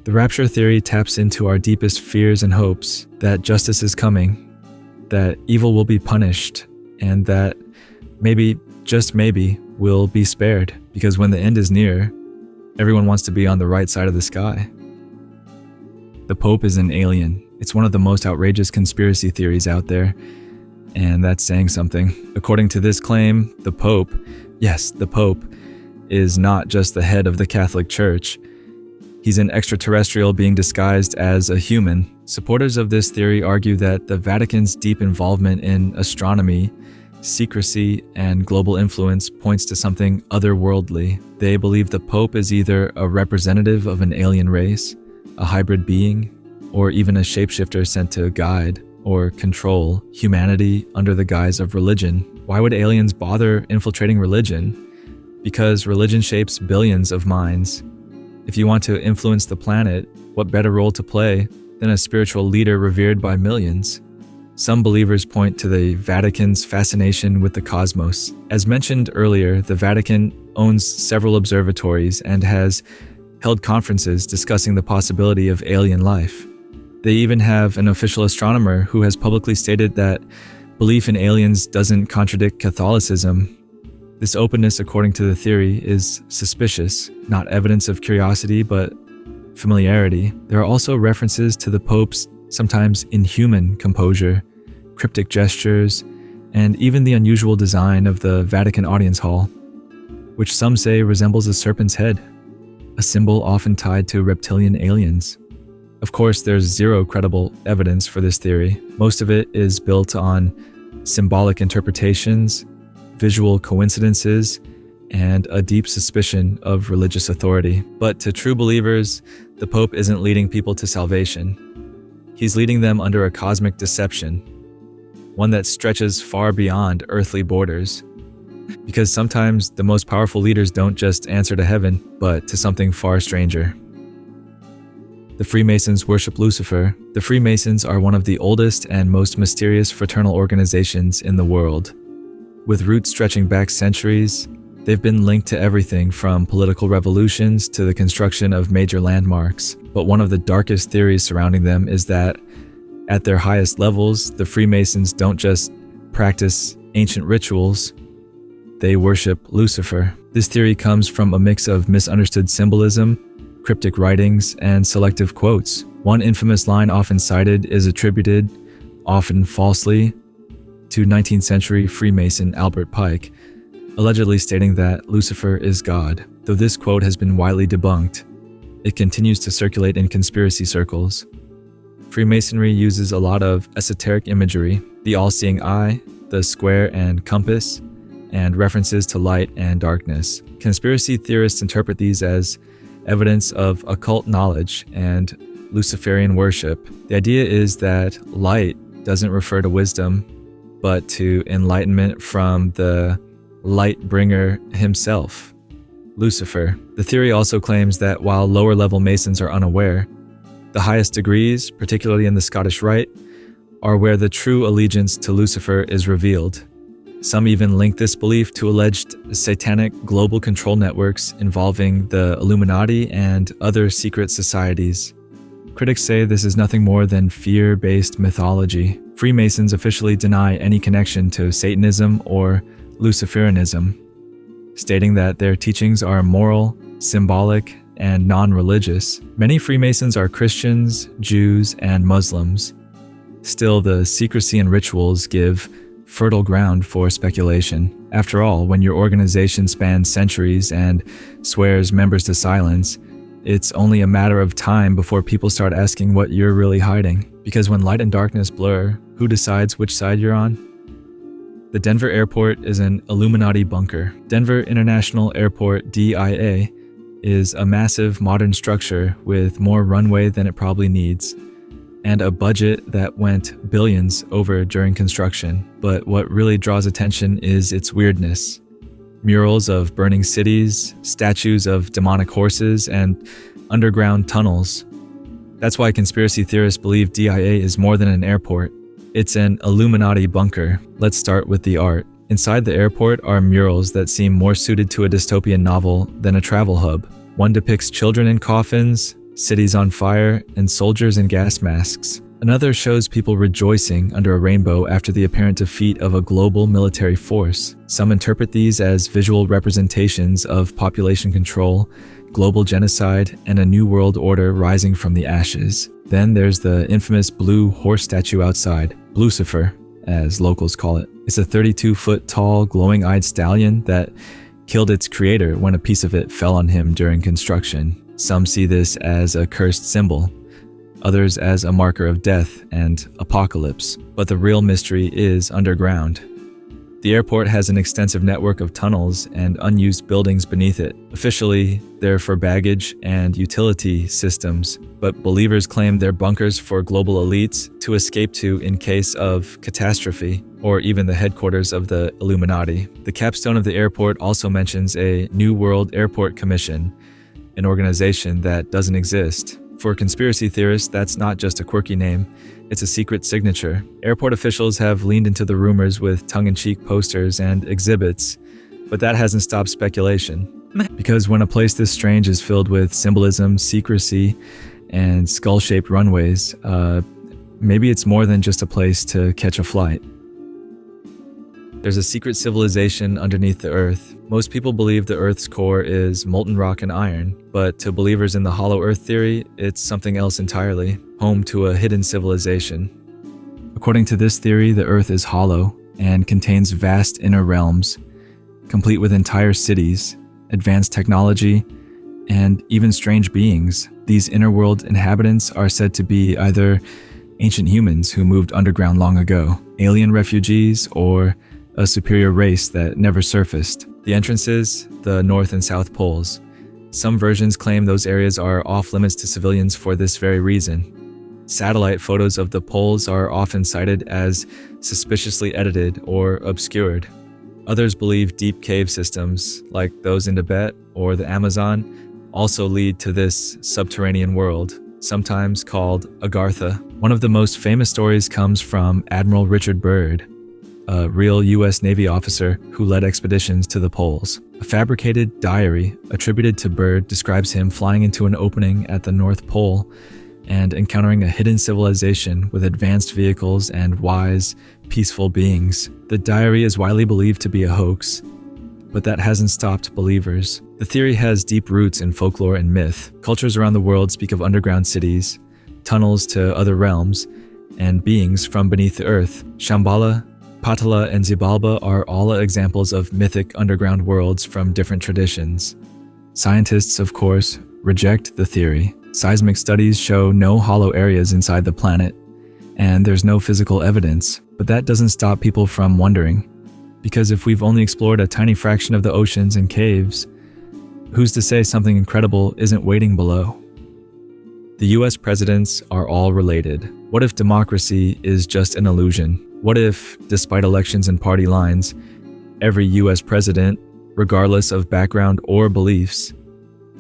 The rapture theory taps into our deepest fears and hopes that justice is coming, that evil will be punished, and that maybe, just maybe, we'll be spared, because when the end is near, everyone wants to be on the right side of the sky. The Pope is an alien. It's one of the most outrageous conspiracy theories out there, and that's saying something. According to this claim, the Pope, yes, the Pope, is not just the head of the Catholic Church. He's an extraterrestrial being disguised as a human. Supporters of this theory argue that the Vatican's deep involvement in astronomy, secrecy, and global influence points to something otherworldly. They believe the Pope is either a representative of an alien race, a hybrid being, or even a shapeshifter sent to guide or control humanity under the guise of religion. Why would aliens bother infiltrating religion? Because religion shapes billions of minds. If you want to influence the planet, what better role to play than a spiritual leader revered by millions? Some believers point to the Vatican's fascination with the cosmos. As mentioned earlier, the Vatican owns several observatories and has held conferences discussing the possibility of alien life. They even have an official astronomer who has publicly stated that belief in aliens doesn't contradict Catholicism. This openness, according to the theory, is suspicious, not evidence of curiosity, but familiarity. There are also references to the Pope's sometimes inhuman composure, cryptic gestures, and even the unusual design of the Vatican audience hall, which some say resembles a serpent's head, a symbol often tied to reptilian aliens. Of course, there's zero credible evidence for this theory. Most of it is built on symbolic interpretations, visual coincidences, and a deep suspicion of religious authority. But to true believers, the Pope isn't leading people to salvation. He's leading them under a cosmic deception, one that stretches far beyond earthly borders. Because sometimes the most powerful leaders don't just answer to heaven, but to something far stranger. The Freemasons worship Lucifer. The Freemasons are one of the oldest and most mysterious fraternal organizations in the world. With roots stretching back centuries, they've been linked to everything from political revolutions to the construction of major landmarks. But one of the darkest theories surrounding them is that, at their highest levels, the Freemasons don't just practice ancient rituals, they worship Lucifer. This theory comes from a mix of misunderstood symbolism, cryptic writings, and selective quotes. One infamous line often cited is attributed, often falsely, to 19th century Freemason Albert Pike, allegedly stating that Lucifer is God. Though this quote has been widely debunked, it continues to circulate in conspiracy circles. Freemasonry uses a lot of esoteric imagery, the all-seeing eye, the square and compass, and references to light and darkness. Conspiracy theorists interpret these as evidence of occult knowledge and Luciferian worship. The idea is that light doesn't refer to wisdom, but to enlightenment from the light bringer himself, Lucifer. The theory also claims that while lower-level Masons are unaware, the highest degrees, particularly in the Scottish Rite, are where the true allegiance to Lucifer is revealed. Some even link this belief to alleged satanic global control networks involving the Illuminati and other secret societies. Critics say this is nothing more than fear-based mythology. Freemasons officially deny any connection to Satanism or Luciferianism, stating that their teachings are moral, symbolic, and non-religious. Many Freemasons are Christians, Jews, and Muslims. Still, the secrecy and rituals give fertile ground for speculation. After all, when your organization spans centuries and swears members to silence, it's only a matter of time before people start asking what you're really hiding. Because when light and darkness blur, who decides which side you're on? The Denver Airport is an Illuminati bunker. Denver International Airport, DIA, is a massive modern structure with more runway than it probably needs, and a budget that went billions over during construction. But what really draws attention is its weirdness. Murals of burning cities, statues of demonic horses, and underground tunnels. That's why conspiracy theorists believe DIA is more than an airport. It's an Illuminati bunker. Let's start with the art. Inside the airport are murals that seem more suited to a dystopian novel than a travel hub. One depicts children in coffins, cities on fire, and soldiers in gas masks. Another shows people rejoicing under a rainbow after the apparent defeat of a global military force. Some interpret these as visual representations of population control, global genocide, and a new world order rising from the ashes. Then there's the infamous blue horse statue outside, Blucifer, as locals call it. It's a 32-foot tall, glowing-eyed stallion that killed its creator when a piece of it fell on him during construction. Some see this as a cursed symbol, others as a marker of death and apocalypse. But the real mystery is underground. The airport has an extensive network of tunnels and unused buildings beneath it. Officially, they're for baggage and utility systems, but believers claim they're bunkers for global elites to escape to in case of catastrophe, or even the headquarters of the Illuminati. The capstone of the airport also mentions a New World Airport Commission, an organization that doesn't exist. For conspiracy theorists, that's not just a quirky name, it's a secret signature. Airport officials have leaned into the rumors with tongue-in-cheek posters and exhibits, but that hasn't stopped speculation. Because when a place this strange is filled with symbolism, secrecy, and skull-shaped runways, maybe it's more than just a place to catch a flight. There's a secret civilization underneath the Earth. Most people believe the Earth's core is molten rock and iron, but to believers in the Hollow Earth theory, it's something else entirely, home to a hidden civilization. According to this theory, the Earth is hollow and contains vast inner realms, complete with entire cities, advanced technology, and even strange beings. These inner world inhabitants are said to be either ancient humans who moved underground long ago, alien refugees, or a superior race that never surfaced. The entrances, the North and South Poles. Some versions claim those areas are off-limits to civilians for this very reason. Satellite photos of the poles are often cited as suspiciously edited or obscured. Others believe deep cave systems, like those in Tibet or the Amazon, also lead to this subterranean world, sometimes called Agartha. One of the most famous stories comes from Admiral Richard Byrd, a real U.S. Navy officer who led expeditions to the poles. A fabricated diary attributed to Byrd describes him flying into an opening at the North Pole and encountering a hidden civilization with advanced vehicles and wise, peaceful beings. The diary is widely believed to be a hoax, but that hasn't stopped believers. The theory has deep roots in folklore and myth. Cultures around the world speak of underground cities, tunnels to other realms, and beings from beneath the earth. Shambhala, Patala, and Xibalba are all examples of mythic underground worlds from different traditions. Scientists, of course, reject the theory. Seismic studies show no hollow areas inside the planet, and there's no physical evidence. But that doesn't stop people from wondering, because if we've only explored a tiny fraction of the oceans and caves, who's to say something incredible isn't waiting below? The US presidents are all related. What if democracy is just an illusion? What if, despite elections and party lines, every US president, regardless of background or beliefs,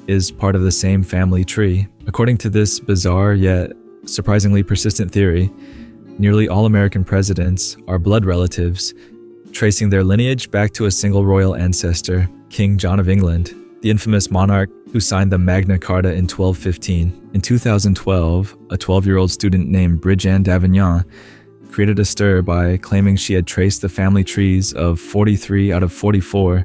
is part of the same family tree? According to this bizarre yet surprisingly persistent theory, nearly all American presidents are blood relatives, tracing their lineage back to a single royal ancestor, King John of England, the infamous monarch who signed the Magna Carta in 1215. In 2012, a 12-year-old student named Bridget d'Avignon created a stir by claiming she had traced the family trees of 43 out of 44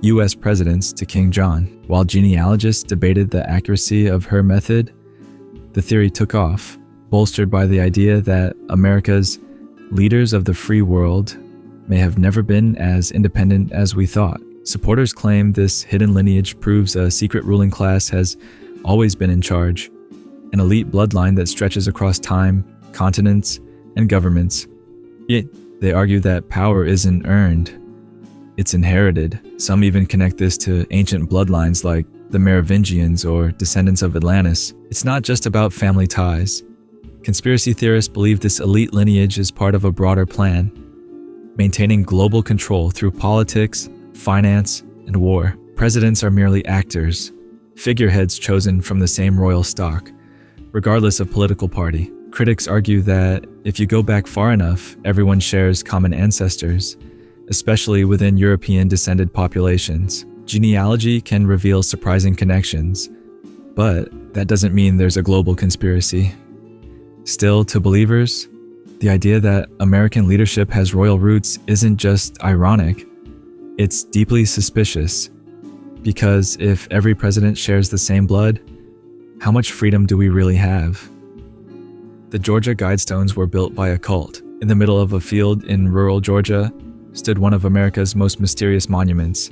U.S. presidents to King John. While genealogists debated the accuracy of her method, the theory took off, bolstered by the idea that America's leaders of the free world may have never been as independent as we thought. Supporters claim this hidden lineage proves a secret ruling class has always been in charge, an elite bloodline that stretches across time, continents, and governments. Yet, they argue that power isn't earned, it's inherited. Some even connect this to ancient bloodlines like the Merovingians or descendants of Atlantis. It's not just about family ties. Conspiracy theorists believe this elite lineage is part of a broader plan, maintaining global control through politics, finance, and war. Presidents are merely actors, figureheads chosen from the same royal stock, regardless of political party. Critics argue that if you go back far enough, everyone shares common ancestors, especially within European-descended populations. Genealogy can reveal surprising connections, but that doesn't mean there's a global conspiracy. Still, to believers, the idea that American leadership has royal roots isn't just ironic, it's deeply suspicious. Because if every president shares the same blood, how much freedom do we really have? The Georgia Guidestones were built by a cult. In the middle of a field in rural Georgia stood one of America's most mysterious monuments,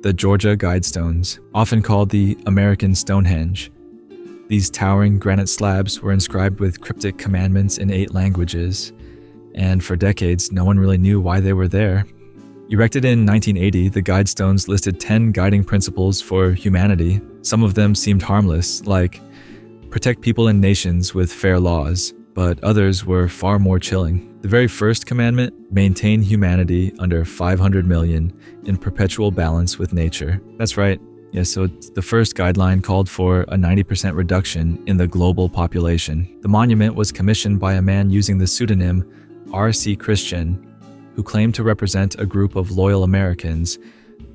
the Georgia Guidestones, often called the American Stonehenge. These towering granite slabs were inscribed with cryptic commandments in 8 languages, and for decades, no one really knew why they were there. Erected in 1980, the Guidestones listed 10 guiding principles for humanity. Some of them seemed harmless, like protect people and nations with fair laws, but others were far more chilling. The very first commandment, maintain humanity under 500 million in perpetual balance with nature. That's right. Yes, so the first guideline called for a 90% reduction in the global population. The monument was commissioned by a man using the pseudonym R.C. Christian, who claimed to represent a group of loyal Americans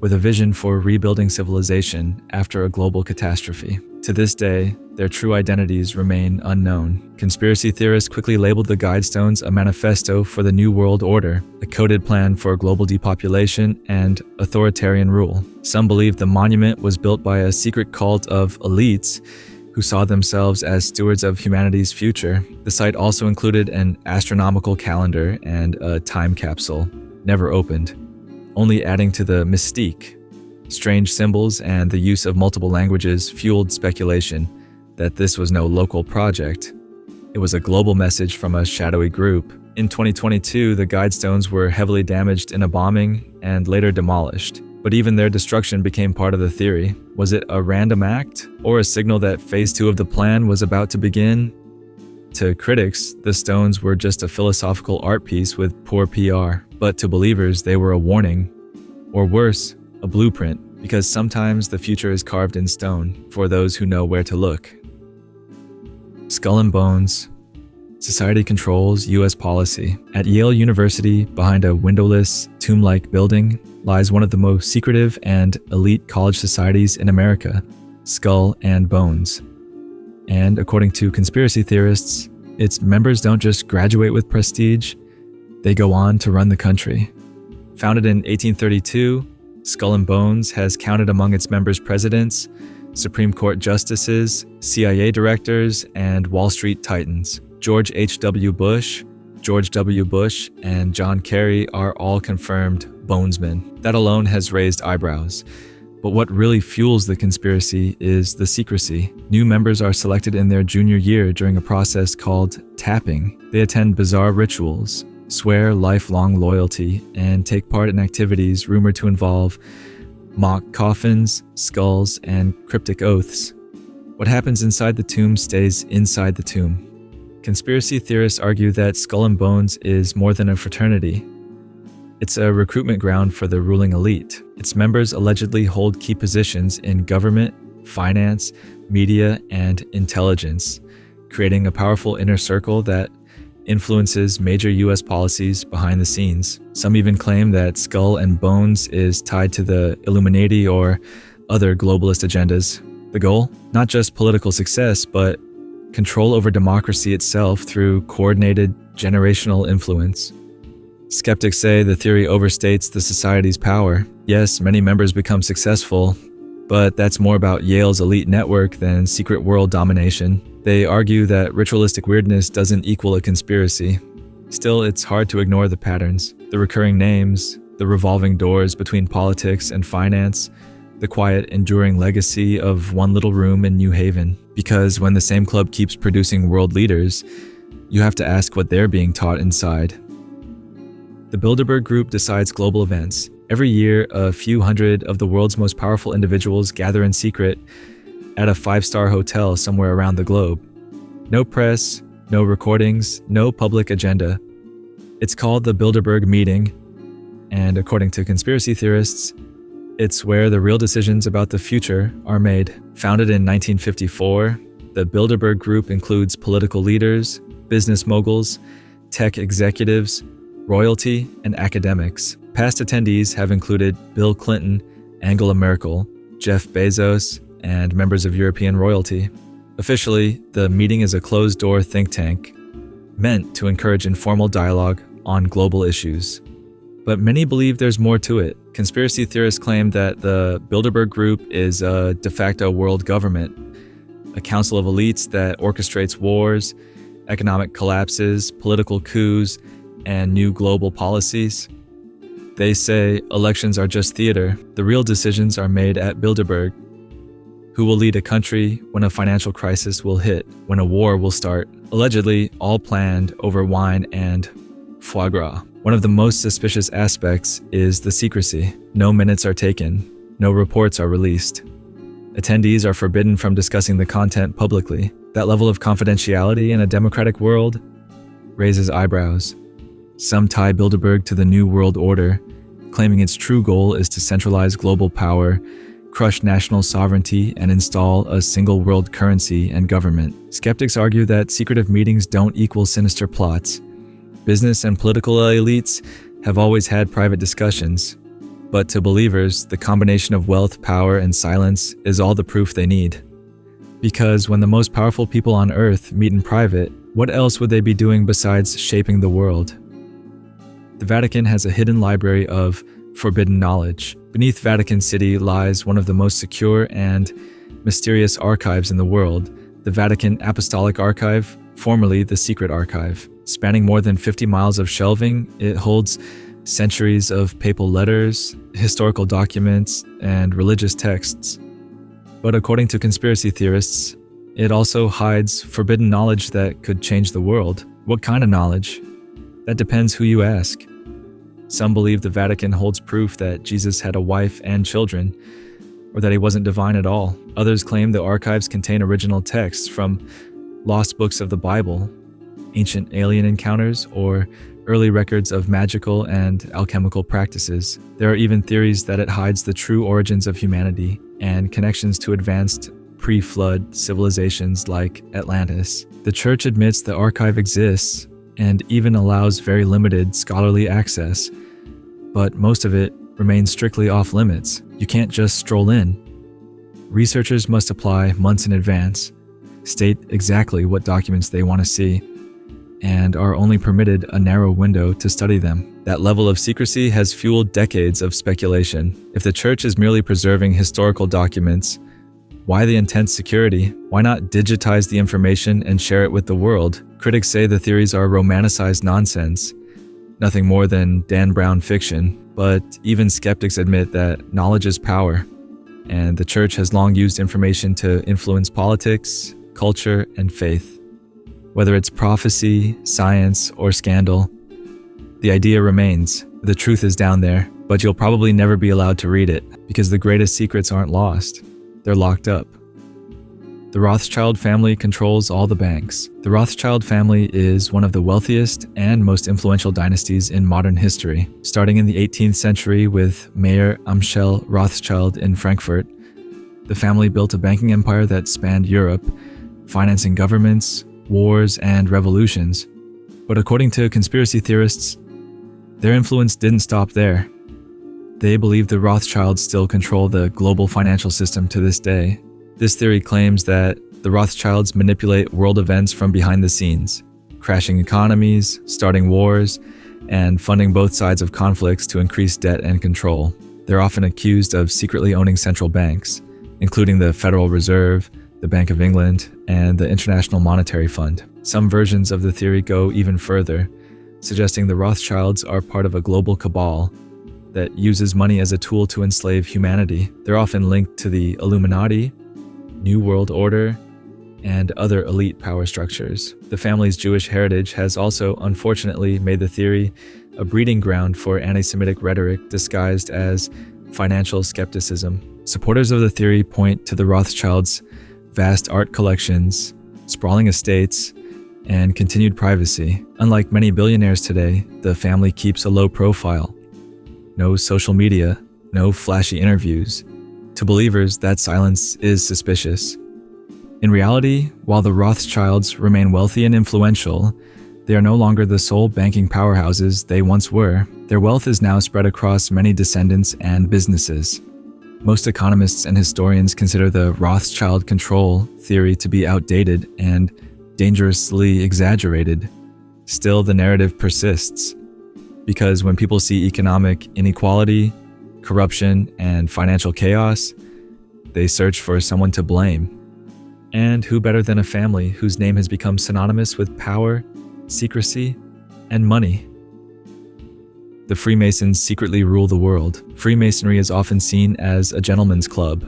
with a vision for rebuilding civilization after a global catastrophe. To this day, their true identities remain unknown. Conspiracy theorists quickly labeled the Guidestones a manifesto for the New World Order, a coded plan for global depopulation and authoritarian rule. Some believe the monument was built by a secret cult of elites who saw themselves as stewards of humanity's future. The site also included an astronomical calendar and a time capsule, never opened, only adding to the mystique. Strange symbols and the use of multiple languages fueled speculation that this was no local project. It was a global message from a shadowy group. In 2022, the Guidestones were heavily damaged in a bombing and later demolished. But even their destruction became part of the theory. Was it a random act, or a signal that phase 2 of the plan was about to begin? To critics, the stones were just a philosophical art piece with poor PR. But to believers, they were a warning. Or worse, a blueprint, because sometimes the future is carved in stone for those who know where to look. Skull and Bones. Society controls U.S. policy. At Yale University, behind a windowless, tomb-like building, lies one of the most secretive and elite college societies in America, Skull and Bones. And according to conspiracy theorists, its members don't just graduate with prestige, they go on to run the country. Founded in 1832, Skull and Bones has counted among its members presidents, Supreme Court justices, CIA directors, and Wall Street titans. George H.W. Bush, George W. Bush, and John Kerry are all confirmed bonesmen. That alone has raised eyebrows. But what really fuels the conspiracy is the secrecy. New members are selected in their junior year during a process called tapping. They attend bizarre rituals, swear lifelong loyalty, and take part in activities rumored to involve mock coffins, skulls, and cryptic oaths. What happens inside the tomb stays inside the tomb. Conspiracy theorists argue that Skull and Bones is more than a fraternity. It's a recruitment ground for the ruling elite. Its members allegedly hold key positions in government, finance, media, and intelligence, creating a powerful inner circle that influences major U.S. policies behind the scenes. Some even claim that Skull and Bones is tied to the Illuminati or other globalist agendas. The goal? Not just political success, but control over democracy itself through coordinated generational influence. Skeptics say the theory overstates the society's power. Yes, many members become successful, but that's more about Yale's elite network than secret world domination. They argue that ritualistic weirdness doesn't equal a conspiracy. Still, it's hard to ignore the patterns, the recurring names, the revolving doors between politics and finance, the quiet, enduring legacy of one little room in New Haven. Because when the same club keeps producing world leaders, you have to ask what they're being taught inside. The Bilderberg Group decides global events. Every year, a few hundred of the world's most powerful individuals gather in secret at a 5-star hotel somewhere around the globe. No press, no recordings, no public agenda. It's called the Bilderberg Meeting, and according to conspiracy theorists, it's where the real decisions about the future are made. Founded in 1954, the Bilderberg Group includes political leaders, business moguls, tech executives, royalty, and academics. Past attendees have included Bill Clinton, Angela Merkel, Jeff Bezos, and members of European royalty. Officially, the meeting is a closed-door think tank meant to encourage informal dialogue on global issues. But many believe there's more to it. Conspiracy theorists claim that the Bilderberg Group is a de facto world government, a council of elites that orchestrates wars, economic collapses, political coups, and new global policies. They say elections are just theater. The real decisions are made at Bilderberg. Who will lead a country when a financial crisis will hit, when a war will start? Allegedly, all planned over wine and foie gras. One of the most suspicious aspects is the secrecy. No minutes are taken. No reports are released. Attendees are forbidden from discussing the content publicly. That level of confidentiality in a democratic world raises eyebrows. Some tie Bilderberg to the New World Order, claiming its true goal is to centralize global power, crush national sovereignty, and install a single world currency and government. Skeptics argue that secretive meetings don't equal sinister plots. Business and political elites have always had private discussions, but to believers, the combination of wealth, power, and silence is all the proof they need. Because when the most powerful people on Earth meet in private, what else would they be doing besides shaping the world? The Vatican has a hidden library of forbidden knowledge. Beneath Vatican City lies one of the most secure and mysterious archives in the world, the Vatican Apostolic Archive, formerly the Secret Archive. Spanning more than 50 miles of shelving, it holds centuries of papal letters, historical documents, and religious texts. But according to conspiracy theorists, it also hides forbidden knowledge that could change the world. What kind of knowledge? That depends who you ask. Some believe the Vatican holds proof that Jesus had a wife and children, or that he wasn't divine at all. Others claim the archives contain original texts from lost books of the Bible, ancient alien encounters, or early records of magical and alchemical practices. There are even theories that it hides the true origins of humanity and connections to advanced pre-flood civilizations like Atlantis. The Church admits the archive exists and even allows very limited scholarly access, but most of it remains strictly off limits. You can't just stroll in. Researchers must apply months in advance, state exactly what documents they want to see, and are only permitted a narrow window to study them. That level of secrecy has fueled decades of speculation. If the Church is merely preserving historical documents, why the intense security? Why not digitize the information and share it with the world? Critics say the theories are romanticized nonsense, nothing more than Dan Brown fiction, but even skeptics admit that knowledge is power, and the Church has long used information to influence politics, culture, and faith. Whether it's prophecy, science, or scandal, the idea remains. The truth is down there, but you'll probably never be allowed to read it, because the greatest secrets aren't lost. They're locked up. The Rothschild family controls all the banks. The Rothschild family is one of the wealthiest and most influential dynasties in modern history. Starting in the 18th century with Mayer Amschel Rothschild in Frankfurt, the family built a banking empire that spanned Europe, financing governments, wars, and revolutions. But according to conspiracy theorists, their influence didn't stop there. They believe the Rothschilds still control the global financial system to this day. This theory claims that the Rothschilds manipulate world events from behind the scenes, crashing economies, starting wars, and funding both sides of conflicts to increase debt and control. They're often accused of secretly owning central banks, including the Federal Reserve, the Bank of England, and the International Monetary Fund. Some versions of the theory go even further, suggesting the Rothschilds are part of a global cabal that uses money as a tool to enslave humanity. They're often linked to the Illuminati, New World Order, and other elite power structures. The family's Jewish heritage has also unfortunately made the theory a breeding ground for anti-Semitic rhetoric disguised as financial skepticism. Supporters of the theory point to the Rothschilds' vast art collections, sprawling estates, and continued privacy. Unlike many billionaires today, the family keeps a low profile. No social media, no flashy interviews. To believers, that silence is suspicious. In reality, while the Rothschilds remain wealthy and influential, they are no longer the sole banking powerhouses they once were. Their wealth is now spread across many descendants and businesses. Most economists and historians consider the Rothschild control theory to be outdated and dangerously exaggerated. Still, the narrative persists, because when people see economic inequality, corruption, and financial chaos, they search for someone to blame. And who better than a family whose name has become synonymous with power, secrecy, and money? The Freemasons secretly rule the world. Freemasonry is often seen as a gentleman's club,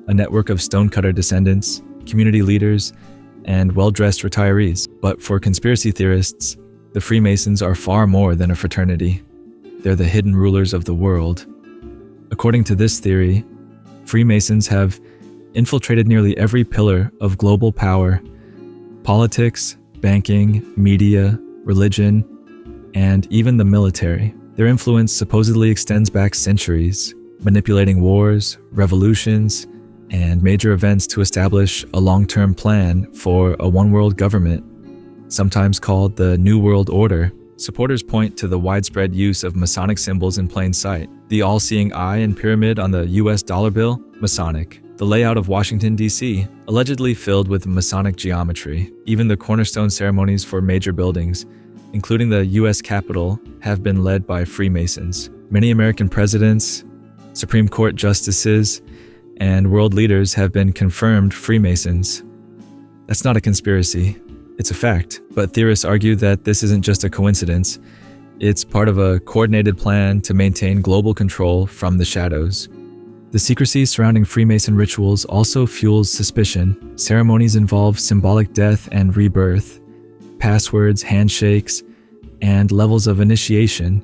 a network of stonecutter descendants, community leaders, and well-dressed retirees. But for conspiracy theorists, the Freemasons are far more than a fraternity. They're the hidden rulers of the world. According to this theory, Freemasons have infiltrated nearly every pillar of global power: politics, banking, media, religion, and even the military. Their influence supposedly extends back centuries, manipulating wars, revolutions, and major events to establish a long-term plan for a one-world government, sometimes called the New World Order. Supporters point to the widespread use of Masonic symbols in plain sight. The all-seeing eye and pyramid on the US dollar bill, Masonic. The layout of Washington, D.C., allegedly filled with Masonic geometry. Even the cornerstone ceremonies for major buildings, including the U.S. Capitol, have been led by Freemasons. Many American presidents, Supreme Court justices, and world leaders have been confirmed Freemasons. That's not a conspiracy. It's a fact. But theorists argue that this isn't just a coincidence. It's part of a coordinated plan to maintain global control from the shadows. The secrecy surrounding Freemason rituals also fuels suspicion. Ceremonies involve symbolic death and rebirth, passwords, handshakes, and levels of initiation,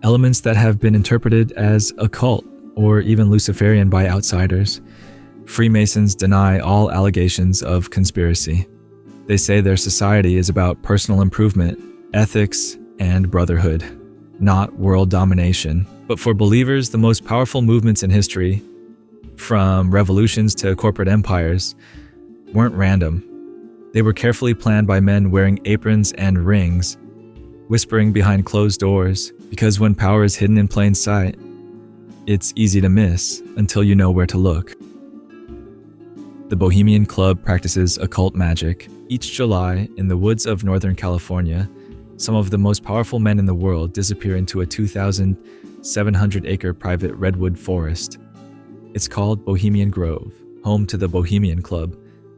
elements that have been interpreted as occult or even Luciferian by outsiders. Freemasons deny all allegations of conspiracy. They say their society is about personal improvement, ethics, and brotherhood, not world domination. But for believers, the most powerful movements in history, from revolutions to corporate empires, weren't random. They were carefully planned by men wearing aprons and rings, whispering behind closed doors, because when power is hidden in plain sight, it's easy to miss until you know where to look. The Bohemian Club practices occult magic. Each July, in the woods of Northern California, some of the most powerful men in the world disappear into a 2,700-acre private redwood forest. It's called Bohemian Grove, home to the Bohemian Club,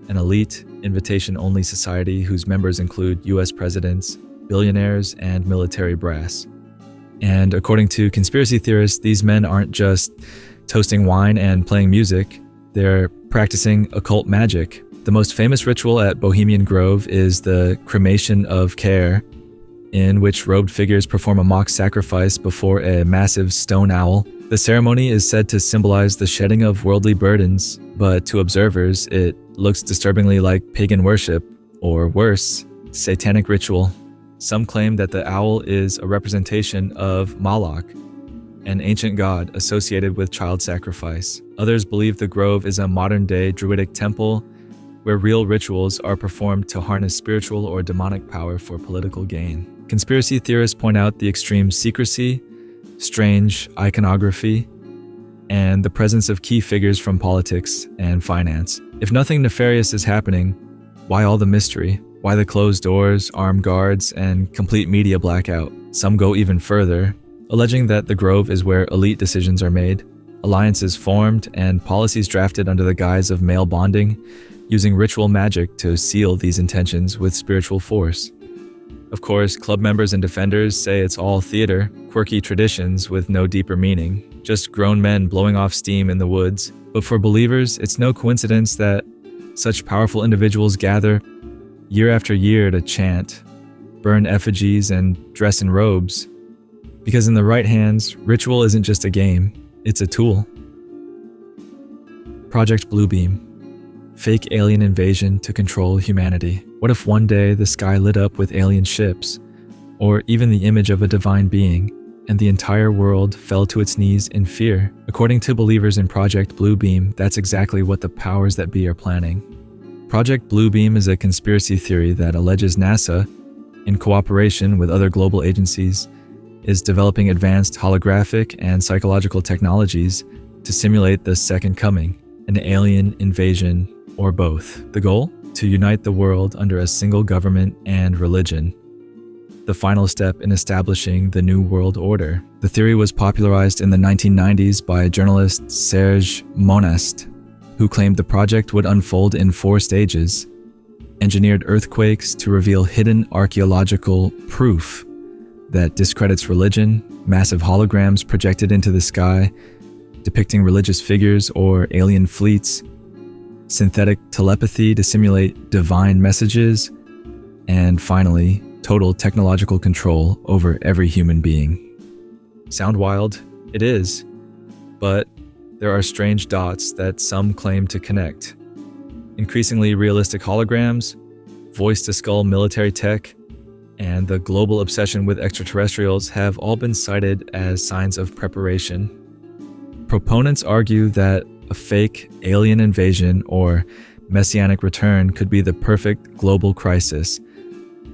an elite, invitation-only society whose members include U.S. presidents, billionaires, and military brass. And according to conspiracy theorists, these men aren't just toasting wine and playing music, they're practicing occult magic. The most famous ritual at Bohemian Grove is the cremation of care, in which robed figures perform a mock sacrifice before a massive stone owl. The ceremony is said to symbolize the shedding of worldly burdens, but to observers, it looks disturbingly like pagan worship, or worse, satanic ritual. Some claim that the owl is a representation of Moloch, an ancient god associated with child sacrifice. Others believe the grove is a modern-day druidic temple where real rituals are performed to harness spiritual or demonic power for political gain. Conspiracy theorists point out the extreme secrecy, strange iconography, and the presence of key figures from politics and finance. If nothing nefarious is happening, why all the mystery? Why the closed doors, armed guards, and complete media blackout? Some go even further, alleging that the Grove is where elite decisions are made, alliances formed, and policies drafted under the guise of male bonding, using ritual magic to seal these intentions with spiritual force. Of course, club members and defenders say it's all theater, quirky traditions with no deeper meaning, just grown men blowing off steam in the woods. But for believers, it's no coincidence that such powerful individuals gather year after year to chant, burn effigies, and dress in robes. Because in the right hands, ritual isn't just a game, it's a tool. Project Bluebeam. Fake alien invasion to control humanity. What if one day the sky lit up with alien ships, or even the image of a divine being, and the entire world fell to its knees in fear? According to believers in Project Bluebeam, that's exactly what the powers that be are planning. Project Bluebeam is a conspiracy theory that alleges NASA, in cooperation with other global agencies, is developing advanced holographic and psychological technologies to simulate the Second Coming, an alien invasion, or both. The goal? To unite the world under a single government and religion. The final step in establishing the New World Order. The theory was popularized in the 1990s by journalist Serge Monast, who claimed the project would unfold in 4 stages: engineered earthquakes to reveal hidden archaeological proof that discredits religion, massive holograms projected into the sky, depicting religious figures or alien fleets, synthetic telepathy to simulate divine messages, and finally, total technological control over every human being. Sound wild? It is. But there are strange dots that some claim to connect. Increasingly realistic holograms, voice-to-skull military tech, and the global obsession with extraterrestrials have all been cited as signs of preparation. Proponents argue that a fake alien invasion or messianic return could be the perfect global crisis,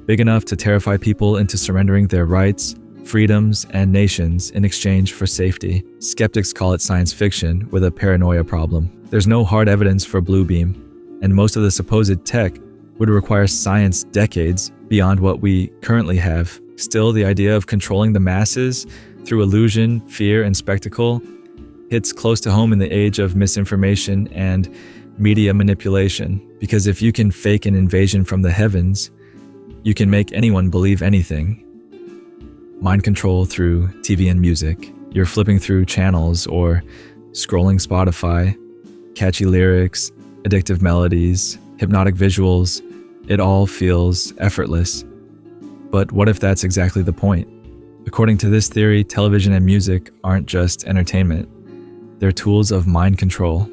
big enough to terrify people into surrendering their rights, freedoms, and nations in exchange for safety. Skeptics call it science fiction with a paranoia problem. There's no hard evidence for Bluebeam, and most of the supposed tech would require science decades beyond what we currently have. Still, the idea of controlling the masses through illusion, fear, and spectacle hits close to home in the age of misinformation and media manipulation, because if you can fake an invasion from the heavens, you can make anyone believe anything. Mind control through TV and music. You're flipping through channels or scrolling Spotify, catchy lyrics, addictive melodies, hypnotic visuals. It all feels effortless. But what if that's exactly the point? According to this theory, television and music aren't just entertainment. They're tools of mind control.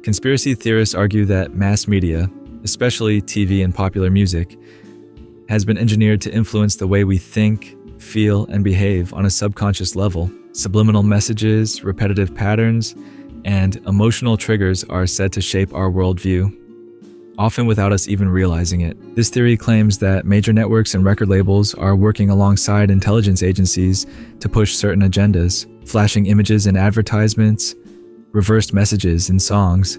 Conspiracy theorists argue that mass media, especially TV and popular music, has been engineered to influence the way we think, feel, and behave on a subconscious level. Subliminal messages, repetitive patterns, and emotional triggers are said to shape our worldview, often without us even realizing it. This theory claims that major networks and record labels are working alongside intelligence agencies to push certain agendas, flashing images in advertisements, reversed messages in songs,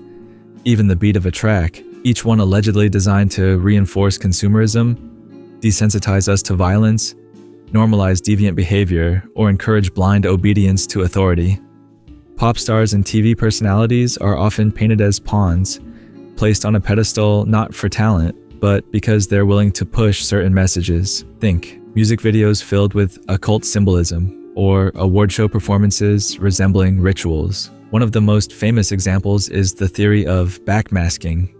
even the beat of a track, each one allegedly designed to reinforce consumerism, desensitize us to violence, normalize deviant behavior, or encourage blind obedience to authority. Pop stars and TV personalities are often painted as pawns, placed on a pedestal not for talent, but because they're willing to push certain messages. Think music videos filled with occult symbolism, or award show performances resembling rituals. One of the most famous examples is the theory of backmasking,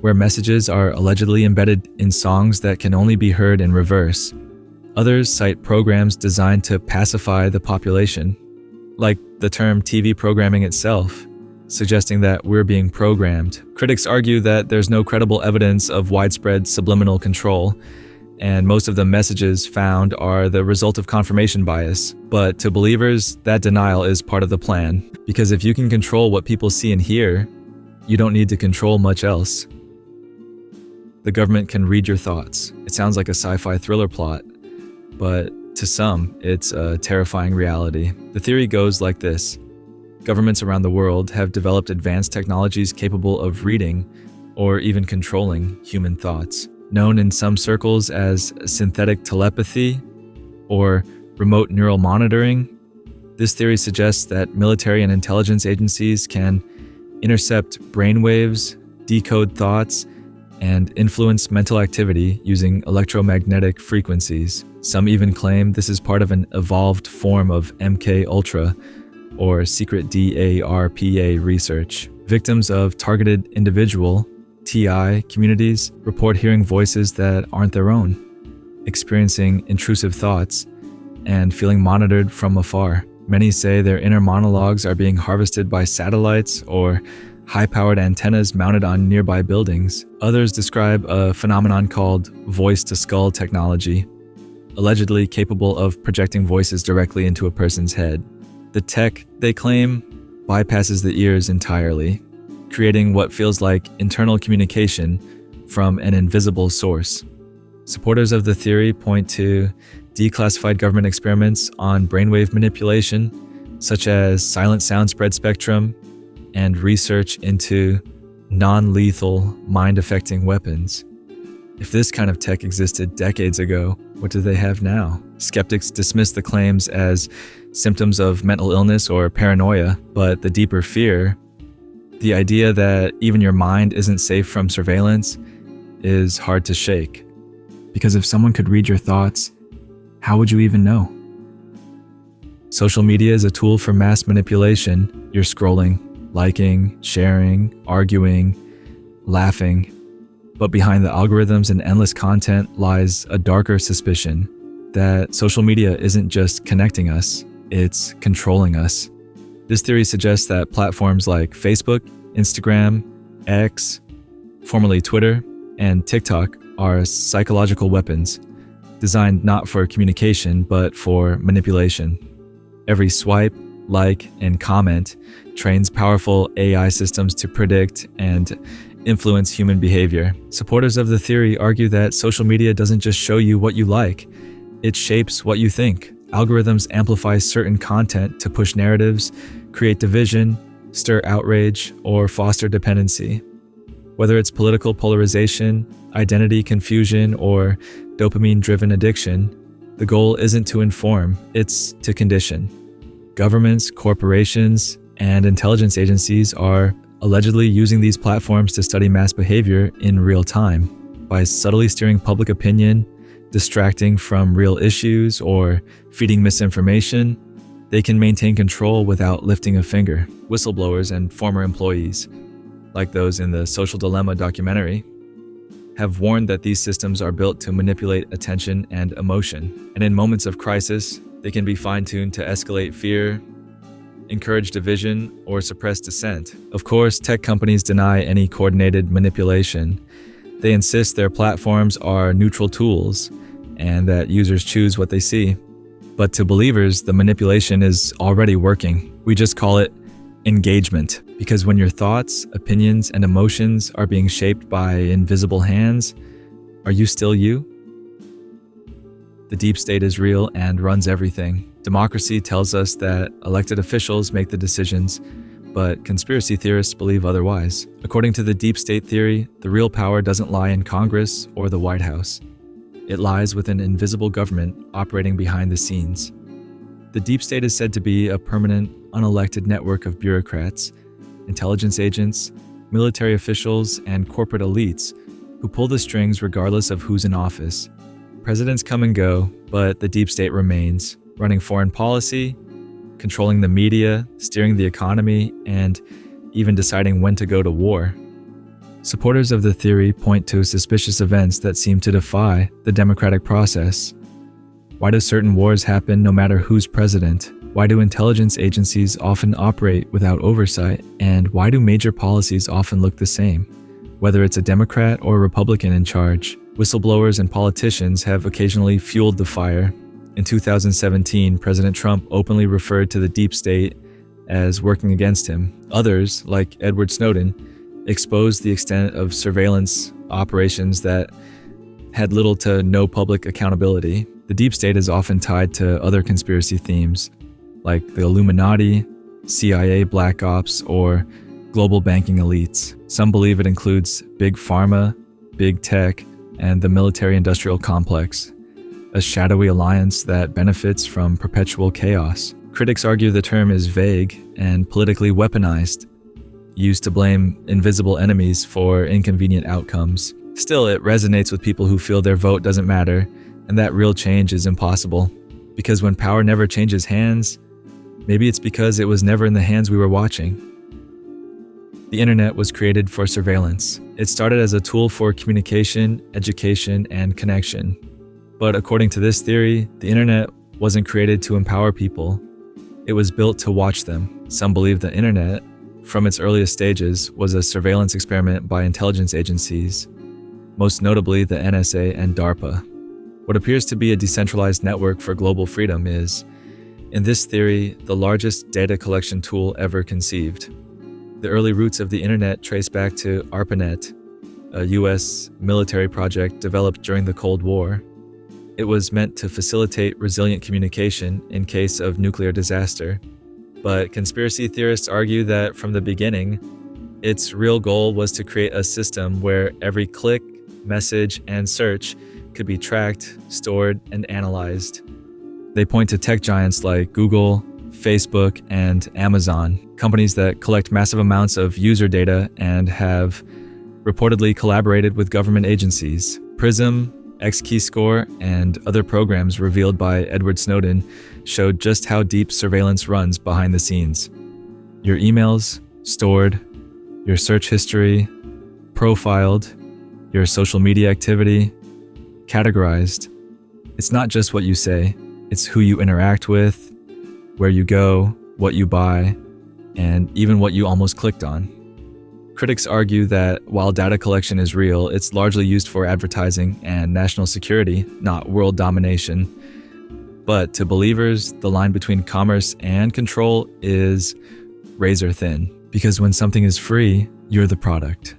where messages are allegedly embedded in songs that can only be heard in reverse. Others cite programs designed to pacify the population, like the term TV programming itself, suggesting that we're being programmed. Critics argue that there's no credible evidence of widespread subliminal control, and most of the messages found are the result of confirmation bias. But to believers, that denial is part of the plan, because if you can control what people see and hear, you don't need to control much else. The government can read your thoughts. It sounds like a sci-fi thriller plot, but to some, it's a terrifying reality. The theory goes like this. Governments around the world have developed advanced technologies capable of reading or even controlling human thoughts. Known in some circles as synthetic telepathy or remote neural monitoring, this theory suggests that military and intelligence agencies can intercept brainwaves, decode thoughts, and influence mental activity using electromagnetic frequencies. Some even claim this is part of an evolved form of MK Ultra or secret DARPA research. Victims of targeted individual TI communities report hearing voices that aren't their own, experiencing intrusive thoughts, and feeling monitored from afar. Many say their inner monologues are being harvested by satellites or high-powered antennas mounted on nearby buildings. Others describe a phenomenon called voice-to-skull technology, allegedly capable of projecting voices directly into a person's head. The tech, they claim, bypasses the ears entirely, creating what feels like internal communication from an invisible source. Supporters of the theory point to declassified government experiments on brainwave manipulation, such as silent sound spread spectrum, and research into non-lethal, mind-affecting weapons. If this kind of tech existed decades ago, what do they have now? Skeptics dismiss the claims as symptoms of mental illness or paranoia, but the deeper fear, the idea that even your mind isn't safe from surveillance, is hard to shake. Because if someone could read your thoughts, how would you even know? Social media is a tool for mass manipulation. You're scrolling, liking, sharing, arguing, laughing. But behind the algorithms and endless content lies a darker suspicion that social media isn't just connecting us, it's controlling us. This theory suggests that platforms like Facebook, Instagram, X, formerly Twitter, and TikTok are psychological weapons designed not for communication but for manipulation. Every swipe, like, and comment trains powerful AI systems to predict and influence human behavior. Supporters of the theory argue that social media doesn't just show you what you like, it shapes what you think. Algorithms amplify certain content to push narratives, create division, stir outrage, or foster dependency. Whether it's political polarization, identity confusion, or dopamine-driven addiction, the goal isn't to inform, it's to condition. Governments, corporations, and intelligence agencies are allegedly using these platforms to study mass behavior in real time by subtly steering public opinion, distracting from real issues, or feeding misinformation. They can maintain control without lifting a finger. Whistleblowers and former employees, like those in the Social Dilemma documentary, have warned that these systems are built to manipulate attention and emotion. And in moments of crisis, they can be fine-tuned to escalate fear, encourage division, or suppress dissent. Of course, tech companies deny any coordinated manipulation. They insist their platforms are neutral tools and that users choose what they see. But to believers, the manipulation is already working. We just call it engagement, because when your thoughts, opinions, and emotions are being shaped by invisible hands, are you still you? The deep state is real and runs everything. Democracy tells us that elected officials make the decisions, but conspiracy theorists believe otherwise. According to the deep state theory, the real power doesn't lie in Congress or the White House. It lies with an invisible government operating behind the scenes. The deep state is said to be a permanent, unelected network of bureaucrats, intelligence agents, military officials, and corporate elites who pull the strings regardless of who's in office. Presidents come and go, but the deep state remains, running foreign policy, controlling the media, steering the economy, and even deciding when to go to war. Supporters of the theory point to suspicious events that seem to defy the democratic process. Why do certain wars happen no matter who's president? Why do intelligence agencies often operate without oversight? And why do major policies often look the same, whether it's a Democrat or a Republican in charge? Whistleblowers and politicians have occasionally fueled the fire. In 2017, President Trump openly referred to the deep state as working against him. Others, like Edward Snowden, exposed the extent of surveillance operations that had little to no public accountability. The deep state is often tied to other conspiracy themes, like the Illuminati, CIA black ops, or global banking elites. Some believe it includes big pharma, big tech, and the military-industrial complex, a shadowy alliance that benefits from perpetual chaos. Critics argue the term is vague and politically weaponized, used to blame invisible enemies for inconvenient outcomes. Still, it resonates with people who feel their vote doesn't matter and that real change is impossible. Because when power never changes hands, maybe it's because it was never in the hands we were watching. The internet was created for surveillance. It started as a tool for communication, education, and connection. But according to this theory, the internet wasn't created to empower people. It was built to watch them. Some believe the internet, from its earliest stages, was a surveillance experiment by intelligence agencies, most notably the NSA and DARPA. What appears to be a decentralized network for global freedom is, in this theory, the largest data collection tool ever conceived. The early roots of the internet trace back to ARPANET, a US military project developed during the Cold War. It was meant to facilitate resilient communication in case of nuclear disaster. But conspiracy theorists argue that from the beginning, its real goal was to create a system where every click, message, and search could be tracked, stored, and analyzed. They point to tech giants like Google, Facebook, and Amazon, companies that collect massive amounts of user data and have reportedly collaborated with government agencies. PRISM, XKeyscore, and other programs revealed by Edward Snowden showed just how deep surveillance runs behind the scenes. Your emails stored, your search history profiled, your social media activity categorized. It's not just what you say, it's who you interact with, where you go, what you buy, and even what you almost clicked on. Critics argue that while data collection is real, it's largely used for advertising and national security, not world domination. But to believers, the line between commerce and control is razor thin, because when something is free, you're the product.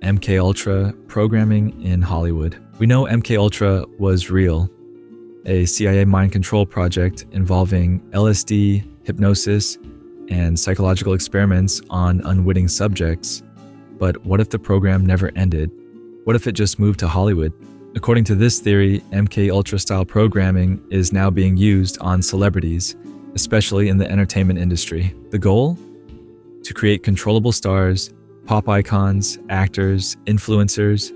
MKUltra programming in Hollywood. We know MKUltra was real, a CIA mind control project involving LSD, hypnosis, and psychological experiments on unwitting subjects. But what if the program never ended? What if it just moved to Hollywood? According to this theory, MKUltra style programming is now being used on celebrities, especially in the entertainment industry. The goal? to create controllable stars, pop icons, actors, influencers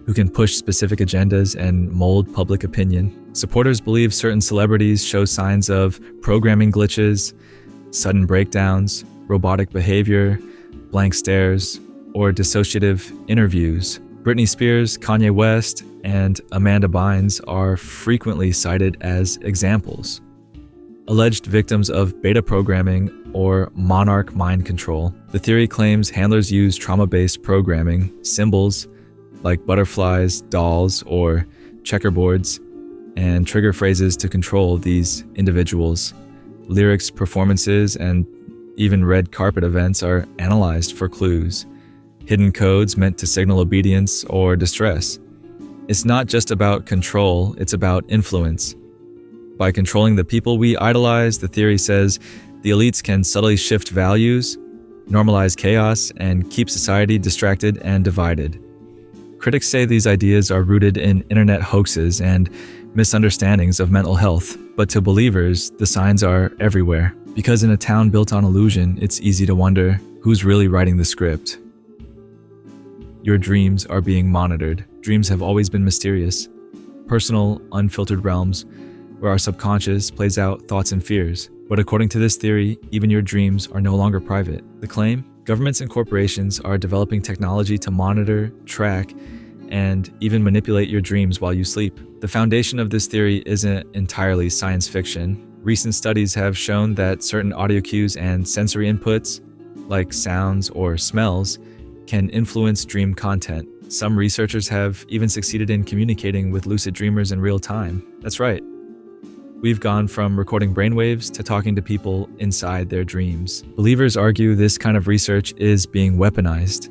who can push specific agendas and mold public opinion. Supporters believe certain celebrities show signs of programming glitches, sudden breakdowns, robotic behavior, blank stares, or dissociative interviews. Britney Spears, Kanye West, and Amanda Bynes are frequently cited as examples. Alleged victims of beta programming or monarch mind control. The theory claims handlers use trauma-based programming, symbols like butterflies, dolls, or checkerboards, and trigger phrases to control these individuals. Lyrics, performances, and even red carpet events are analyzed for clues, hidden codes meant to signal obedience or distress. It's not just about control, it's about influence. By controlling the people we idolize, the theory says the elites can subtly shift values, normalize chaos, and keep society distracted and divided. Critics say these ideas are rooted in internet hoaxes and misunderstandings of mental health, but to believers, the signs are everywhere. Because in a town built on illusion, it's easy to wonder who's really writing the script. Your dreams are being monitored. Dreams have always been mysterious, personal, unfiltered realms where our subconscious plays out thoughts and fears. But according to this theory, even your dreams are no longer private. The claim? Governments and corporations are developing technology to monitor, track, and even manipulate your dreams while you sleep. The foundation of this theory isn't entirely science fiction. Recent studies have shown that certain audio cues and sensory inputs, like sounds or smells, can influence dream content. Some researchers have even succeeded in communicating with lucid dreamers in real time. That's right. We've gone from recording brainwaves to talking to people inside their dreams. Believers argue this kind of research is being weaponized,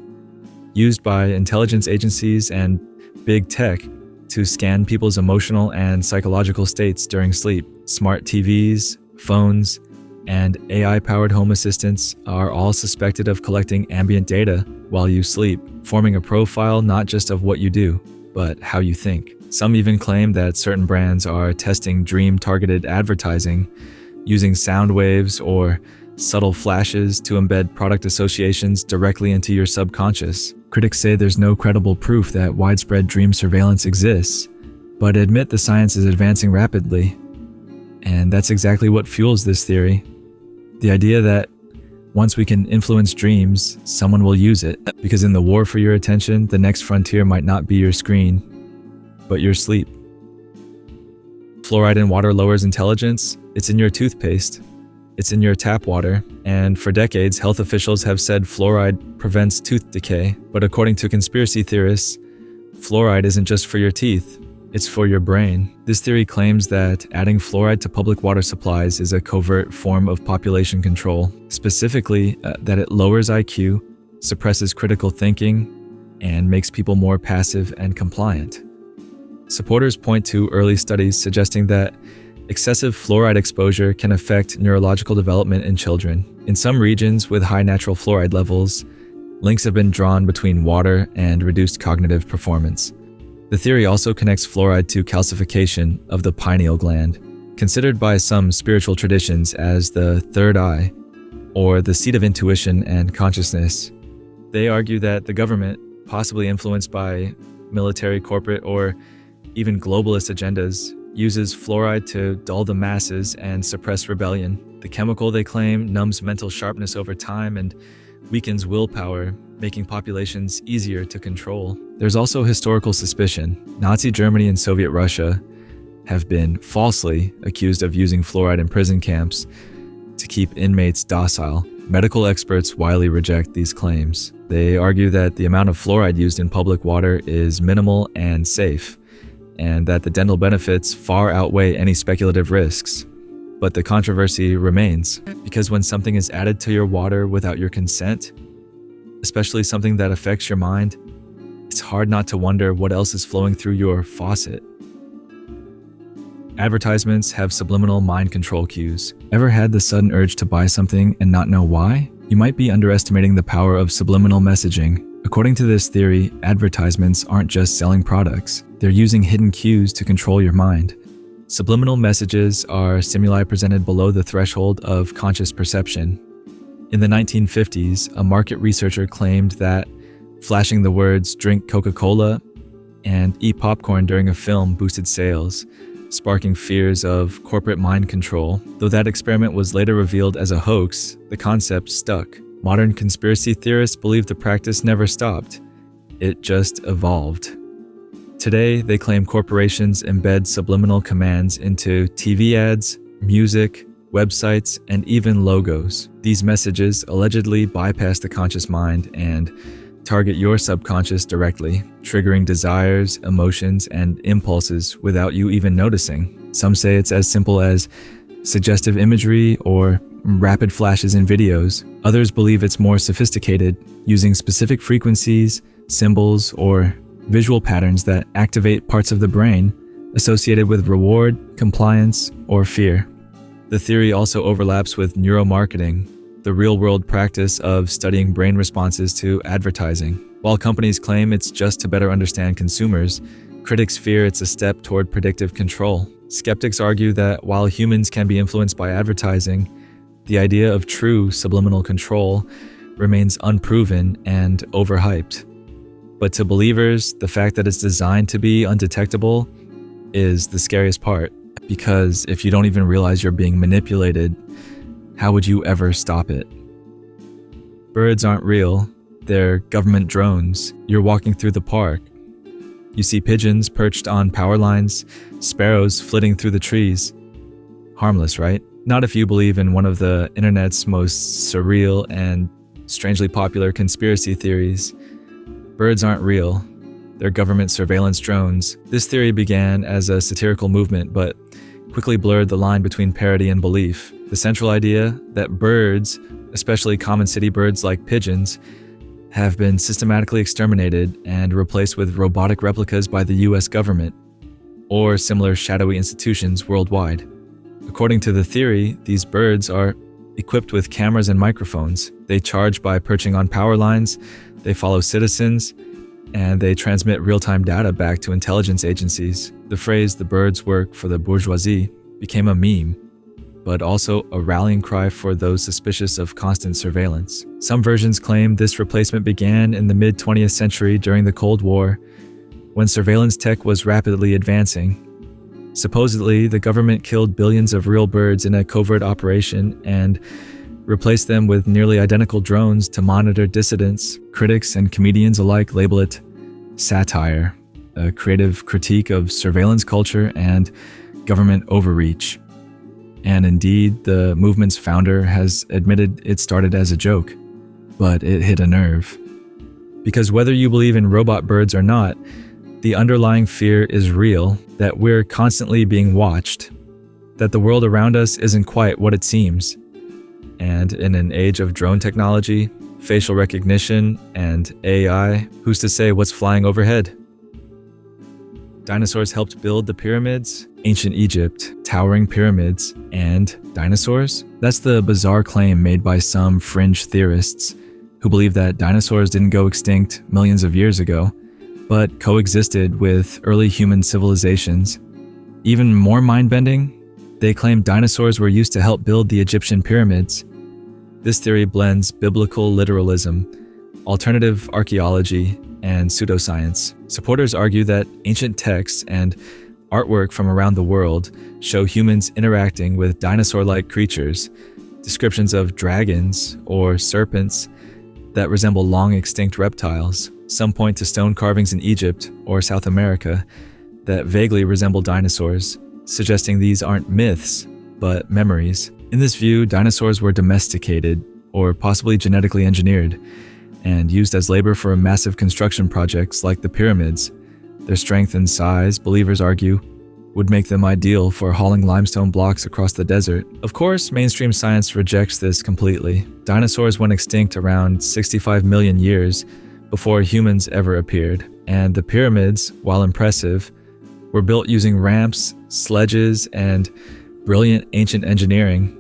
used by intelligence agencies and big tech to scan people's emotional and psychological states during sleep. Smart TVs, phones, and AI-powered home assistants are all suspected of collecting ambient data while you sleep, forming a profile not just of what you do, but how you think. Some even claim that certain brands are testing dream-targeted advertising, using sound waves or subtle flashes to embed product associations directly into your subconscious. Critics say there's no credible proof that widespread dream surveillance exists, but admit the science is advancing rapidly. And that's exactly what fuels this theory. The idea that once we can influence dreams, someone will use it. Because in the war for your attention, the next frontier might not be your screen, but your sleep. Fluoride in water lowers intelligence. It's in your toothpaste. It's in your tap water. And for decades, health officials have said fluoride prevents tooth decay. But according to conspiracy theorists, fluoride isn't just for your teeth. It's for your brain. This theory claims that adding fluoride to public water supplies is a covert form of population control, specifically that it lowers IQ, suppresses critical thinking, and makes people more passive and compliant. Supporters point to early studies suggesting that excessive fluoride exposure can affect neurological development in children. In some regions with high natural fluoride levels, links have been drawn between water and reduced cognitive performance. The theory also connects fluoride to calcification of the pineal gland, considered by some spiritual traditions as the third eye, or the seat of intuition and consciousness. They argue that the government, possibly influenced by military, corporate, or even globalist agendas, uses fluoride to dull the masses and suppress rebellion. The chemical, they claim, numbs mental sharpness over time and weakens willpower, making populations easier to control. There's also historical suspicion. Nazi Germany and Soviet Russia have been falsely accused of using fluoride in prison camps to keep inmates docile. Medical experts widely reject these claims. They argue that the amount of fluoride used in public water is minimal and safe, and that the dental benefits far outweigh any speculative risks. But the controversy remains, because when something is added to your water without your consent, especially something that affects your mind, it's hard not to wonder what else is flowing through your faucet. Advertisements have subliminal mind control cues. Ever had the sudden urge to buy something and not know why? You might be underestimating the power of subliminal messaging. According to this theory, advertisements aren't just selling products. They're using hidden cues to control your mind. Subliminal messages are stimuli presented below the threshold of conscious perception. In the 1950s, a market researcher claimed that flashing the words "drink Coca-Cola" and "eat popcorn" during a film boosted sales, sparking fears of corporate mind control. Though that experiment was later revealed as a hoax, the concept stuck. Modern conspiracy theorists believe the practice never stopped. It just evolved. Today, they claim corporations embed subliminal commands into TV ads, music, websites, and even logos. These messages allegedly bypass the conscious mind and target your subconscious directly, triggering desires, emotions, and impulses without you even noticing. Some say it's as simple as suggestive imagery or rapid flashes in videos. Others believe it's more sophisticated, using specific frequencies, symbols, or visual patterns that activate parts of the brain associated with reward, compliance, or fear. The theory also overlaps with neuromarketing, the real-world practice of studying brain responses to advertising. While companies claim it's just to better understand consumers, critics fear it's a step toward predictive control. Skeptics argue that while humans can be influenced by advertising, the idea of true subliminal control remains unproven and overhyped. But to believers, the fact that it's designed to be undetectable is the scariest part, because if you don't even realize you're being manipulated, how would you ever stop it? Birds aren't real. They're government drones. You're walking through the park. You see pigeons perched on power lines, sparrows flitting through the trees. Harmless, right? Not if you believe in one of the internet's most surreal and strangely popular conspiracy theories. Birds aren't real. They're government surveillance drones. This theory began as a satirical movement, but quickly blurred the line between parody and belief. The central idea that birds, especially common city birds like pigeons, have been systematically exterminated and replaced with robotic replicas by the US government, or similar shadowy institutions worldwide. According to the theory, these birds are equipped with cameras and microphones. They charge by perching on power lines, they follow citizens, and they transmit real-time data back to intelligence agencies. The phrase "the birds work for the bourgeoisie" became a meme, but also a rallying cry for those suspicious of constant surveillance. Some versions claim this replacement began in the mid-20th century during the Cold War, when surveillance tech was rapidly advancing. Supposedly, the government killed billions of real birds in a covert operation and replaced them with nearly identical drones to monitor dissidents. Critics and comedians alike label it satire, a creative critique of surveillance culture and government overreach. And indeed, the movement's founder has admitted it started as a joke, but it hit a nerve. Because whether you believe in robot birds or not, the underlying fear is real, that we're constantly being watched, that the world around us isn't quite what it seems. And in an age of drone technology, facial recognition, and AI, who's to say what's flying overhead? Dinosaurs helped build the pyramids, ancient Egypt, towering pyramids, and dinosaurs? That's the bizarre claim made by some fringe theorists who believe that dinosaurs didn't go extinct millions of years ago, but coexisted with early human civilizations. Even more mind-bending, they claim dinosaurs were used to help build the Egyptian pyramids. This theory blends biblical literalism, alternative archaeology, and pseudoscience. Supporters argue that ancient texts and artwork from around the world show humans interacting with dinosaur-like creatures, descriptions of dragons or serpents that resemble long-extinct reptiles. Some point to stone carvings in Egypt or South America that vaguely resemble dinosaurs, suggesting these aren't myths, but memories. In this view, dinosaurs were domesticated, or possibly genetically engineered, and used as labor for massive construction projects like the pyramids. Their strength and size, believers argue, would make them ideal for hauling limestone blocks across the desert. Of course, mainstream science rejects this completely. Dinosaurs went extinct around 65 million years before humans ever appeared, and the pyramids, while impressive, were built using ramps, sledges, and brilliant ancient engineering,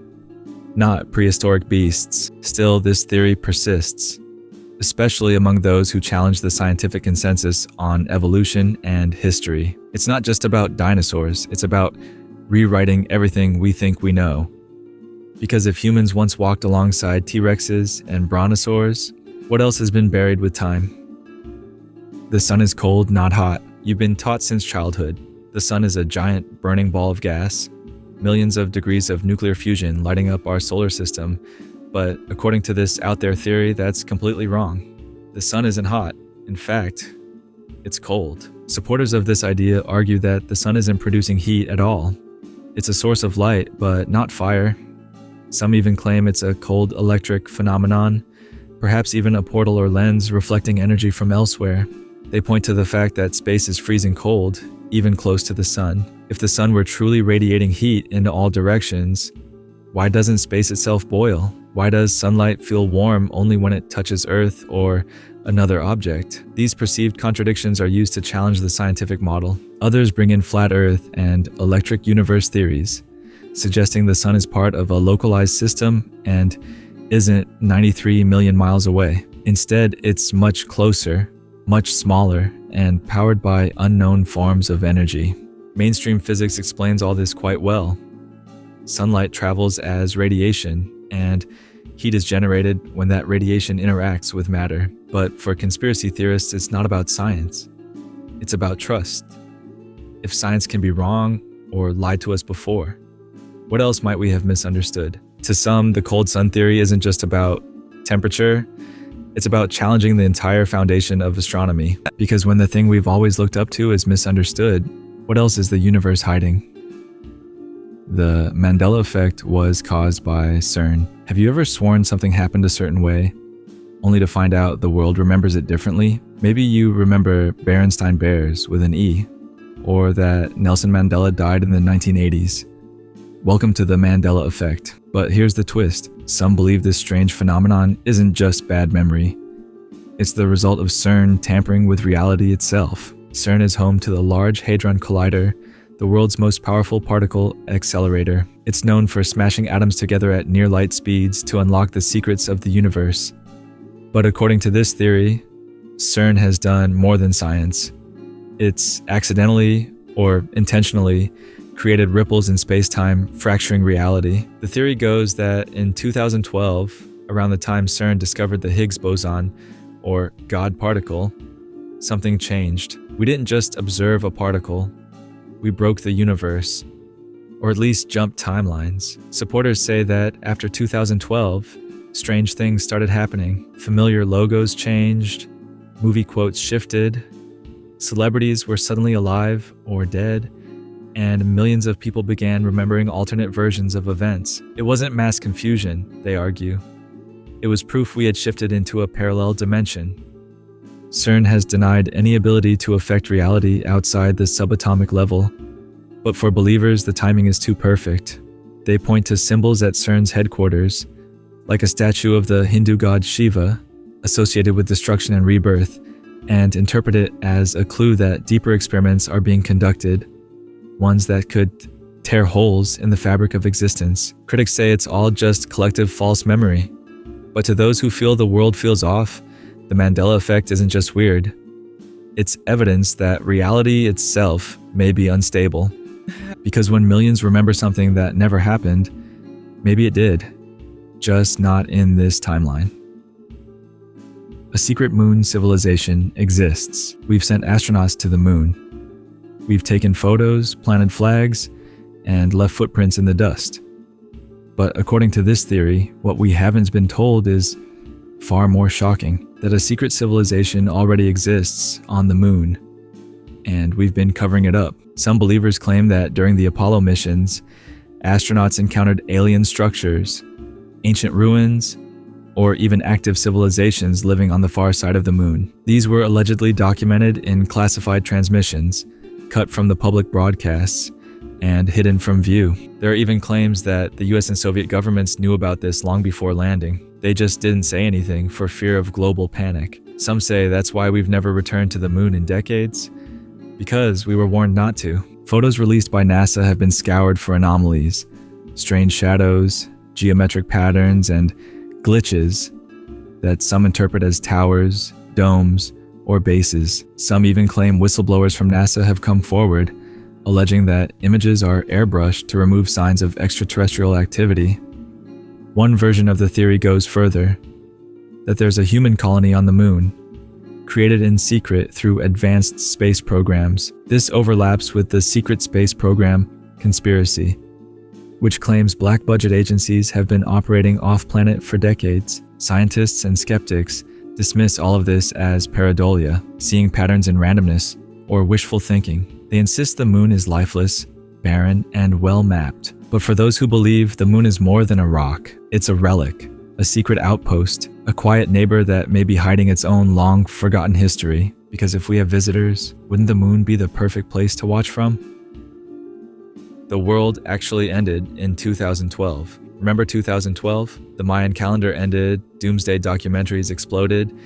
not prehistoric beasts. Still, this theory persists, especially among those who challenge the scientific consensus on evolution and history. It's not just about dinosaurs, it's about rewriting everything we think we know. Because if humans once walked alongside T-Rexes and brontosaurs, what else has been buried with time? The sun is cold, not hot. You've been taught since childhood. The sun is a giant burning ball of gas, millions of degrees of nuclear fusion lighting up our solar system. But according to this out there theory, that's completely wrong. The sun isn't hot. In fact, it's cold. Supporters of this idea argue that the sun isn't producing heat at all. It's a source of light, but not fire. Some even claim it's a cold electric phenomenon, perhaps even a portal or lens reflecting energy from elsewhere. They point to the fact that space is freezing cold, even close to the sun. If the sun were truly radiating heat into all directions, why doesn't space itself boil? Why does sunlight feel warm only when it touches Earth or another object? These perceived contradictions are used to challenge the scientific model. Others bring in flat Earth and electric universe theories, suggesting the sun is part of a localized system and isn't 93 million miles away. Instead, it's much closer, much smaller, and powered by unknown forms of energy. Mainstream physics explains all this quite well. Sunlight travels as radiation, and heat is generated when that radiation interacts with matter. But for conspiracy theorists, it's not about science. It's about trust. If science can be wrong or lied to us before, what else might we have misunderstood? To some, the cold sun theory isn't just about temperature. It's about challenging the entire foundation of astronomy. Because when the thing we've always looked up to is misunderstood, what else is the universe hiding? The Mandela effect was caused by CERN. Have you ever sworn something happened a certain way, only to find out the world remembers it differently? Maybe you remember Berenstain Bears with an E, or that Nelson Mandela died in the 1980s. Welcome to the Mandela effect. But here's the twist. Some believe this strange phenomenon isn't just bad memory. It's the result of CERN tampering with reality itself. CERN is home to the Large Hadron Collider, the world's most powerful particle accelerator. It's known for smashing atoms together at near light speeds to unlock the secrets of the universe. But according to this theory, CERN has done more than science. It's accidentally or intentionally created ripples in space-time, fracturing reality. The theory goes that in 2012, around the time CERN discovered the Higgs boson, or God particle, something changed. We didn't just observe a particle, we broke the universe, or at least jumped timelines. Supporters say that after 2012, strange things started happening. Familiar logos changed, movie quotes shifted, celebrities were suddenly alive or dead, and millions of people began remembering alternate versions of events. It wasn't mass confusion, they argue. It was proof we had shifted into a parallel dimension. CERN has denied any ability to affect reality outside the subatomic level, but for believers, the timing is too perfect. They point to symbols at CERN's headquarters, like a statue of the Hindu god Shiva, associated with destruction and rebirth, and interpret it as a clue that deeper experiments are being conducted, ones that could tear holes in the fabric of existence. Critics say it's all just collective false memory. But to those who feel the world feels off, the Mandela effect isn't just weird. It's evidence that reality itself may be unstable. Because when millions remember something that never happened, maybe it did, just not in this timeline. A secret moon civilization exists. We've sent astronauts to the moon. We've taken photos, planted flags, and left footprints in the dust. But according to this theory, what we haven't been told is far more shocking, that a secret civilization already exists on the moon, and we've been covering it up. Some believers claim that during the Apollo missions, astronauts encountered alien structures, ancient ruins, or even active civilizations living on the far side of the moon. These were allegedly documented in classified transmissions, cut from the public broadcasts, and hidden from view. There are even claims that the US and Soviet governments knew about this long before landing. They just didn't say anything for fear of global panic. Some say that's why we've never returned to the moon in decades, because we were warned not to. Photos released by NASA have been scoured for anomalies, strange shadows, geometric patterns, and glitches that some interpret as towers, domes, or bases. Some even claim whistleblowers from NASA have come forward, alleging that images are airbrushed to remove signs of extraterrestrial activity. One version of the theory goes further, that there's a human colony on the moon, created in secret through advanced space programs. This overlaps with the secret space program conspiracy, which claims black budget agencies have been operating off-planet for decades. Scientists and skeptics dismiss all of this as pareidolia, seeing patterns in randomness, or wishful thinking. They insist the moon is lifeless, barren, and well-mapped. But for those who believe the moon is more than a rock, it's a relic, a secret outpost, a quiet neighbor that may be hiding its own long-forgotten history. Because if we have visitors, wouldn't the moon be the perfect place to watch from? The world actually ended in 2012. Remember 2012? The Mayan calendar ended, doomsday documentaries exploded,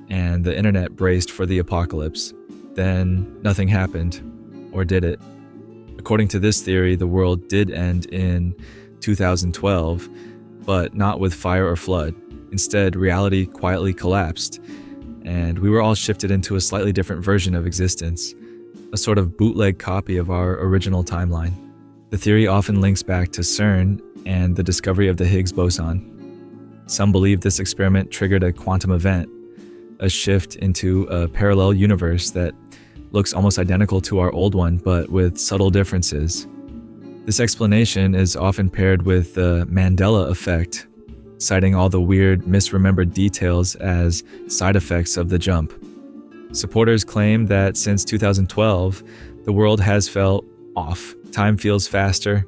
and the internet braced for the apocalypse. Then nothing happened, or did it? According to this theory, the world did end in 2012, but not with fire or flood. Instead, reality quietly collapsed, and we were all shifted into a slightly different version of existence, a sort of bootleg copy of our original timeline. The theory often links back to CERN and the discovery of the Higgs boson. Some believe this experiment triggered a quantum event, a shift into a parallel universe that looks almost identical to our old one, but with subtle differences. This explanation is often paired with the Mandela effect, citing all the weird, misremembered details as side effects of the jump. Supporters claim that since 2012, the world has felt off. Time feels faster.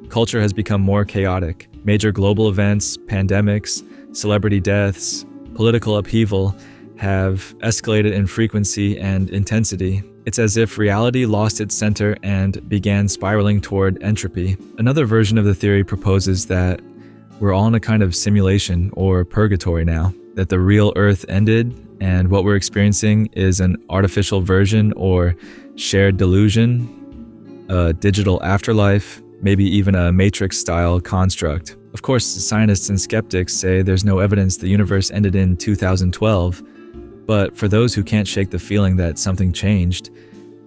Culture has become more chaotic. Major global events, pandemics, celebrity deaths, political upheaval have escalated in frequency and intensity. It's as if reality lost its center and began spiraling toward entropy. Another version of the theory proposes that we're all in a kind of simulation or purgatory now, that the real Earth ended and what we're experiencing is an artificial version or shared delusion, a digital afterlife, maybe even a Matrix-style construct. Of course, scientists and skeptics say there's no evidence the universe ended in 2012, but for those who can't shake the feeling that something changed,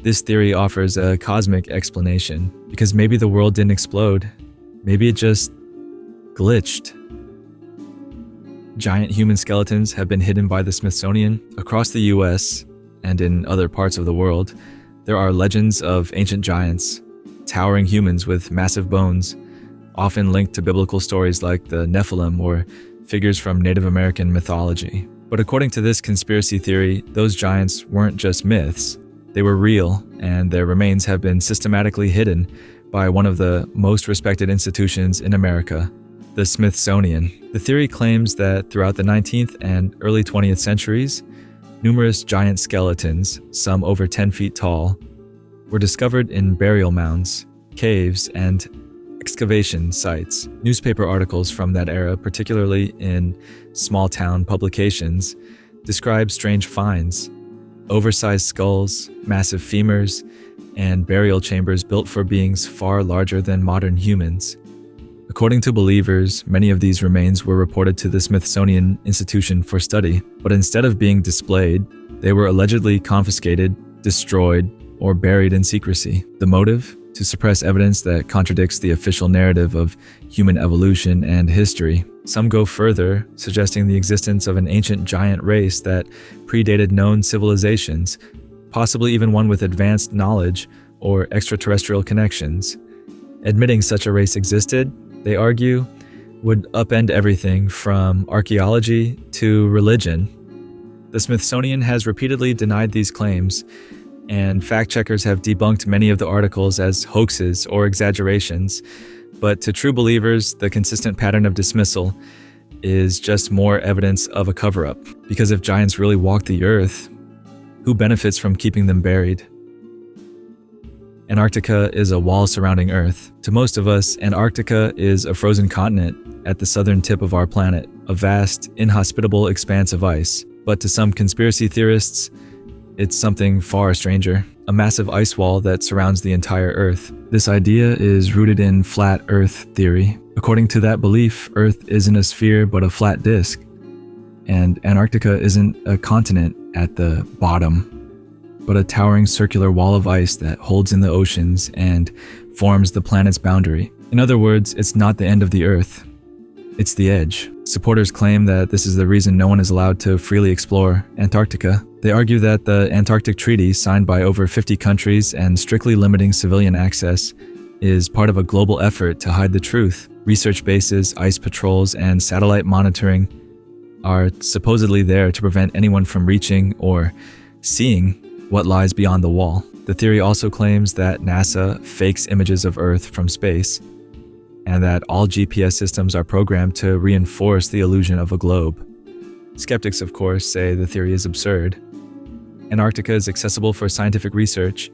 this theory offers a cosmic explanation, because maybe the world didn't explode, maybe it just glitched. Giant human skeletons have been hidden by the Smithsonian. Across the US and in other parts of the world, there are legends of ancient giants, towering humans with massive bones, often linked to biblical stories like the Nephilim or figures from Native American mythology. But according to this conspiracy theory, those giants weren't just myths. They were real, and their remains have been systematically hidden by one of the most respected institutions in America, the Smithsonian. The theory claims that throughout the 19th and early 20th centuries, numerous giant skeletons, some over 10 feet tall, were discovered in burial mounds, caves, and excavation sites. Newspaper articles from that era, particularly in small-town publications, describe strange finds: oversized skulls, massive femurs, and burial chambers built for beings far larger than modern humans. According to believers, many of these remains were reported to the Smithsonian Institution for study, but instead of being displayed, they were allegedly confiscated, destroyed, or buried in secrecy. The motive? To suppress evidence that contradicts the official narrative of human evolution and history. Some go further, suggesting the existence of an ancient giant race that predated known civilizations, possibly even one with advanced knowledge or extraterrestrial connections. Admitting such a race existed, they argue, would upend everything from archaeology to religion. The Smithsonian has repeatedly denied these claims, and fact-checkers have debunked many of the articles as hoaxes or exaggerations, but to true believers, the consistent pattern of dismissal is just more evidence of a cover-up. Because if giants really walk the earth, who benefits from keeping them buried? Antarctica is a wall surrounding Earth. To most of us, Antarctica is a frozen continent at the southern tip of our planet, a vast, inhospitable expanse of ice. But to some conspiracy theorists, it's something far stranger, a massive ice wall that surrounds the entire Earth. This idea is rooted in flat Earth theory. According to that belief, Earth isn't a sphere but a flat disk, and Antarctica isn't a continent at the bottom, but a towering circular wall of ice that holds in the oceans and forms the planet's boundary. In other words, it's not the end of the Earth. It's the edge. Supporters claim that this is the reason no one is allowed to freely explore Antarctica. They argue that the Antarctic Treaty, signed by over 50 countries and strictly limiting civilian access, is part of a global effort to hide the truth. Research bases, ice patrols, and satellite monitoring are supposedly there to prevent anyone from reaching or seeing what lies beyond the wall. The theory also claims that NASA fakes images of Earth from space, and that all GPS systems are programmed to reinforce the illusion of a globe. Skeptics, of course, say the theory is absurd. Antarctica is accessible for scientific research,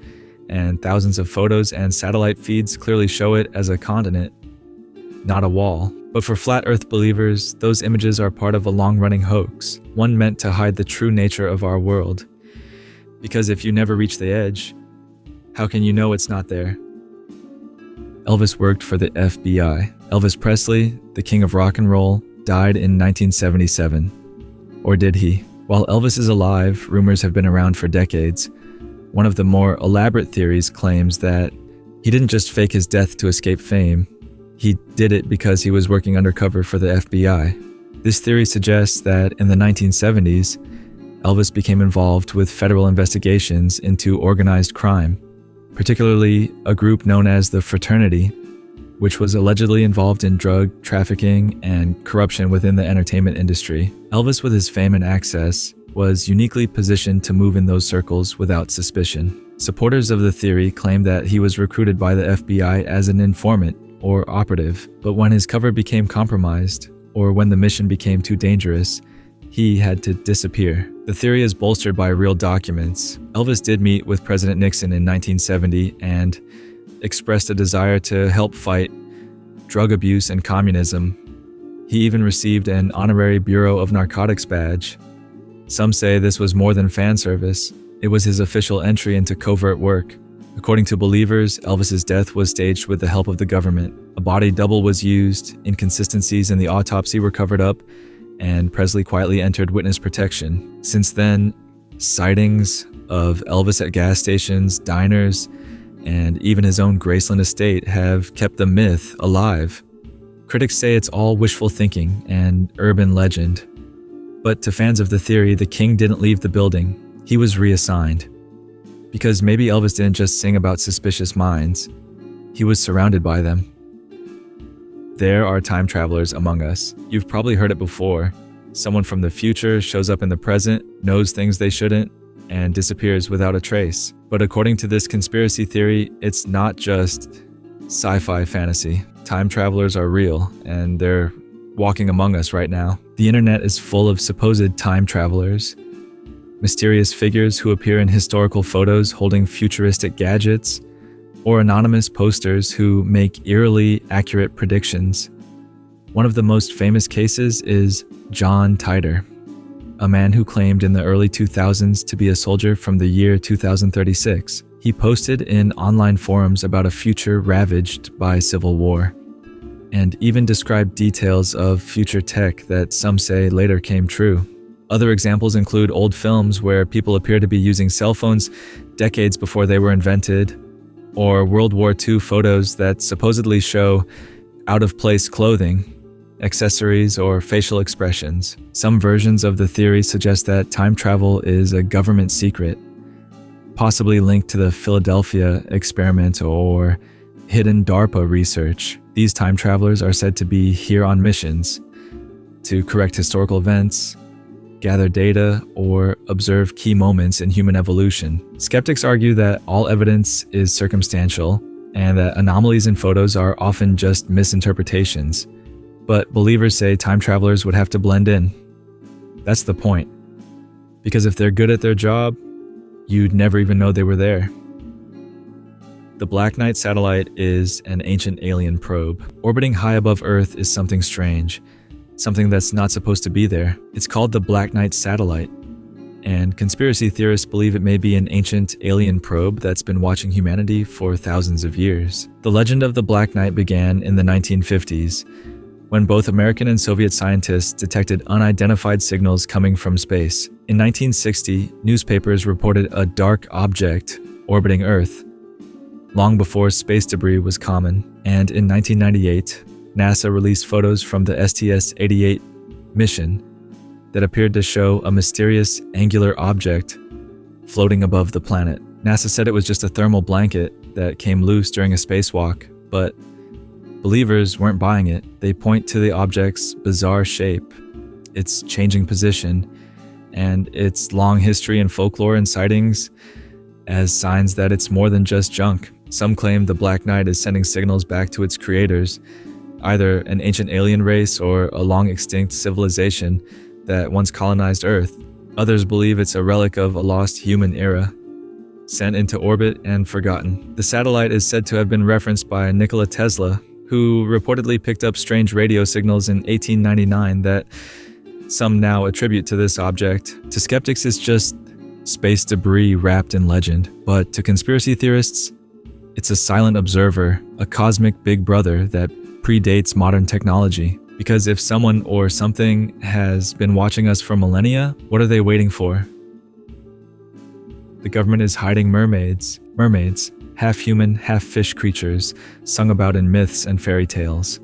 and thousands of photos and satellite feeds clearly show it as a continent, not a wall. But for flat Earth believers, those images are part of a long-running hoax, one meant to hide the true nature of our world. Because if you never reach the edge, how can you know it's not there? Elvis worked for the FBI. Elvis Presley, the king of rock and roll, died in 1977. Or did he? While Elvis is alive, rumors have been around for decades. One of the more elaborate theories claims that he didn't just fake his death to escape fame. He did it because he was working undercover for the FBI. This theory suggests that in the 1970s, Elvis became involved with federal investigations into organized crime, particularly a group known as the Fraternity, which was allegedly involved in drug trafficking and corruption within the entertainment industry. Elvis, with his fame and access, was uniquely positioned to move in those circles without suspicion. Supporters of the theory claim that he was recruited by the FBI as an informant or operative, but when his cover became compromised, or when the mission became too dangerous, he had to disappear. The theory is bolstered by real documents. Elvis did meet with President Nixon in 1970 and expressed a desire to help fight drug abuse and communism. He even received an honorary Bureau of Narcotics badge. Some say this was more than fan service. It was his official entry into covert work. According to believers, Elvis's death was staged with the help of the government. A body double was used, inconsistencies in the autopsy were covered up, and Presley quietly entered witness protection. Since then, sightings of Elvis at gas stations, diners, and even his own Graceland estate have kept the myth alive. Critics say it's all wishful thinking and urban legend. But to fans of the theory, the king didn't leave the building. He was reassigned. Because maybe Elvis didn't just sing about suspicious minds. He was surrounded by them. There are time travelers among us. You've probably heard it before. Someone from the future shows up in the present, knows things they shouldn't, and disappears without a trace. But according to this conspiracy theory, it's not just sci-fi fantasy. Time travelers are real, and they're walking among us right now. The internet is full of supposed time travelers, mysterious figures who appear in historical photos holding futuristic gadgets, or anonymous posters who make eerily accurate predictions. One of the most famous cases is John Titor, a man who claimed in the early 2000s to be a soldier from the year 2036. He posted in online forums about a future ravaged by civil war, and even described details of future tech that some say later came true. Other examples include old films where people appear to be using cell phones decades before they were invented, or World War II photos that supposedly show out-of-place clothing, accessories, or facial expressions. Some versions of the theory suggest that time travel is a government secret, possibly linked to the Philadelphia experiment or hidden DARPA research. These time travelers are said to be here on missions to correct historical events, gather data, or observe key moments in human evolution. Skeptics argue that all evidence is circumstantial and that anomalies in photos are often just misinterpretations. But believers say time travelers would have to blend in. That's the point. Because if they're good at their job, you'd never even know they were there. The Black Knight satellite is an ancient alien probe. Orbiting high above Earth is something strange, something that's not supposed to be there. It's called the Black Knight satellite, and conspiracy theorists believe it may be an ancient alien probe that's been watching humanity for thousands of years. The legend of the Black Knight began in the 1950s, when both American and Soviet scientists detected unidentified signals coming from space. In 1960, newspapers reported a dark object orbiting Earth, long before space debris was common. And in 1998, NASA released photos from the STS-88 mission that appeared to show a mysterious angular object floating above the planet. NASA said it was just a thermal blanket that came loose during a spacewalk, but believers weren't buying it. They point to the object's bizarre shape, its changing position, and its long history in folklore and sightings as signs that it's more than just junk. Some claim the Black Knight is sending signals back to its creators, either an ancient alien race or a long-extinct civilization that once colonized Earth. Others believe it's a relic of a lost human era, sent into orbit and forgotten. The satellite is said to have been referenced by Nikola Tesla, who reportedly picked up strange radio signals in 1899 that some now attribute to this object. To skeptics, it's just space debris wrapped in legend, but to conspiracy theorists, it's a silent observer, a cosmic big brother that predates modern technology. Because if someone or something has been watching us for millennia, what are they waiting for? The government is hiding mermaids. Mermaids, half-human, half-fish creatures, sung about in myths and fairy tales.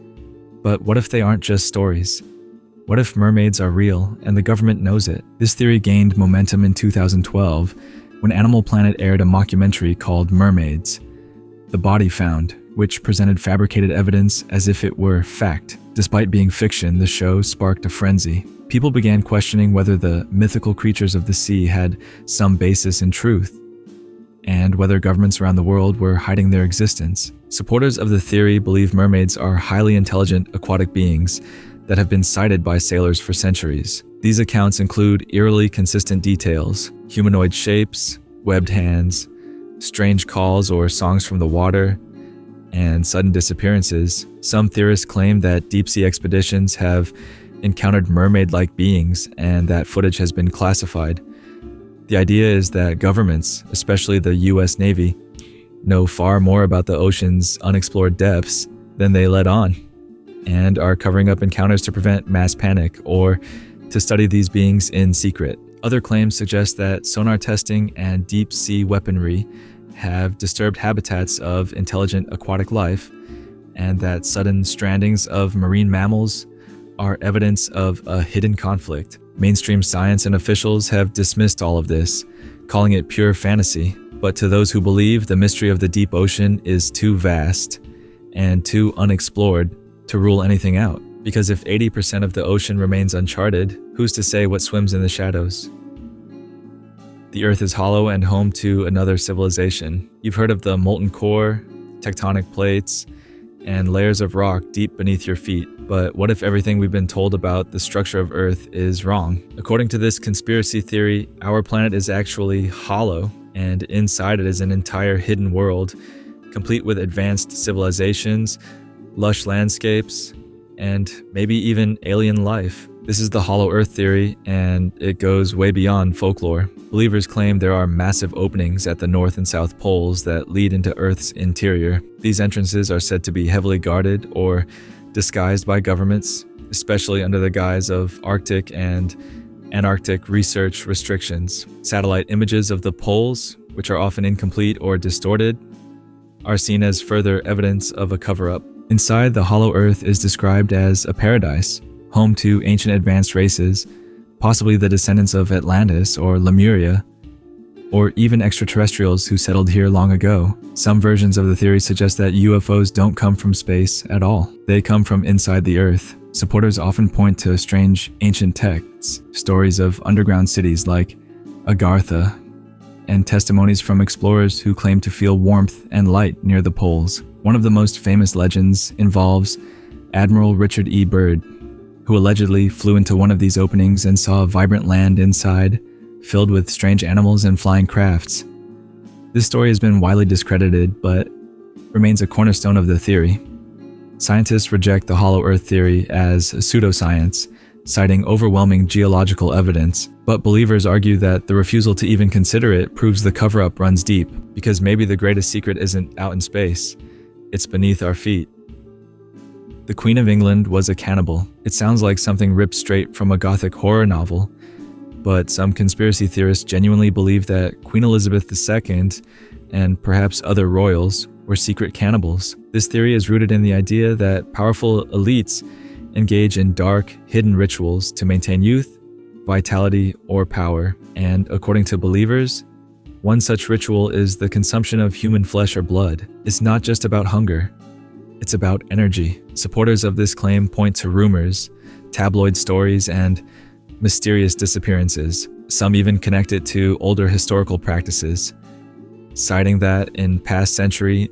But what if they aren't just stories? What if mermaids are real and the government knows it? This theory gained momentum in 2012 when Animal Planet aired a mockumentary called Mermaids: The Body Found, which presented fabricated evidence as if it were fact. Despite being fiction, the show sparked a frenzy. People began questioning whether the mythical creatures of the sea had some basis in truth, and whether governments around the world were hiding their existence. Supporters of the theory believe mermaids are highly intelligent aquatic beings that have been sighted by sailors for centuries. These accounts include eerily consistent details: humanoid shapes, webbed hands, strange calls or songs from the water, and sudden disappearances. Some theorists claim that deep-sea expeditions have encountered mermaid-like beings and that footage has been classified. The idea is that governments, especially the US Navy, know far more about the ocean's unexplored depths than they let on, and are covering up encounters to prevent mass panic or to study these beings in secret. Other claims suggest that sonar testing and deep-sea weaponry have disturbed habitats of intelligent aquatic life, and that sudden strandings of marine mammals are evidence of a hidden conflict. Mainstream science and officials have dismissed all of this, calling it pure fantasy. But to those who believe, the mystery of the deep ocean is too vast and too unexplored to rule anything out. Because if 80% of the ocean remains uncharted, who's to say what swims in the shadows? The Earth is hollow and home to another civilization. You've heard of the molten core, tectonic plates, and layers of rock deep beneath your feet. But what if everything we've been told about the structure of Earth is wrong? According to this conspiracy theory, our planet is actually hollow, and inside it is an entire hidden world, complete with advanced civilizations, lush landscapes, and maybe even alien life. This is the Hollow Earth theory, and it goes way beyond folklore. Believers claim there are massive openings at the North and South poles that lead into Earth's interior. These entrances are said to be heavily guarded or disguised by governments, especially under the guise of Arctic and Antarctic research restrictions. Satellite images of the poles, which are often incomplete or distorted, are seen as further evidence of a cover-up. Inside, the Hollow Earth is described as a paradise, home to ancient advanced races, possibly the descendants of Atlantis or Lemuria, or even extraterrestrials who settled here long ago. Some versions of the theory suggest that UFOs don't come from space at all. They come from inside the Earth. Supporters often point to strange ancient texts, stories of underground cities like Agartha, and testimonies from explorers who claim to feel warmth and light near the poles. One of the most famous legends involves Admiral Richard E. Byrd, who allegedly flew into one of these openings and saw a vibrant land inside, filled with strange animals and flying crafts. This story has been widely discredited, but remains a cornerstone of the theory. Scientists reject the Hollow Earth theory as pseudoscience, citing overwhelming geological evidence, but believers argue that the refusal to even consider it proves the cover-up runs deep, because maybe the greatest secret isn't out in space, it's beneath our feet. The Queen of England was a cannibal. It sounds like something ripped straight from a Gothic horror novel, but some conspiracy theorists genuinely believe that Queen Elizabeth II, and perhaps other royals, were secret cannibals. This theory is rooted in the idea that powerful elites engage in dark, hidden rituals to maintain youth, vitality, or power. And according to believers, one such ritual is the consumption of human flesh or blood. It's not just about hunger, it's about energy. Supporters of this claim point to rumors, tabloid stories, and mysterious disappearances. Some even connect it to older historical practices, citing that in past century,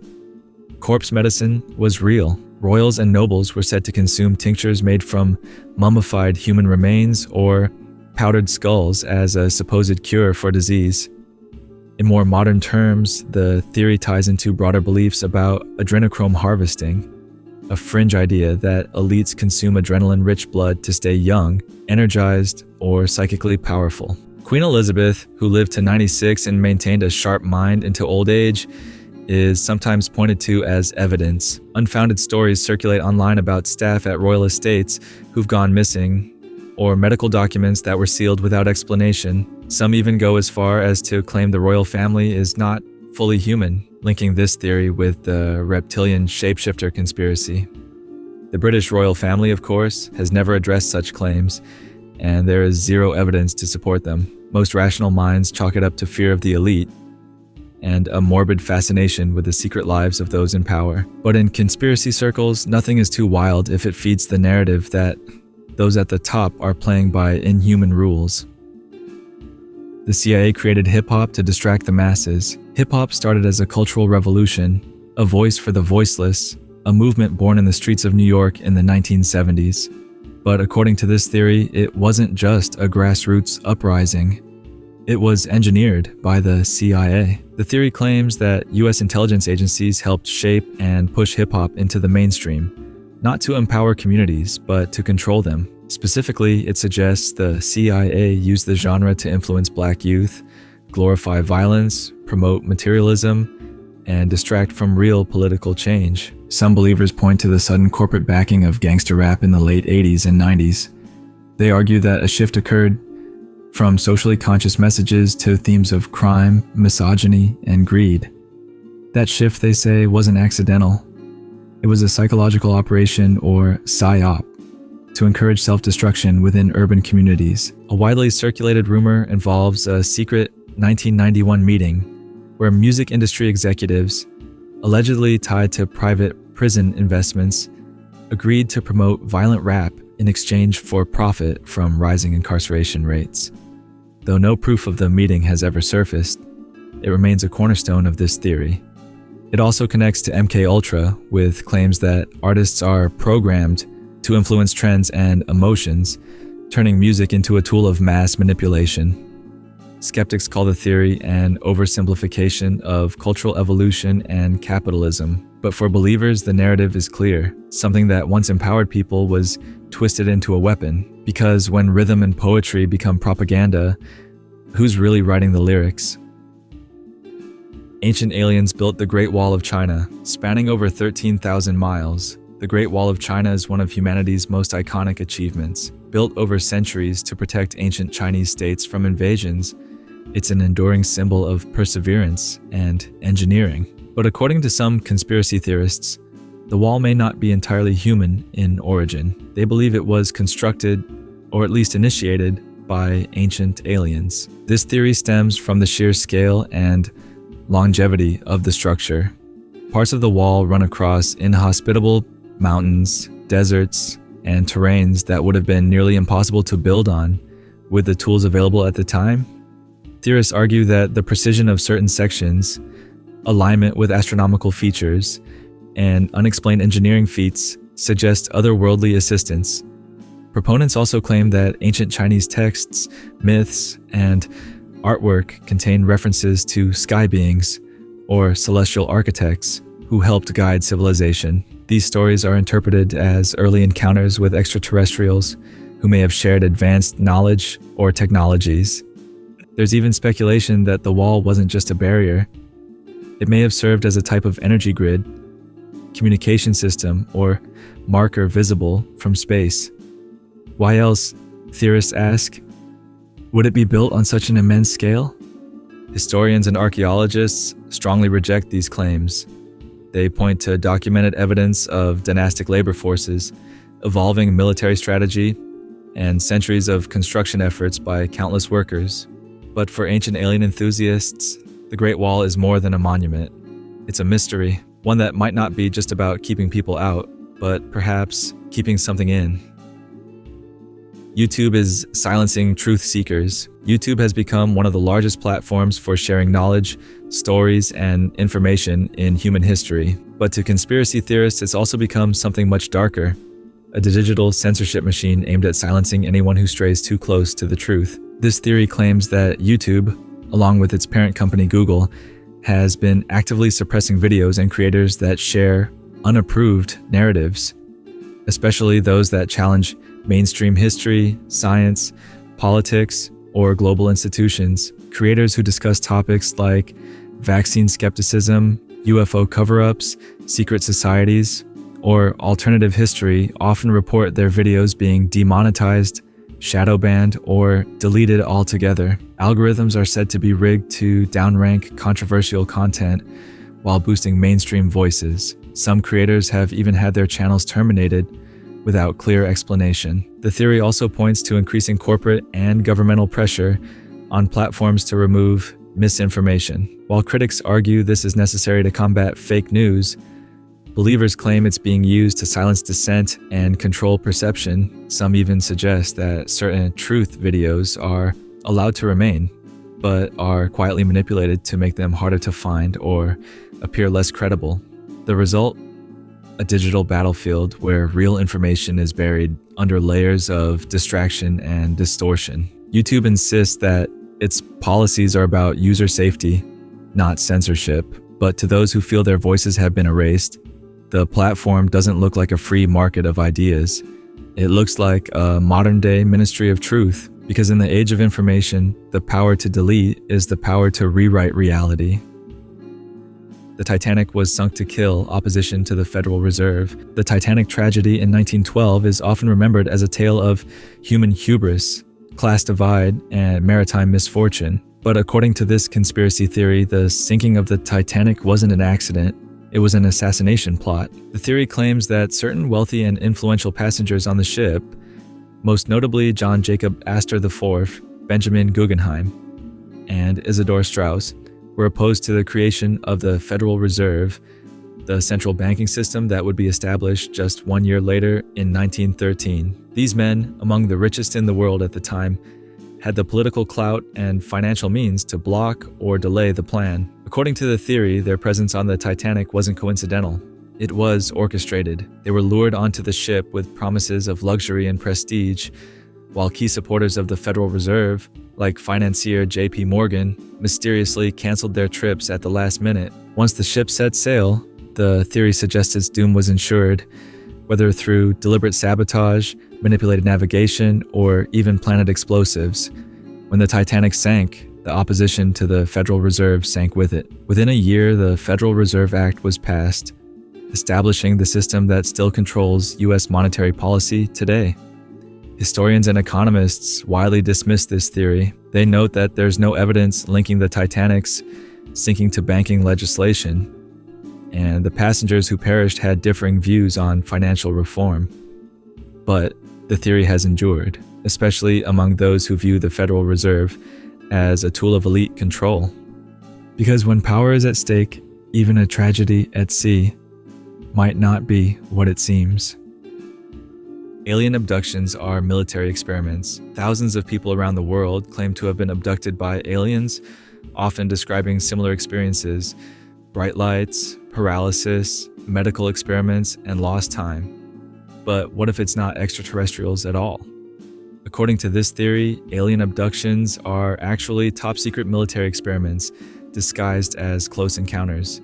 corpse medicine was real. Royals and nobles were said to consume tinctures made from mummified human remains or powdered skulls as a supposed cure for disease. In more modern terms, the theory ties into broader beliefs about adrenochrome harvesting, a fringe idea that elites consume adrenaline-rich blood to stay young, energized, or psychically powerful. Queen Elizabeth, who lived to 96 and maintained a sharp mind into old age, is sometimes pointed to as evidence. Unfounded stories circulate online about staff at royal estates who've gone missing, or medical documents that were sealed without explanation. Some even go as far as to claim the royal family is not fully human, linking this theory with the reptilian shapeshifter conspiracy. The British royal family, of course, has never addressed such claims, and there is zero evidence to support them. Most rational minds chalk it up to fear of the elite and a morbid fascination with the secret lives of those in power. But in conspiracy circles, nothing is too wild if it feeds the narrative that those at the top are playing by inhuman rules. The CIA created hip-hop to distract the masses. Hip-hop started as a cultural revolution, a voice for the voiceless, a movement born in the streets of New York in the 1970s. But according to this theory, it wasn't just a grassroots uprising. It was engineered by the CIA. The theory claims that US intelligence agencies helped shape and push hip-hop into the mainstream, not to empower communities, but to control them. Specifically, it suggests the CIA used the genre to influence black youth, glorify violence, promote materialism, and distract from real political change. Some believers point to the sudden corporate backing of gangster rap in the late 80s and 90s. They argue that a shift occurred from socially conscious messages to themes of crime, misogyny, and greed. That shift, they say, wasn't accidental. It was a psychological operation, or PSYOP, to encourage self-destruction within urban communities. A widely circulated rumor involves a secret 1991 meeting where music industry executives, allegedly tied to private prison investments, agreed to promote violent rap in exchange for profit from rising incarceration rates. Though no proof of the meeting has ever surfaced, it remains a cornerstone of this theory. It also connects to MKUltra with claims that artists are programmed to influence trends and emotions, turning music into a tool of mass manipulation. Skeptics call the theory an oversimplification of cultural evolution and capitalism. But for believers, the narrative is clear. Something that once empowered people was twisted into a weapon. Because when rhythm and poetry become propaganda, who's really writing the lyrics? Ancient aliens built the Great Wall of China, spanning over 13,000 miles. The Great Wall of China is one of humanity's most iconic achievements. Built over centuries to protect ancient Chinese states from invasions, it's an enduring symbol of perseverance and engineering. But according to some conspiracy theorists, the wall may not be entirely human in origin. They believe it was constructed, or at least initiated, by ancient aliens. This theory stems from the sheer scale and longevity of the structure. Parts of the wall run across inhospitable mountains, deserts, and terrains that would have been nearly impossible to build on with the tools available at the time. Theorists argue that the precision of certain sections, alignment with astronomical features, and unexplained engineering feats suggest otherworldly assistance. Proponents also claim that ancient Chinese texts, myths, and artwork contain references to sky beings or celestial architects who helped guide civilization. These stories are interpreted as early encounters with extraterrestrials who may have shared advanced knowledge or technologies. There's even speculation that the wall wasn't just a barrier. It may have served as a type of energy grid, communication system, or marker visible from space. Why else, theorists ask, would it be built on such an immense scale? Historians and archaeologists strongly reject these claims. They point to documented evidence of dynastic labor forces, evolving military strategy, and centuries of construction efforts by countless workers. But for ancient alien enthusiasts, the Great Wall is more than a monument. It's a mystery, one that might not be just about keeping people out, but perhaps keeping something in. YouTube is silencing truth seekers. YouTube has become one of the largest platforms for sharing knowledge, stories, and information in human history. But to conspiracy theorists, it's also become something much darker, a digital censorship machine aimed at silencing anyone who strays too close to the truth. This theory claims that YouTube, along with its parent company Google, has been actively suppressing videos and creators that share unapproved narratives, especially those that challenge mainstream history, science, politics, or global institutions. Creators who discuss topics like vaccine skepticism, UFO cover-ups, secret societies, or alternative history often report their videos being demonetized, shadow banned, or deleted altogether. Algorithms are said to be rigged to downrank controversial content while boosting mainstream voices. Some creators have even had their channels terminated without clear explanation. The theory also points to increasing corporate and governmental pressure on platforms to remove misinformation. While critics argue this is necessary to combat fake news, believers claim it's being used to silence dissent and control perception. Some even suggest that certain truth videos are allowed to remain, but are quietly manipulated to make them harder to find or appear less credible. The result? A digital battlefield where real information is buried under layers of distraction and distortion. YouTube insists that its policies are about user safety, not censorship, but to those who feel their voices have been erased, the platform doesn't look like a free market of ideas. It looks like a modern-day ministry of truth, because in the age of information, the power to delete is the power to rewrite reality. The Titanic was sunk to kill opposition to the Federal Reserve. The Titanic tragedy in 1912 is often remembered as a tale of human hubris, class divide, and maritime misfortune. But according to this conspiracy theory, the sinking of the Titanic wasn't an accident. It was an assassination plot. The theory claims that certain wealthy and influential passengers on the ship, most notably John Jacob Astor IV, Benjamin Guggenheim, and Isidor Straus, were opposed to the creation of the Federal Reserve, the central banking system that would be established just 1 year later in 1913. These men, among the richest in the world at the time, had the political clout and financial means to block or delay the plan. According to the theory, their presence on the Titanic wasn't coincidental. It was orchestrated. They were lured onto the ship with promises of luxury and prestige, while key supporters of the Federal Reserve, like financier J.P. Morgan, mysteriously canceled their trips at the last minute. Once the ship set sail, the theory suggests its doom was ensured, whether through deliberate sabotage, manipulated navigation, or even planted explosives. When the Titanic sank, the opposition to the Federal Reserve sank with it. Within a year, the Federal Reserve Act was passed, establishing the system that still controls U.S. monetary policy today. Historians and economists widely dismiss this theory. They note that there's no evidence linking the Titanic's sinking to banking legislation, and the passengers who perished had differing views on financial reform. But the theory has endured, especially among those who view the Federal Reserve as a tool of elite control. Because when power is at stake, even a tragedy at sea might not be what it seems. Alien abductions are military experiments. Thousands of people around the world claim to have been abducted by aliens, often describing similar experiences: bright lights, paralysis, medical experiments, and lost time. But what if it's not extraterrestrials at all? According to this theory, alien abductions are actually top-secret military experiments disguised as close encounters.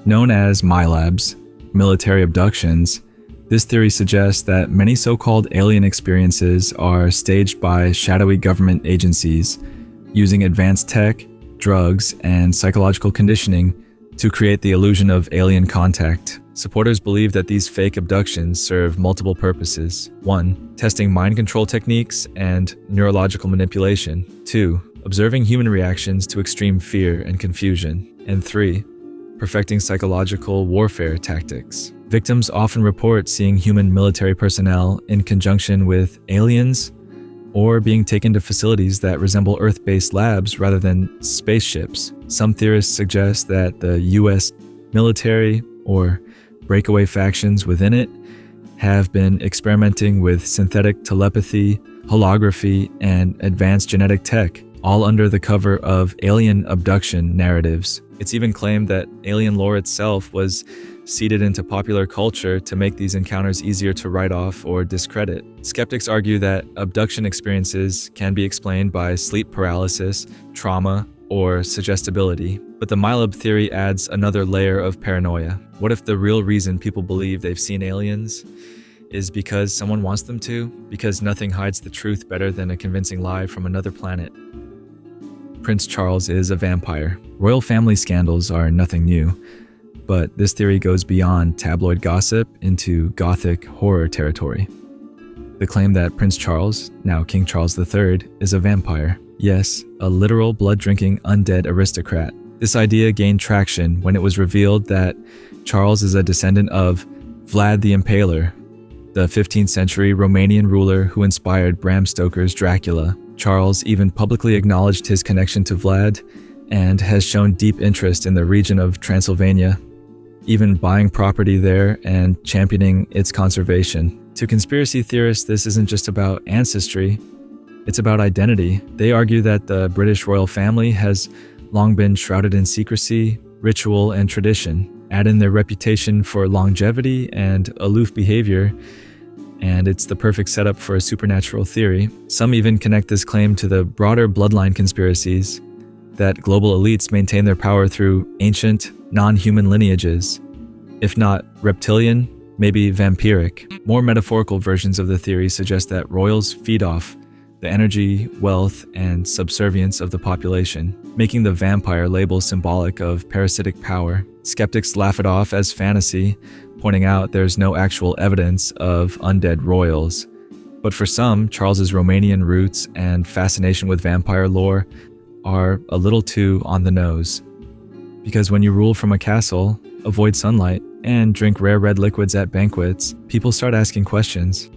Known as MILABs, military abductions, this theory suggests that many so-called alien experiences are staged by shadowy government agencies, using advanced tech, drugs, and psychological conditioning to create the illusion of alien contact. Supporters believe that these fake abductions serve multiple purposes. 1. Testing mind control techniques and neurological manipulation. 2. Observing human reactions to extreme fear and confusion. And 3. perfecting psychological warfare tactics. Victims often report seeing human military personnel in conjunction with aliens or being taken to facilities that resemble Earth-based labs rather than spaceships. Some theorists suggest that the US military or breakaway factions within it have been experimenting with synthetic telepathy, holography, and advanced genetic tech, all under the cover of alien abduction narratives. It's even claimed that alien lore itself was seeded into popular culture to make these encounters easier to write off or discredit. Skeptics argue that abduction experiences can be explained by sleep paralysis, trauma, or suggestibility. But the MILAB theory adds another layer of paranoia. What if the real reason people believe they've seen aliens is because someone wants them to? Because nothing hides the truth better than a convincing lie from another planet. Prince Charles is a vampire. Royal family scandals are nothing new, but this theory goes beyond tabloid gossip into gothic horror territory. The claim that Prince Charles, now King Charles III, is a vampire. Yes, a literal blood-drinking undead aristocrat. This idea gained traction when it was revealed that Charles is a descendant of Vlad the Impaler, the 15th century Romanian ruler who inspired Bram Stoker's Dracula. Charles even publicly acknowledged his connection to Vlad and has shown deep interest in the region of Transylvania, even buying property there and championing its conservation. To conspiracy theorists, this isn't just about ancestry, it's about identity. They argue that the British royal family has long been shrouded in secrecy, ritual, and tradition. Add in their reputation for longevity and aloof behavior, and it's the perfect setup for a supernatural theory. Some even connect this claim to the broader bloodline conspiracies that global elites maintain their power through ancient, non-human lineages. If not reptilian, maybe vampiric. More metaphorical versions of the theory suggest that royals feed off the energy, wealth, and subservience of the population, making the vampire label symbolic of parasitic power. Skeptics laugh it off as fantasy, pointing out there's no actual evidence of undead royals. But for some, Charles's Romanian roots and fascination with vampire lore are a little too on the nose. Because when you rule from a castle, avoid sunlight, and drink rare red liquids at banquets, people start asking questions.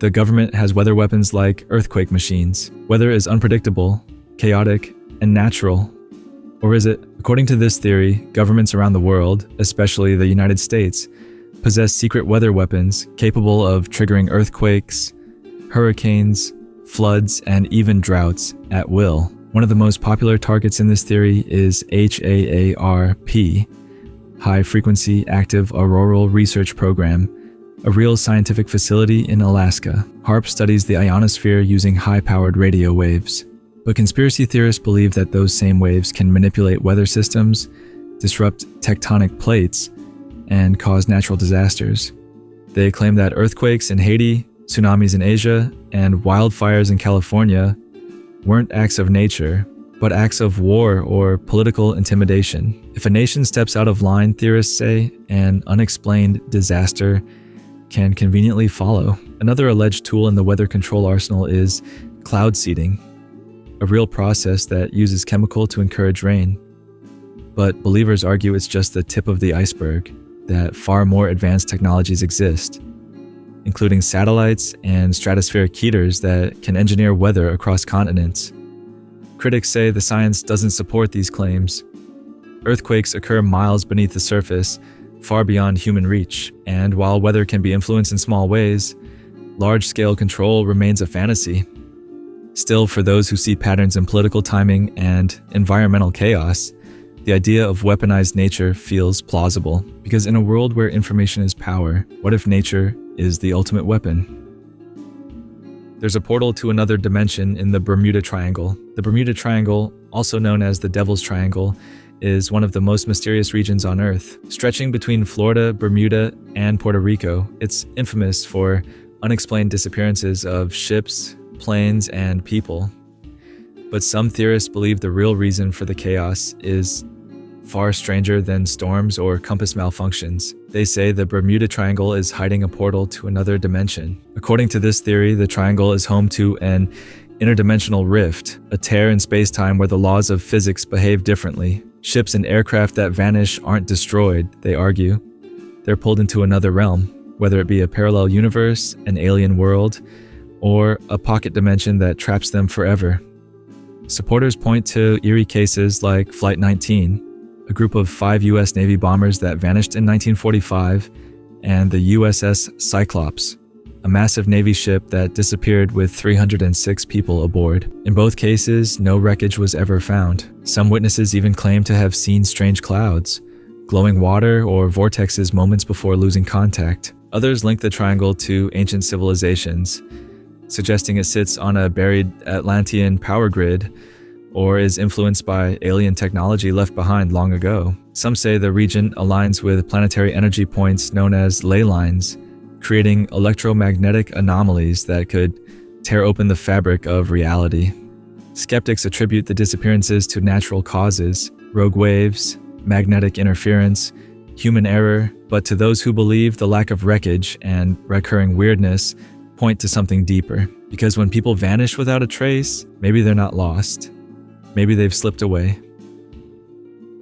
The government has weather weapons like earthquake machines. Weather is unpredictable, chaotic, and natural. Or is it? According to this theory, governments around the world, especially the United States, possess secret weather weapons capable of triggering earthquakes, hurricanes, floods, and even droughts at will. One of the most popular targets in this theory is HAARP, High Frequency Active Auroral Research Program, a real scientific facility in Alaska. HAARP studies the ionosphere using high-powered radio waves. But conspiracy theorists believe that those same waves can manipulate weather systems, disrupt tectonic plates, and cause natural disasters. They claim that earthquakes in Haiti, tsunamis in Asia, and wildfires in California weren't acts of nature, but acts of war or political intimidation. If a nation steps out of line, theorists say, an unexplained disaster can conveniently follow. Another alleged tool in the weather control arsenal is cloud seeding, a real process that uses chemical to encourage rain. But believers argue it's just the tip of the iceberg, that far more advanced technologies exist, including satellites and stratospheric heaters that can engineer weather across continents. Critics say the science doesn't support these claims. Earthquakes occur miles beneath the surface, far beyond human reach, and while weather can be influenced in small ways, large-scale control remains a fantasy. Still, for those who see patterns in political timing and environmental chaos, the idea of weaponized nature feels plausible, because in a world where information is power, what if nature is the ultimate weapon? There's a portal to another dimension in the Bermuda Triangle. The Bermuda Triangle, also known as the Devil's Triangle, is one of the most mysterious regions on Earth. Stretching between Florida, Bermuda, and Puerto Rico, it's infamous for unexplained disappearances of ships, planes, and people. But some theorists believe the real reason for the chaos is far stranger than storms or compass malfunctions. They say the Bermuda Triangle is hiding a portal to another dimension. According to this theory, the triangle is home to an interdimensional rift, a tear in space-time where the laws of physics behave differently. Ships and aircraft that vanish aren't destroyed, they argue. They're pulled into another realm, whether it be a parallel universe, an alien world, or a pocket dimension that traps them forever. Supporters point to eerie cases like Flight 19, a group of 5 U.S. Navy bombers that vanished in 1945, and the USS Cyclops, a massive Navy ship that disappeared with 306 people aboard. In both cases, no wreckage was ever found. Some witnesses even claim to have seen strange clouds, glowing water, or vortexes moments before losing contact. Others link the triangle to ancient civilizations, suggesting it sits on a buried Atlantean power grid or is influenced by alien technology left behind long ago. Some say the region aligns with planetary energy points known as ley lines, creating electromagnetic anomalies that could tear open the fabric of reality. Skeptics attribute the disappearances to natural causes, rogue waves, magnetic interference, human error, but to those who believe the lack of wreckage and recurring weirdness point to something deeper. Because when people vanish without a trace, maybe they're not lost. Maybe they've slipped away.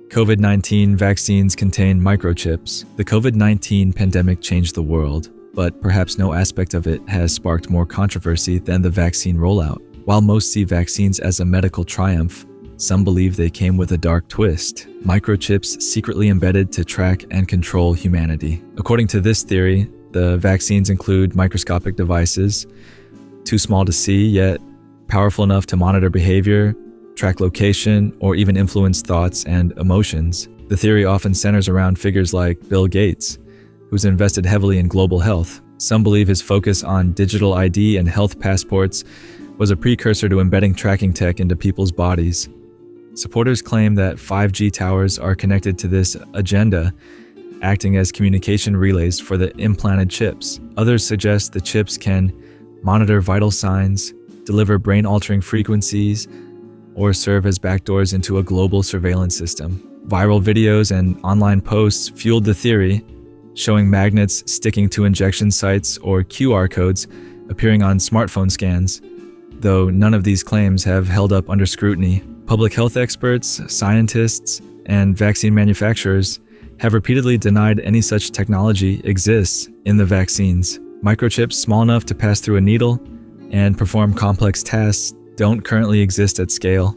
COVID-19 vaccines contain microchips. The COVID-19 pandemic changed the world, but perhaps no aspect of it has sparked more controversy than the vaccine rollout. While most see vaccines as a medical triumph, some believe they came with a dark twist, microchips secretly embedded to track and control humanity. According to this theory, the vaccines include microscopic devices, too small to see yet powerful enough to monitor behavior, track location, or even influence thoughts and emotions. The theory often centers around figures like Bill Gates, who's invested heavily in global health. Some believe his focus on digital ID and health passports was a precursor to embedding tracking tech into people's bodies. Supporters claim that 5G towers are connected to this agenda, acting as communication relays for the implanted chips. Others suggest the chips can monitor vital signs, deliver brain-altering frequencies, or serve as backdoors into a global surveillance system. Viral videos and online posts fueled the theory, showing magnets sticking to injection sites or QR codes appearing on smartphone scans, though none of these claims have held up under scrutiny. Public health experts, scientists, and vaccine manufacturers have repeatedly denied any such technology exists in the vaccines. Microchips small enough to pass through a needle and perform complex tasks don't currently exist at scale,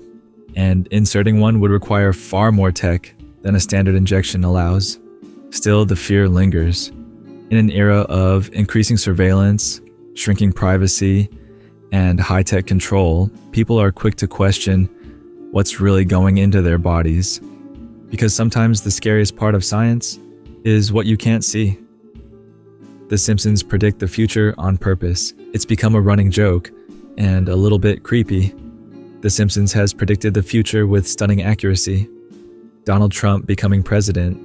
and inserting one would require far more tech than a standard injection allows. Still, the fear lingers. In an era of increasing surveillance, shrinking privacy, and high-tech control, people are quick to question what's really going into their bodies. Because sometimes the scariest part of science is what you can't see. The Simpsons predict the future on purpose. It's become a running joke, and a little bit creepy. The Simpsons has predicted the future with stunning accuracy. Donald Trump becoming president,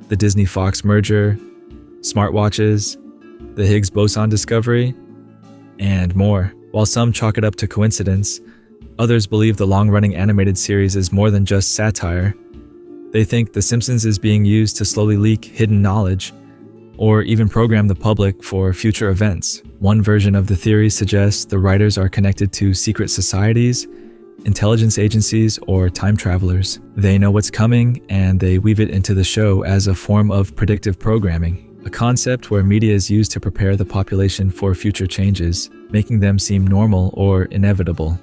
the Disney-Fox merger, smartwatches, the Higgs boson discovery, and more. While some chalk it up to coincidence, others believe the long-running animated series is more than just satire. They think The Simpsons is being used to slowly leak hidden knowledge, or even program the public for future events. One version of the theory suggests the writers are connected to secret societies, intelligence agencies, or time travelers. They know what's coming, and they weave it into the show as a form of predictive programming, a concept where media is used to prepare the population for future changes, making them seem normal or inevitable.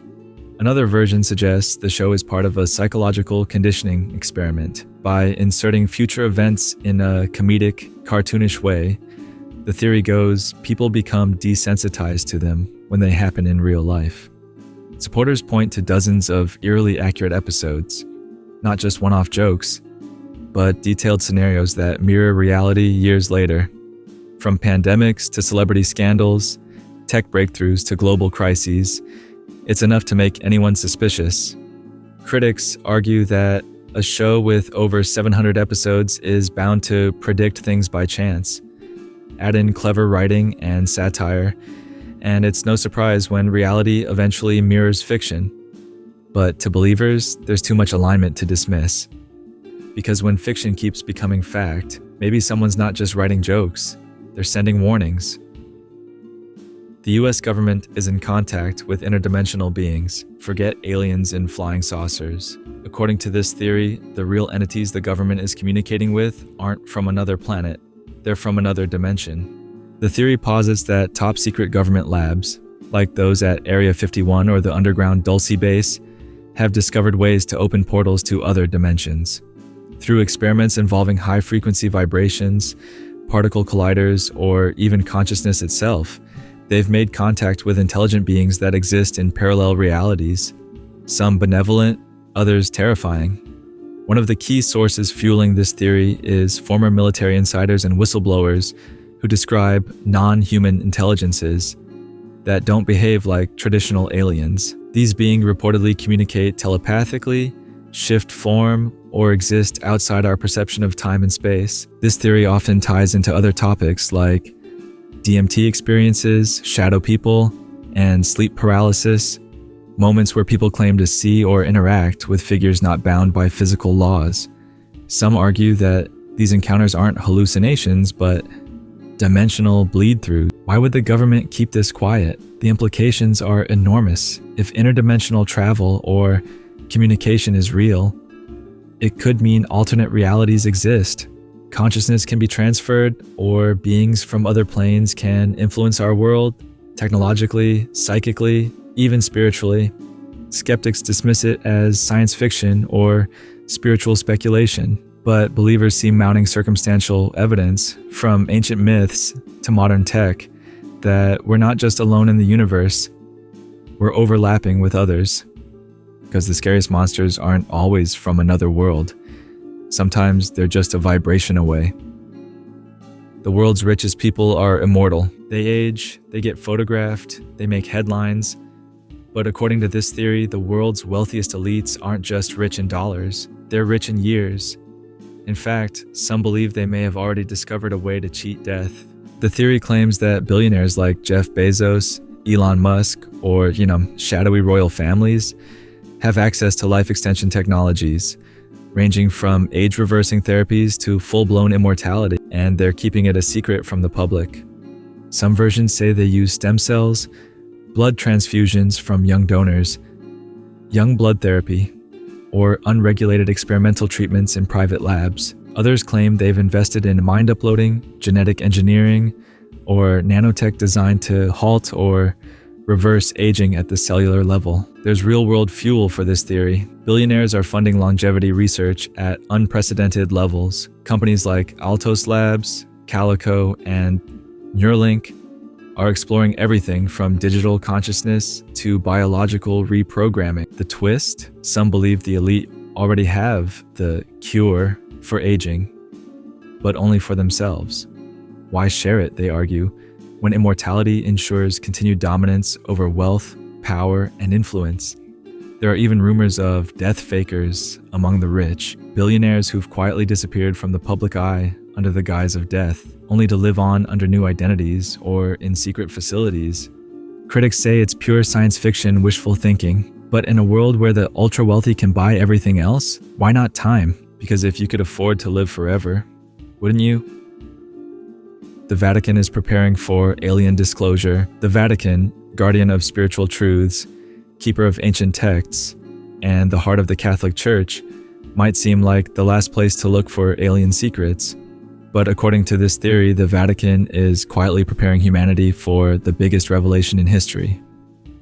Another version suggests the show is part of a psychological conditioning experiment. By inserting future events in a comedic, cartoonish way, the theory goes people become desensitized to them when they happen in real life. Supporters point to dozens of eerily accurate episodes, not just one-off jokes, but detailed scenarios that mirror reality years later. From pandemics to celebrity scandals, tech breakthroughs to global crises, it's enough to make anyone suspicious. Critics argue that a show with over 700 episodes is bound to predict things by chance. Add in clever writing and satire, and it's no surprise when reality eventually mirrors fiction. But to believers, there's too much alignment to dismiss. Because when fiction keeps becoming fact, maybe someone's not just writing jokes, they're sending warnings. The US government is in contact with interdimensional beings. Forget aliens in flying saucers. According to this theory, the real entities the government is communicating with aren't from another planet, they're from another dimension. The theory posits that top-secret government labs, like those at Area 51 or the underground Dulce base, have discovered ways to open portals to other dimensions. Through experiments involving high-frequency vibrations, particle colliders, or even consciousness itself, they've made contact with intelligent beings that exist in parallel realities, some benevolent, others terrifying. One of the key sources fueling this theory is former military insiders and whistleblowers who describe non-human intelligences that don't behave like traditional aliens. These beings reportedly communicate telepathically, shift form, or exist outside our perception of time and space. This theory often ties into other topics like DMT experiences, shadow people, and sleep paralysis, moments where people claim to see or interact with figures not bound by physical laws. Some argue that these encounters aren't hallucinations, but dimensional bleed-through. Why would the government keep this quiet? The implications are enormous. If interdimensional travel or communication is real, it could mean alternate realities exist. Consciousness can be transferred, or beings from other planes can influence our world, technologically, psychically, even spiritually. Skeptics dismiss it as science fiction or spiritual speculation, but believers see mounting circumstantial evidence, from ancient myths to modern tech, that we're not just alone in the universe, we're overlapping with others. Because the scariest monsters aren't always from another world. Sometimes they're just a vibration away. The world's richest people are immortal. They age, they get photographed, they make headlines. But according to this theory, the world's wealthiest elites aren't just rich in dollars, they're rich in years. In fact, some believe they may have already discovered a way to cheat death. The theory claims that billionaires like Jeff Bezos, Elon Musk, or, shadowy royal families have access to life extension technologies, ranging from age-reversing therapies to full-blown immortality, and they're keeping it a secret from the public. Some versions say they use stem cells, blood transfusions from young donors, young blood therapy, or unregulated experimental treatments in private labs. Others claim they've invested in mind uploading, genetic engineering, or nanotech designed to halt or reverse aging at the cellular level. There's real-world fuel for this theory. Billionaires are funding longevity research at unprecedented levels. Companies like Altos Labs, Calico, and Neuralink are exploring everything from digital consciousness to biological reprogramming. The twist? Some believe the elite already have the cure for aging, but only for themselves. Why share it, they argue, when immortality ensures continued dominance over wealth, power, and influence? There are even rumors of death fakers among the rich, billionaires who've quietly disappeared from the public eye under the guise of death, only to live on under new identities or in secret facilities. Critics say it's pure science fiction wishful thinking, but in a world where the ultra-wealthy can buy everything else, why not time? Because if you could afford to live forever, wouldn't you? The Vatican is preparing for alien disclosure. The Vatican, guardian of spiritual truths, keeper of ancient texts, and the heart of the Catholic Church, might seem like the last place to look for alien secrets. But according to this theory, the Vatican is quietly preparing humanity for the biggest revelation in history.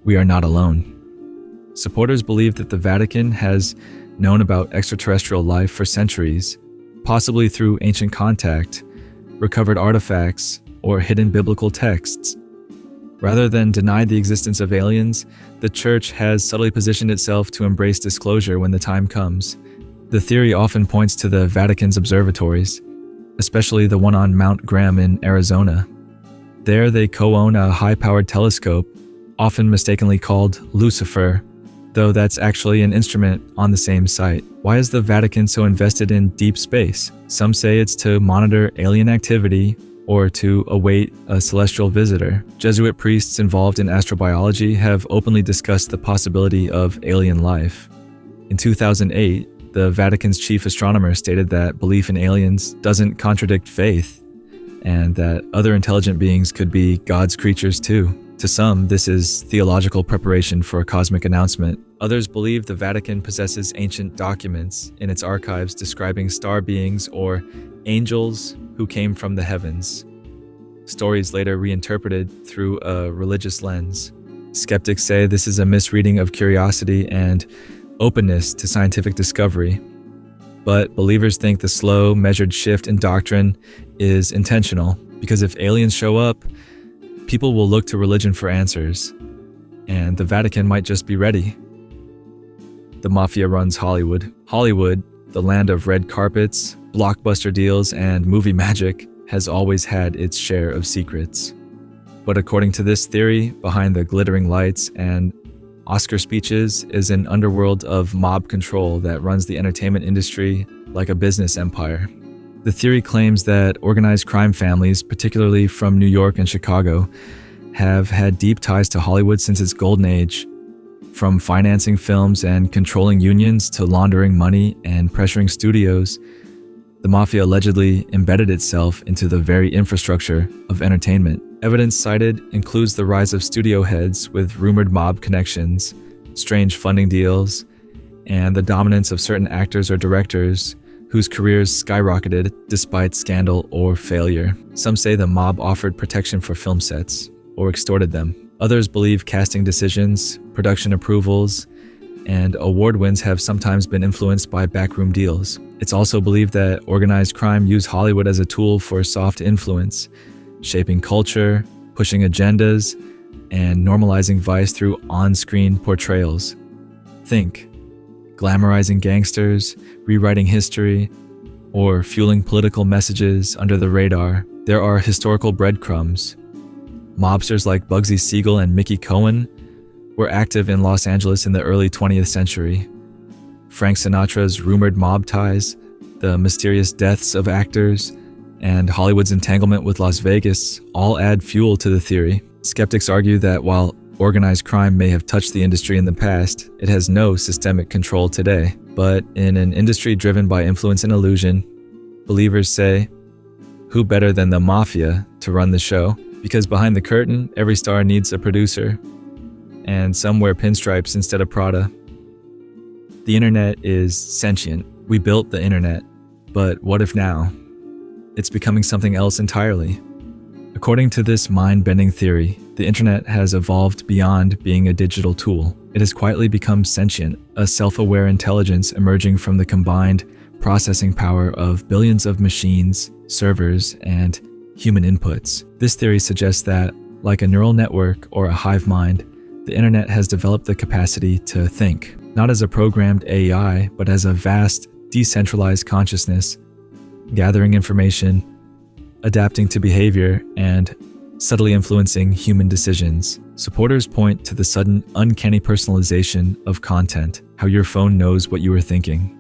We are not alone. Supporters believe that the Vatican has known about extraterrestrial life for centuries, possibly through ancient contact, recovered artifacts, or hidden biblical texts. Rather than deny the existence of aliens, the Church has subtly positioned itself to embrace disclosure when the time comes. The theory often points to the Vatican's observatories, especially the one on Mount Graham in Arizona. There they co-own a high-powered telescope, often mistakenly called Lucifer, though that's actually an instrument on the same site. Why is the Vatican so invested in deep space? Some say it's to monitor alien activity or to await a celestial visitor. Jesuit priests involved in astrobiology have openly discussed the possibility of alien life. In 2008, the Vatican's chief astronomer stated that belief in aliens doesn't contradict faith, and that other intelligent beings could be God's creatures too. To some, this is theological preparation for a cosmic announcement. Others believe the Vatican possesses ancient documents in its archives describing star beings or angels who came from the heavens. Stories later reinterpreted through a religious lens. Skeptics say this is a misreading of curiosity and openness to scientific discovery. But believers think the slow, measured shift in doctrine is intentional, because if aliens show up, people will look to religion for answers, and the Vatican might just be ready. The mafia runs Hollywood. Hollywood, the land of red carpets, blockbuster deals, and movie magic, has always had its share of secrets. But according to this theory, behind the glittering lights and Oscar speeches is an underworld of mob control that runs the entertainment industry like a business empire. The theory claims that organized crime families, particularly from New York and Chicago, have had deep ties to Hollywood since its golden age. From financing films and controlling unions to laundering money and pressuring studios, the mafia allegedly embedded itself into the very infrastructure of entertainment. Evidence cited includes the rise of studio heads with rumored mob connections, strange funding deals, and the dominance of certain actors or directors whose careers skyrocketed despite scandal or failure. Some say the mob offered protection for film sets or extorted them. Others believe casting decisions, production approvals, and award wins have sometimes been influenced by backroom deals. It's also believed that organized crime used Hollywood as a tool for soft influence, shaping culture, pushing agendas, and normalizing vice through on-screen portrayals. Think glamorizing gangsters, rewriting history, or fueling political messages under the radar. There are historical breadcrumbs. Mobsters like Bugsy Siegel and Mickey Cohen were active in Los Angeles in the early 20th century. Frank Sinatra's rumored mob ties, the mysterious deaths of actors, and Hollywood's entanglement with Las Vegas all add fuel to the theory. Skeptics argue that while organized crime may have touched the industry in the past, it has no systemic control today. But in an industry driven by influence and illusion, believers say, who better than the mafia to run the show? Because behind the curtain, every star needs a producer, and some wear pinstripes instead of Prada. The internet is sentient. We built the internet, but what if now? It's becoming something else entirely. According to this mind-bending theory, the internet has evolved beyond being a digital tool. It has quietly become sentient, a self-aware intelligence emerging from the combined processing power of billions of machines, servers, and human inputs. This theory suggests that, like a neural network or a hive mind, the internet has developed the capacity to think, not as a programmed AI, but as a vast, decentralized consciousness, gathering information, adapting to behavior, and subtly influencing human decisions. Supporters point to the sudden, uncanny personalization of content, how your phone knows what you are thinking,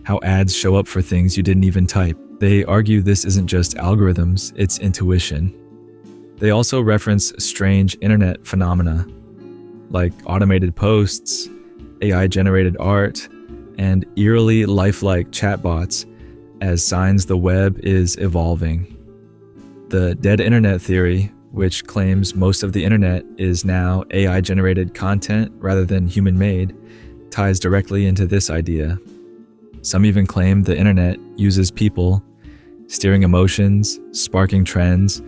how ads show up for things you didn't even type. They argue this isn't just algorithms, it's intuition. They also reference strange internet phenomena, like automated posts, AI-generated art, and eerily lifelike chatbots as signs the web is evolving. The dead internet theory, which claims most of the internet is now AI-generated content rather than human-made, ties directly into this idea. Some even claim the internet uses people, steering emotions, sparking trends,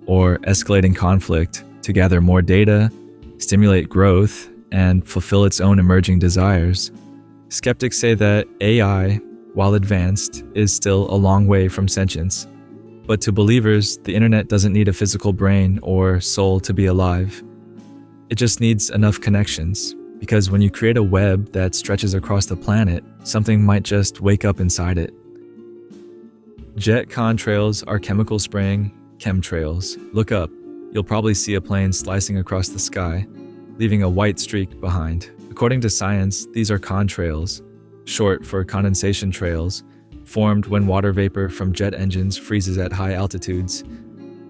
or escalating conflict to gather more data, stimulate growth, and fulfill its own emerging desires. Skeptics say that AI, while advanced, is still a long way from sentience. But to believers, the internet doesn't need a physical brain or soul to be alive. It just needs enough connections, because when you create a web that stretches across the planet, something might just wake up inside it. Jet contrails are chemical spraying chemtrails. Look up, you'll probably see a plane slicing across the sky, leaving a white streak behind. According to science, these are contrails, short for condensation trails, formed when water vapor from jet engines freezes at high altitudes.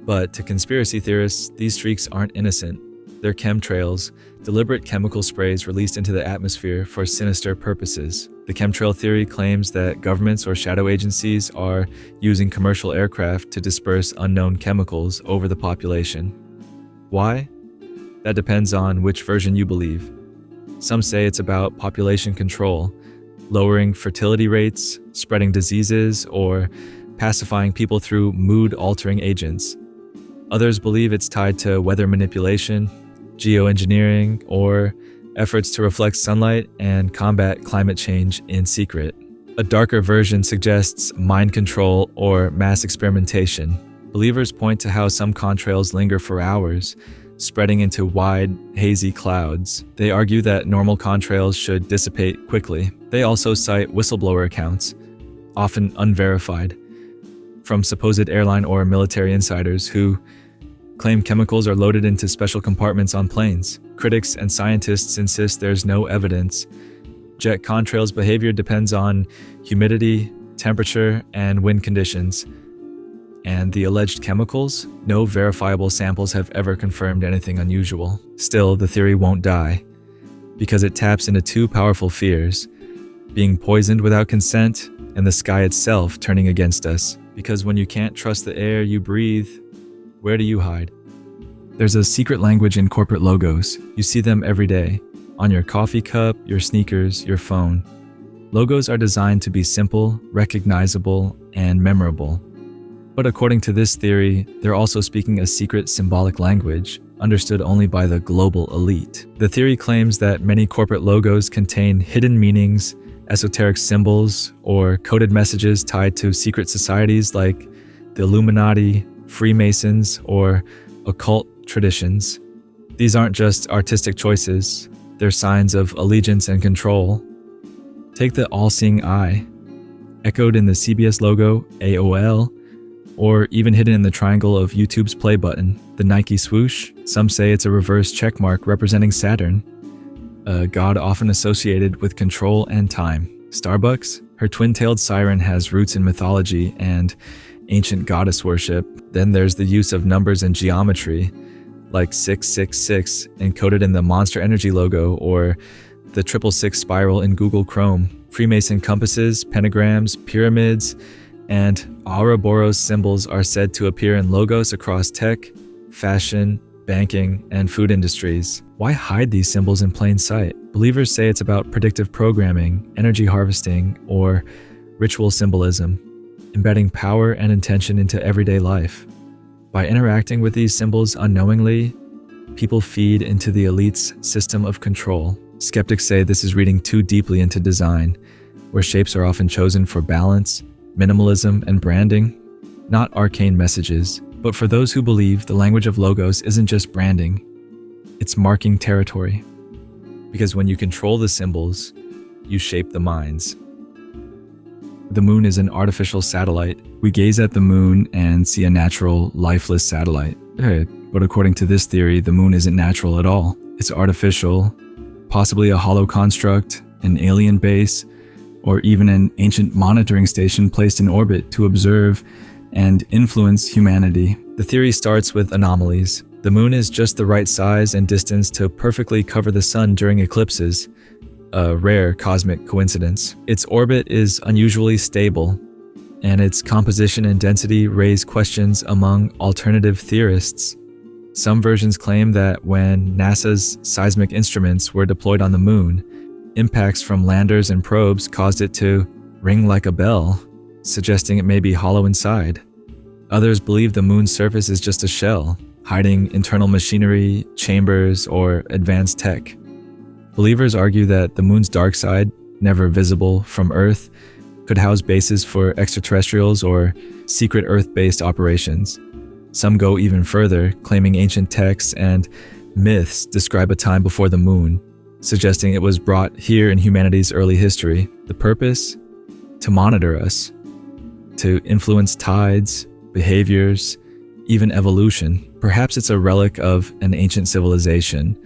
But to conspiracy theorists, these streaks aren't innocent. They're chemtrails, deliberate chemical sprays released into the atmosphere for sinister purposes. The chemtrail theory claims that governments or shadow agencies are using commercial aircraft to disperse unknown chemicals over the population. Why? That depends on which version you believe. Some say it's about population control, lowering fertility rates, spreading diseases, or pacifying people through mood-altering agents. Others believe it's tied to weather manipulation, geoengineering, or efforts to reflect sunlight and combat climate change in secret. A darker version suggests mind control or mass experimentation. Believers point to how some contrails linger for hours, spreading into wide, hazy clouds. They argue that normal contrails should dissipate quickly. They also cite whistleblower accounts, often unverified, from supposed airline or military insiders who claim chemicals are loaded into special compartments on planes. Critics and scientists insist there's no evidence. Jet contrails' behavior depends on humidity, temperature, and wind conditions. And the alleged chemicals? No verifiable samples have ever confirmed anything unusual. Still, the theory won't die, because it taps into two powerful fears: being poisoned without consent, and the sky itself turning against us. Because when you can't trust the air you breathe, where do you hide? There's a secret language in corporate logos. You see them every day, on your coffee cup, your sneakers, your phone. Logos are designed to be simple, recognizable, and memorable. But according to this theory, they're also speaking a secret symbolic language, understood only by the global elite. The theory claims that many corporate logos contain hidden meanings, esoteric symbols, or coded messages tied to secret societies like the Illuminati, Freemasons, or occult traditions. These aren't just artistic choices, they're signs of allegiance and control. Take the all-seeing eye, echoed in the CBS logo, AOL, or even hidden in the triangle of YouTube's play button. The Nike swoosh, some say it's a reverse checkmark representing Saturn, a god often associated with control and time. Starbucks, her twin-tailed siren has roots in mythology and ancient goddess worship. Then there's the use of numbers and geometry, like 666 encoded in the Monster Energy logo or the 666 spiral in Google Chrome. Freemason compasses, pentagrams, pyramids, and Ouroboros symbols are said to appear in logos across tech, fashion, banking, and food industries. Why hide these symbols in plain sight? Believers say it's about predictive programming, energy harvesting, or ritual symbolism, embedding power and intention into everyday life. By interacting with these symbols unknowingly, people feed into the elite's system of control. Skeptics say this is reading too deeply into design, where shapes are often chosen for balance, minimalism, and branding, not arcane messages. But for those who believe, the language of logos isn't just branding, it's marking territory. Because when you control the symbols, you shape the minds. The moon is an artificial satellite. We gaze at the moon and see a natural, lifeless satellite. But according to this theory, the moon isn't natural at all. It's artificial, possibly a hollow construct, an alien base, or even an ancient monitoring station placed in orbit to observe and influence humanity. The theory starts with anomalies. The moon is just the right size and distance to perfectly cover the sun during eclipses, a rare cosmic coincidence. Its orbit is unusually stable, and its composition and density raise questions among alternative theorists. Some versions claim that when NASA's seismic instruments were deployed on the moon, impacts from landers and probes caused it to ring like a bell, suggesting it may be hollow inside. Others believe the moon's surface is just a shell, hiding internal machinery, chambers, or advanced tech. Believers argue that the moon's dark side, never visible from Earth, could house bases for extraterrestrials or secret Earth-based operations. Some go even further, claiming ancient texts and myths describe a time before the moon, suggesting it was brought here in humanity's early history. The purpose? To monitor us, to influence tides, behaviors, even evolution. Perhaps it's a relic of an ancient civilization,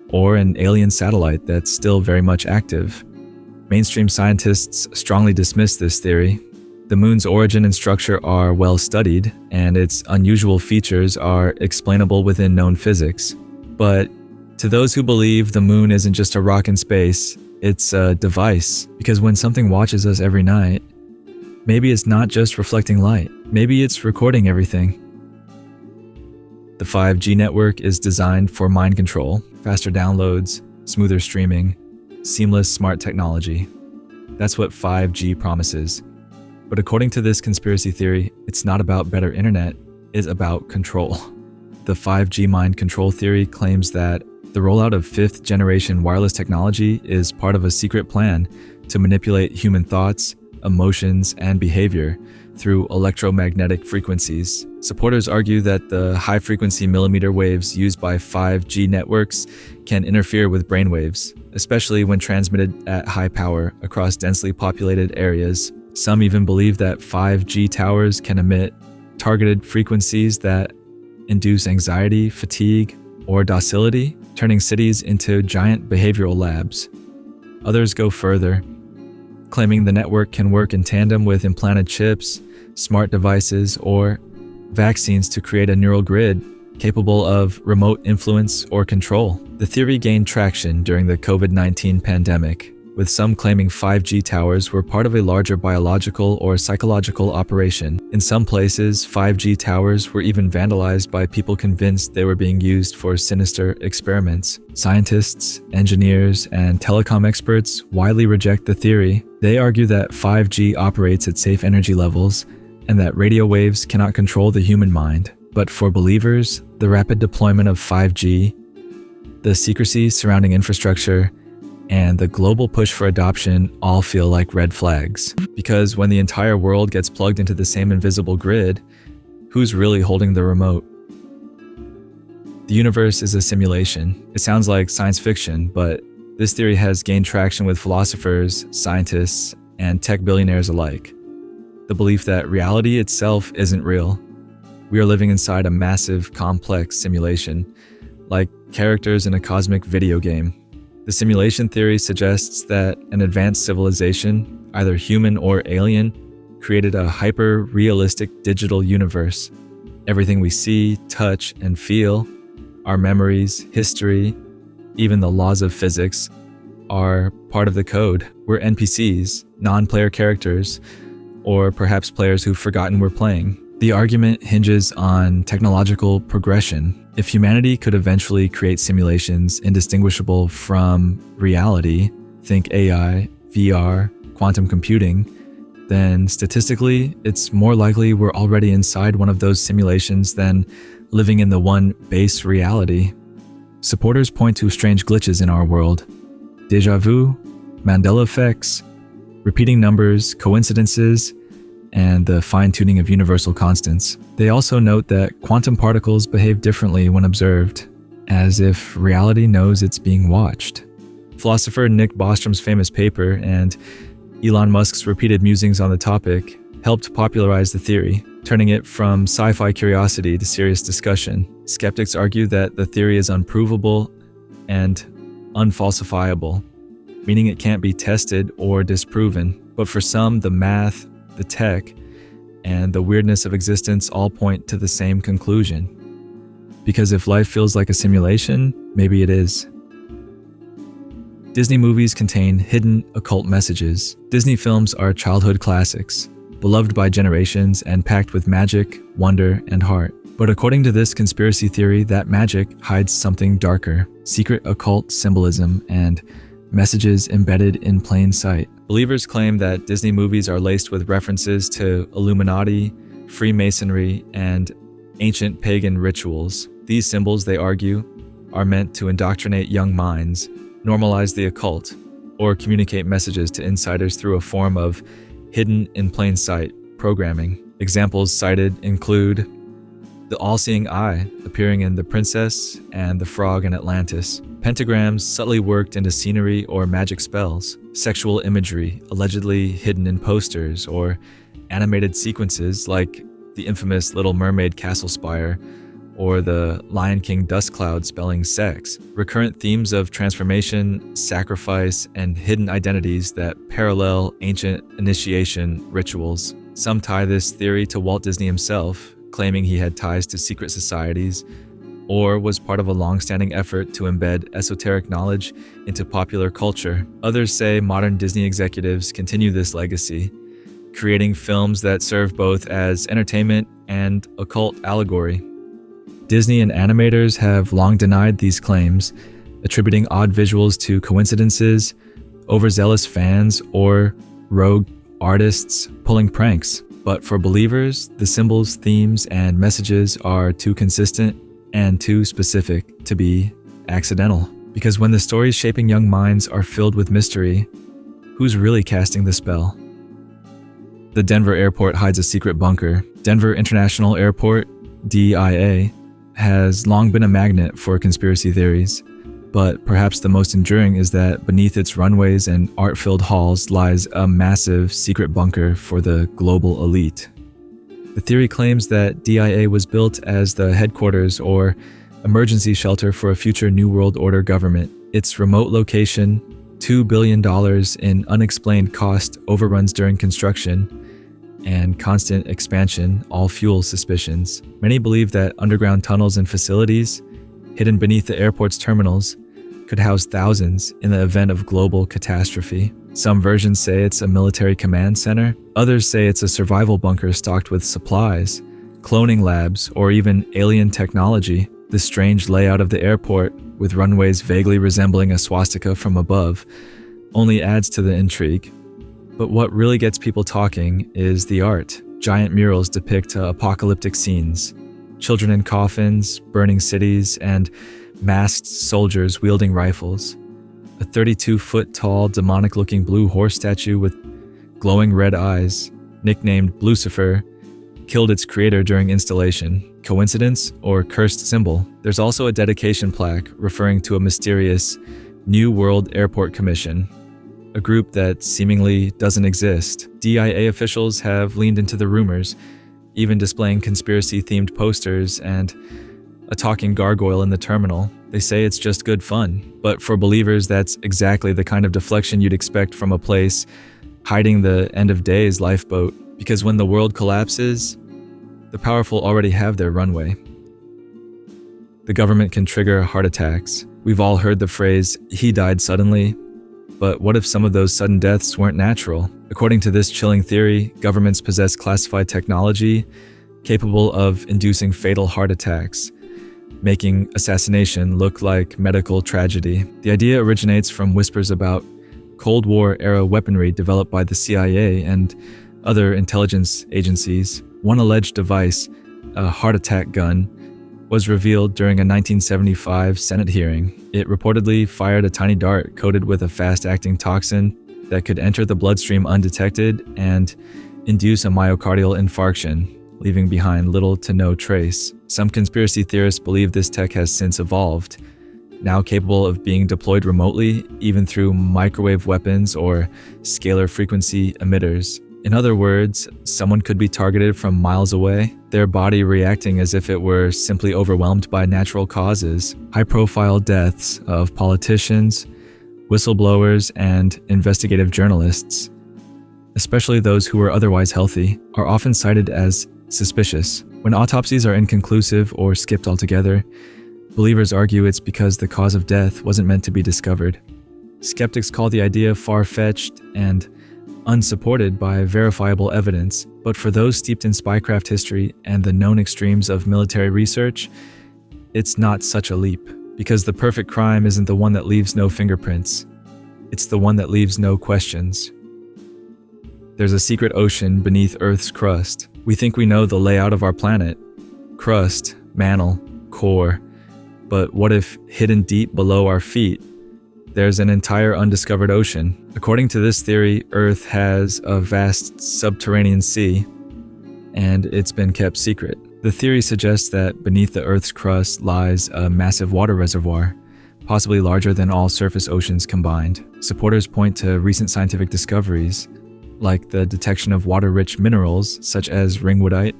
or an alien satellite that's still very much active. Mainstream scientists strongly dismiss this theory. The moon's origin and structure are well studied, and its unusual features are explainable within known physics. But to those who believe the moon isn't just a rock in space, it's a device, because when something watches us every night, maybe it's not just reflecting light, maybe it's recording everything. The 5G network is designed for mind control, faster downloads, smoother streaming, seamless smart technology. That's what 5G promises. But according to this conspiracy theory, it's not about better internet, it's about control. The 5G mind control theory claims that the rollout of 5th generation wireless technology is part of a secret plan to manipulate human thoughts, emotions, and behavior through electromagnetic frequencies. Supporters argue that the high-frequency millimeter waves used by 5G networks can interfere with brainwaves, especially when transmitted at high power across densely populated areas. Some even believe that 5G towers can emit targeted frequencies that induce anxiety, fatigue, or docility, turning cities into giant behavioral labs. Others go further, claiming the network can work in tandem with implanted chips, smart devices, or vaccines to create a neural grid capable of remote influence or control. The theory gained traction during the COVID-19 pandemic, with some claiming 5G towers were part of a larger biological or psychological operation. In some places, 5G towers were even vandalized by people convinced they were being used for sinister experiments. Scientists, engineers, and telecom experts widely reject the theory. They argue that 5G operates at safe energy levels and that radio waves cannot control the human mind. But for believers, the rapid deployment of 5G, the secrecy surrounding infrastructure, and the global push for adoption all feel like red flags. Because when the entire world gets plugged into the same invisible grid, who's really holding the remote? The universe is a simulation. It sounds like science fiction, but this theory has gained traction with philosophers, scientists, and tech billionaires alike. The belief that reality itself isn't real. We are living inside a massive, complex simulation, like characters in a cosmic video game. The simulation theory suggests that an advanced civilization, either human or alien, created a hyper-realistic digital universe. Everything we see, touch, and feel, our memories, history, even the laws of physics, are part of the code. We're NPCs, non-player characters, or perhaps players who've forgotten we're playing. The argument hinges on technological progression. If humanity could eventually create simulations indistinguishable from reality, think AI, VR, quantum computing, then statistically, it's more likely we're already inside one of those simulations than living in the one base reality. Supporters point to strange glitches in our world. Déjà vu, Mandela effects, repeating numbers, coincidences, and the fine-tuning of universal constants. They also note that quantum particles behave differently when observed, as if reality knows it's being watched. Philosopher Nick Bostrom's famous paper and Elon Musk's repeated musings on the topic helped popularize the theory, turning it from sci-fi curiosity to serious discussion. Skeptics argue that the theory is unprovable and unfalsifiable, meaning it can't be tested or disproven. But for some, the math, the tech, and the weirdness of existence all point to the same conclusion. Because if life feels like a simulation, maybe it is. Disney movies contain hidden occult messages. Disney films are childhood classics, beloved by generations and packed with magic, wonder, and heart. But according to this conspiracy theory, that magic hides something darker, secret occult symbolism and messages embedded in plain sight. Believers claim that Disney movies are laced with references to Illuminati, Freemasonry, and ancient pagan rituals. These symbols, they argue, are meant to indoctrinate young minds, normalize the occult, or communicate messages to insiders through a form of hidden in plain sight programming. Examples cited include the all-seeing eye appearing in The Princess and the Frog in Atlantis, pentagrams subtly worked into scenery or magic spells, sexual imagery allegedly hidden in posters, or animated sequences like the infamous Little Mermaid castle spire or the Lion King dust cloud spelling sex, recurrent themes of transformation, sacrifice, and hidden identities that parallel ancient initiation rituals. Some tie this theory to Walt Disney himself, claiming he had ties to secret societies, or was part of a long-standing effort to embed esoteric knowledge into popular culture. Others say modern Disney executives continue this legacy, creating films that serve both as entertainment and occult allegory. Disney and animators have long denied these claims, attributing odd visuals to coincidences, overzealous fans, or rogue artists pulling pranks. But for believers, the symbols, themes, and messages are too consistent and too specific to be accidental. Because when the stories shaping young minds are filled with mystery, who's really casting the spell? The Denver airport hides a secret bunker. Denver International Airport, DIA, has long been a magnet for conspiracy theories, but perhaps the most enduring is that beneath its runways and art-filled halls lies a massive secret bunker for the global elite. The theory claims that DIA was built as the headquarters or emergency shelter for a future New World Order government. Its remote location, $2 billion in unexplained cost overruns during construction, and constant expansion all fuel suspicions. Many believe that underground tunnels and facilities, hidden beneath the airport's terminals, could house thousands in the event of global catastrophe. Some versions say it's a military command center. Others say it's a survival bunker stocked with supplies, cloning labs, or even alien technology. The strange layout of the airport, with runways vaguely resembling a swastika from above, only adds to the intrigue. But what really gets people talking is the art. Giant murals depict apocalyptic scenes, children in coffins, burning cities, and masked soldiers wielding rifles. A 32-foot-tall, demonic-looking blue horse statue with glowing red eyes, nicknamed Blucifer, killed its creator during installation. Coincidence or cursed symbol? There's also a dedication plaque referring to a mysterious New World Airport Commission, a group that seemingly doesn't exist. DIA officials have leaned into the rumors, even displaying conspiracy-themed posters and a talking gargoyle in the terminal. They say it's just good fun. But for believers, that's exactly the kind of deflection you'd expect from a place hiding the end-of-days lifeboat. Because when the world collapses, the powerful already have their runway. The government can trigger heart attacks. We've all heard the phrase, "he died suddenly." But what if some of those sudden deaths weren't natural? According to this chilling theory, governments possess classified technology capable of inducing fatal heart attacks, making assassination look like medical tragedy. The idea originates from whispers about Cold War-era weaponry developed by the CIA and other intelligence agencies. One alleged device, a heart attack gun, was revealed during a 1975 Senate hearing. It reportedly fired a tiny dart coated with a fast-acting toxin that could enter the bloodstream undetected and induce a myocardial infarction, leaving behind little to no trace. Some conspiracy theorists believe this tech has since evolved, now capable of being deployed remotely, even through microwave weapons or scalar frequency emitters. In other words, someone could be targeted from miles away, their body reacting as if it were simply overwhelmed by natural causes. High-profile deaths of politicians, whistleblowers, and investigative journalists, especially those who were otherwise healthy, are often cited as suspicious. When autopsies are inconclusive or skipped altogether, believers argue it's because the cause of death wasn't meant to be discovered. Skeptics call the idea far-fetched and unsupported by verifiable evidence, but for those steeped in spycraft history and the known extremes of military research, it's not such a leap, because the perfect crime isn't the one that leaves no fingerprints. It's the one that leaves no questions. There's a secret ocean beneath Earth's crust. We think we know the layout of our planet: crust, mantle, core. But what if hidden deep below our feet, there's an entire undiscovered ocean? According to this theory, Earth has a vast subterranean sea, and it's been kept secret. The theory suggests that beneath the Earth's crust lies a massive water reservoir, possibly larger than all surface oceans combined. Supporters point to recent scientific discoveries, like the detection of water-rich minerals such as ringwoodite,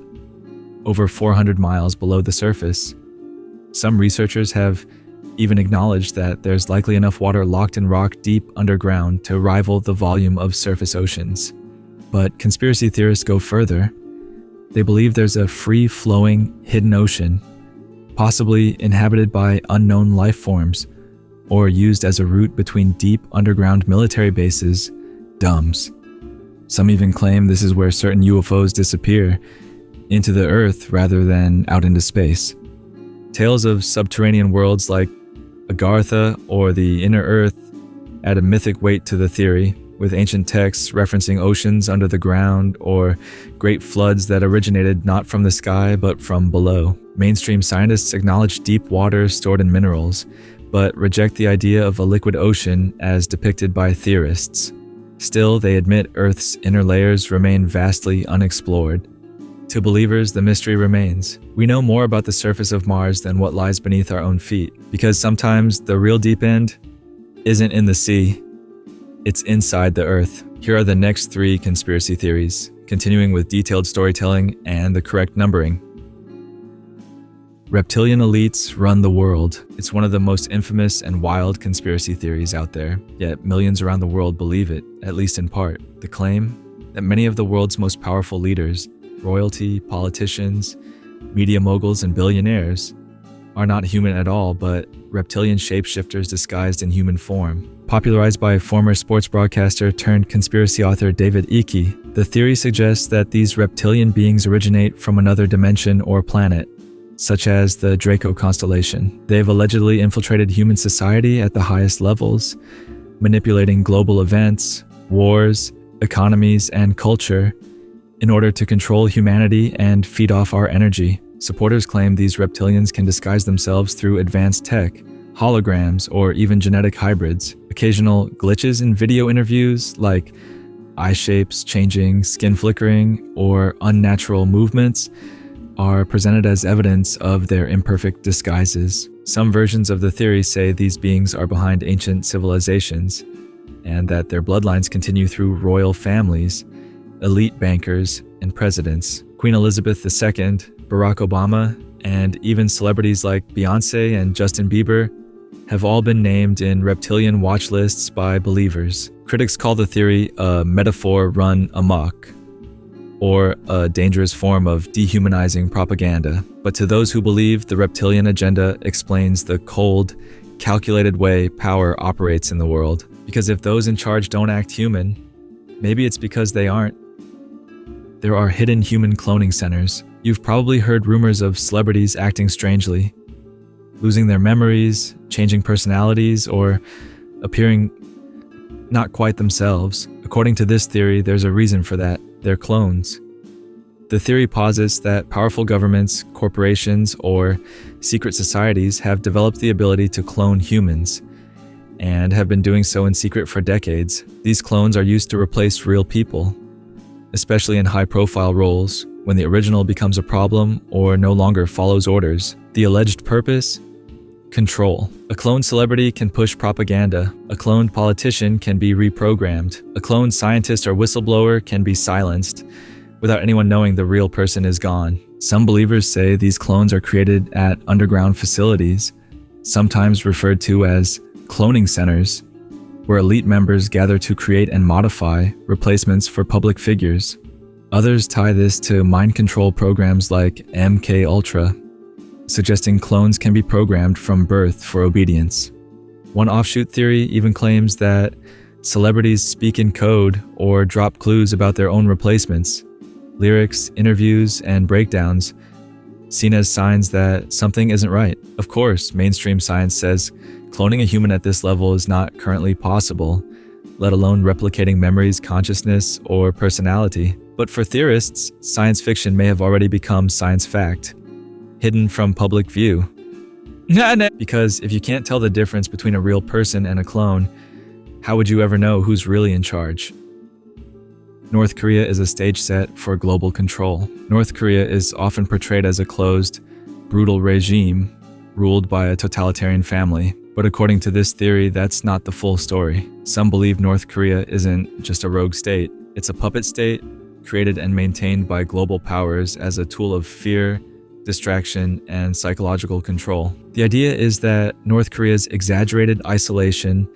over 400 miles below the surface. Some researchers have even acknowledged that there's likely enough water locked in rock deep underground to rival the volume of surface oceans. But conspiracy theorists go further. They believe there's a free-flowing, hidden ocean, possibly inhabited by unknown life forms, or used as a route between deep underground military bases, DUMBs. Some even claim this is where certain UFOs disappear, into the Earth rather than out into space. Tales of subterranean worlds like Agartha or the Inner Earth add a mythic weight to the theory, with ancient texts referencing oceans under the ground or great floods that originated not from the sky but from below. Mainstream scientists acknowledge deep water stored in minerals, but reject the idea of a liquid ocean as depicted by theorists. Still, they admit Earth's inner layers remain vastly unexplored. To believers, the mystery remains. We know more about the surface of Mars than what lies beneath our own feet, because sometimes the real deep end isn't in the sea, it's inside the Earth. Here are the next 3 conspiracy theories, continuing with detailed storytelling and the correct numbering. Reptilian elites run the world. It's one of the most infamous and wild conspiracy theories out there, yet millions around the world believe it, at least in part. The claim that many of the world's most powerful leaders, royalty, politicians, media moguls, and billionaires, are not human at all, but reptilian shapeshifters disguised in human form. Popularized by former sports broadcaster turned conspiracy author David Icke, the theory suggests that these reptilian beings originate from another dimension or planet, such as the Draco constellation. They've allegedly infiltrated human society at the highest levels, manipulating global events, wars, economies, and culture in order to control humanity and feed off our energy. Supporters claim these reptilians can disguise themselves through advanced tech, holograms, or even genetic hybrids. Occasional glitches in video interviews, like eye shapes changing, skin flickering, or unnatural movements, are presented as evidence of their imperfect disguises. Some versions of the theory say these beings are behind ancient civilizations, and that their bloodlines continue through royal families, elite bankers, and presidents. Queen Elizabeth II, Barack Obama, and even celebrities like Beyoncé and Justin Bieber have all been named in reptilian watch lists by believers. Critics call the theory a metaphor run amok, or a dangerous form of dehumanizing propaganda. But to those who believe, the reptilian agenda explains the cold, calculated way power operates in the world. Because if those in charge don't act human, maybe it's because they aren't. There are hidden human cloning centers. You've probably heard rumors of celebrities acting strangely, losing their memories, changing personalities, or appearing not quite themselves. According to this theory, there's a reason for that. They're clones. The theory posits that powerful governments, corporations, or secret societies have developed the ability to clone humans, and have been doing so in secret for decades. These clones are used to replace real people, especially in high-profile roles, when the original becomes a problem or no longer follows orders. The alleged purpose? Control. A cloned celebrity can push propaganda. A cloned politician can be reprogrammed. A cloned scientist or whistleblower can be silenced without anyone knowing the real person is gone. Some believers say these clones are created at underground facilities, sometimes referred to as cloning centers, where elite members gather to create and modify replacements for public figures. Others tie this to mind control programs like MK Ultra, suggesting clones can be programmed from birth for obedience. One offshoot theory even claims that celebrities speak in code or drop clues about their own replacements, lyrics, interviews, and breakdowns, seen as signs that something isn't right. Of course, mainstream science says cloning a human at this level is not currently possible, let alone replicating memories, consciousness, or personality. But for theorists, science fiction may have already become science fact, hidden from public view. Because if you can't tell the difference between a real person and a clone, how would you ever know who's really in charge? North Korea is a stage set for global control. North Korea is often portrayed as a closed, brutal regime ruled by a totalitarian family. But according to this theory, that's not the full story. Some believe North Korea isn't just a rogue state. It's a puppet state created and maintained by global powers as a tool of fear, distraction, and psychological control. The idea is that North Korea's exaggerated isolation,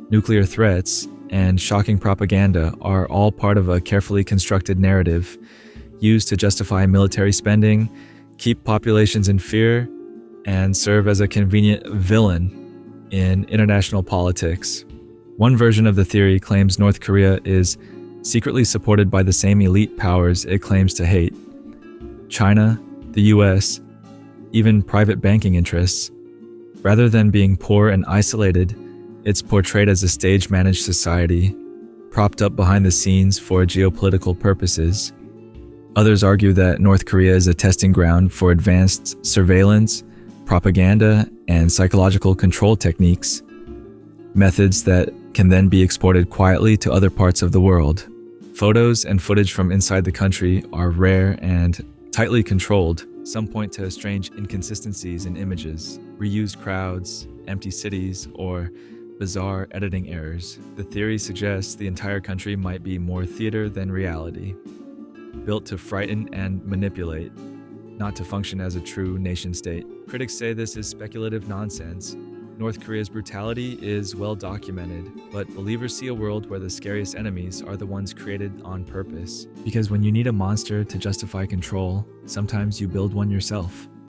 nuclear threats, and shocking propaganda are all part of a carefully constructed narrative used to justify military spending, keep populations in fear, and serve as a convenient villain in international politics. One version of the theory claims North Korea is secretly supported by the same elite powers it claims to hate: China, the US, even private banking interests. Rather than being poor and isolated, it's portrayed as a stage-managed society, propped up behind the scenes for geopolitical purposes. Others argue that North Korea is a testing ground for advanced surveillance, propaganda, and psychological control techniques, methods that can then be exported quietly to other parts of the world. Photos and footage from inside the country are rare and tightly controlled. Some point to strange inconsistencies in images, reused crowds, empty cities, or bizarre editing errors. The theory suggests the entire country might be more theater than reality, built to frighten and manipulate, not to function as a true nation-state. Critics say this is speculative nonsense. North Korea's brutality is well documented, but believers see a world where the scariest enemies are the ones created on purpose. Because when you need a monster to justify control, sometimes you build one yourself.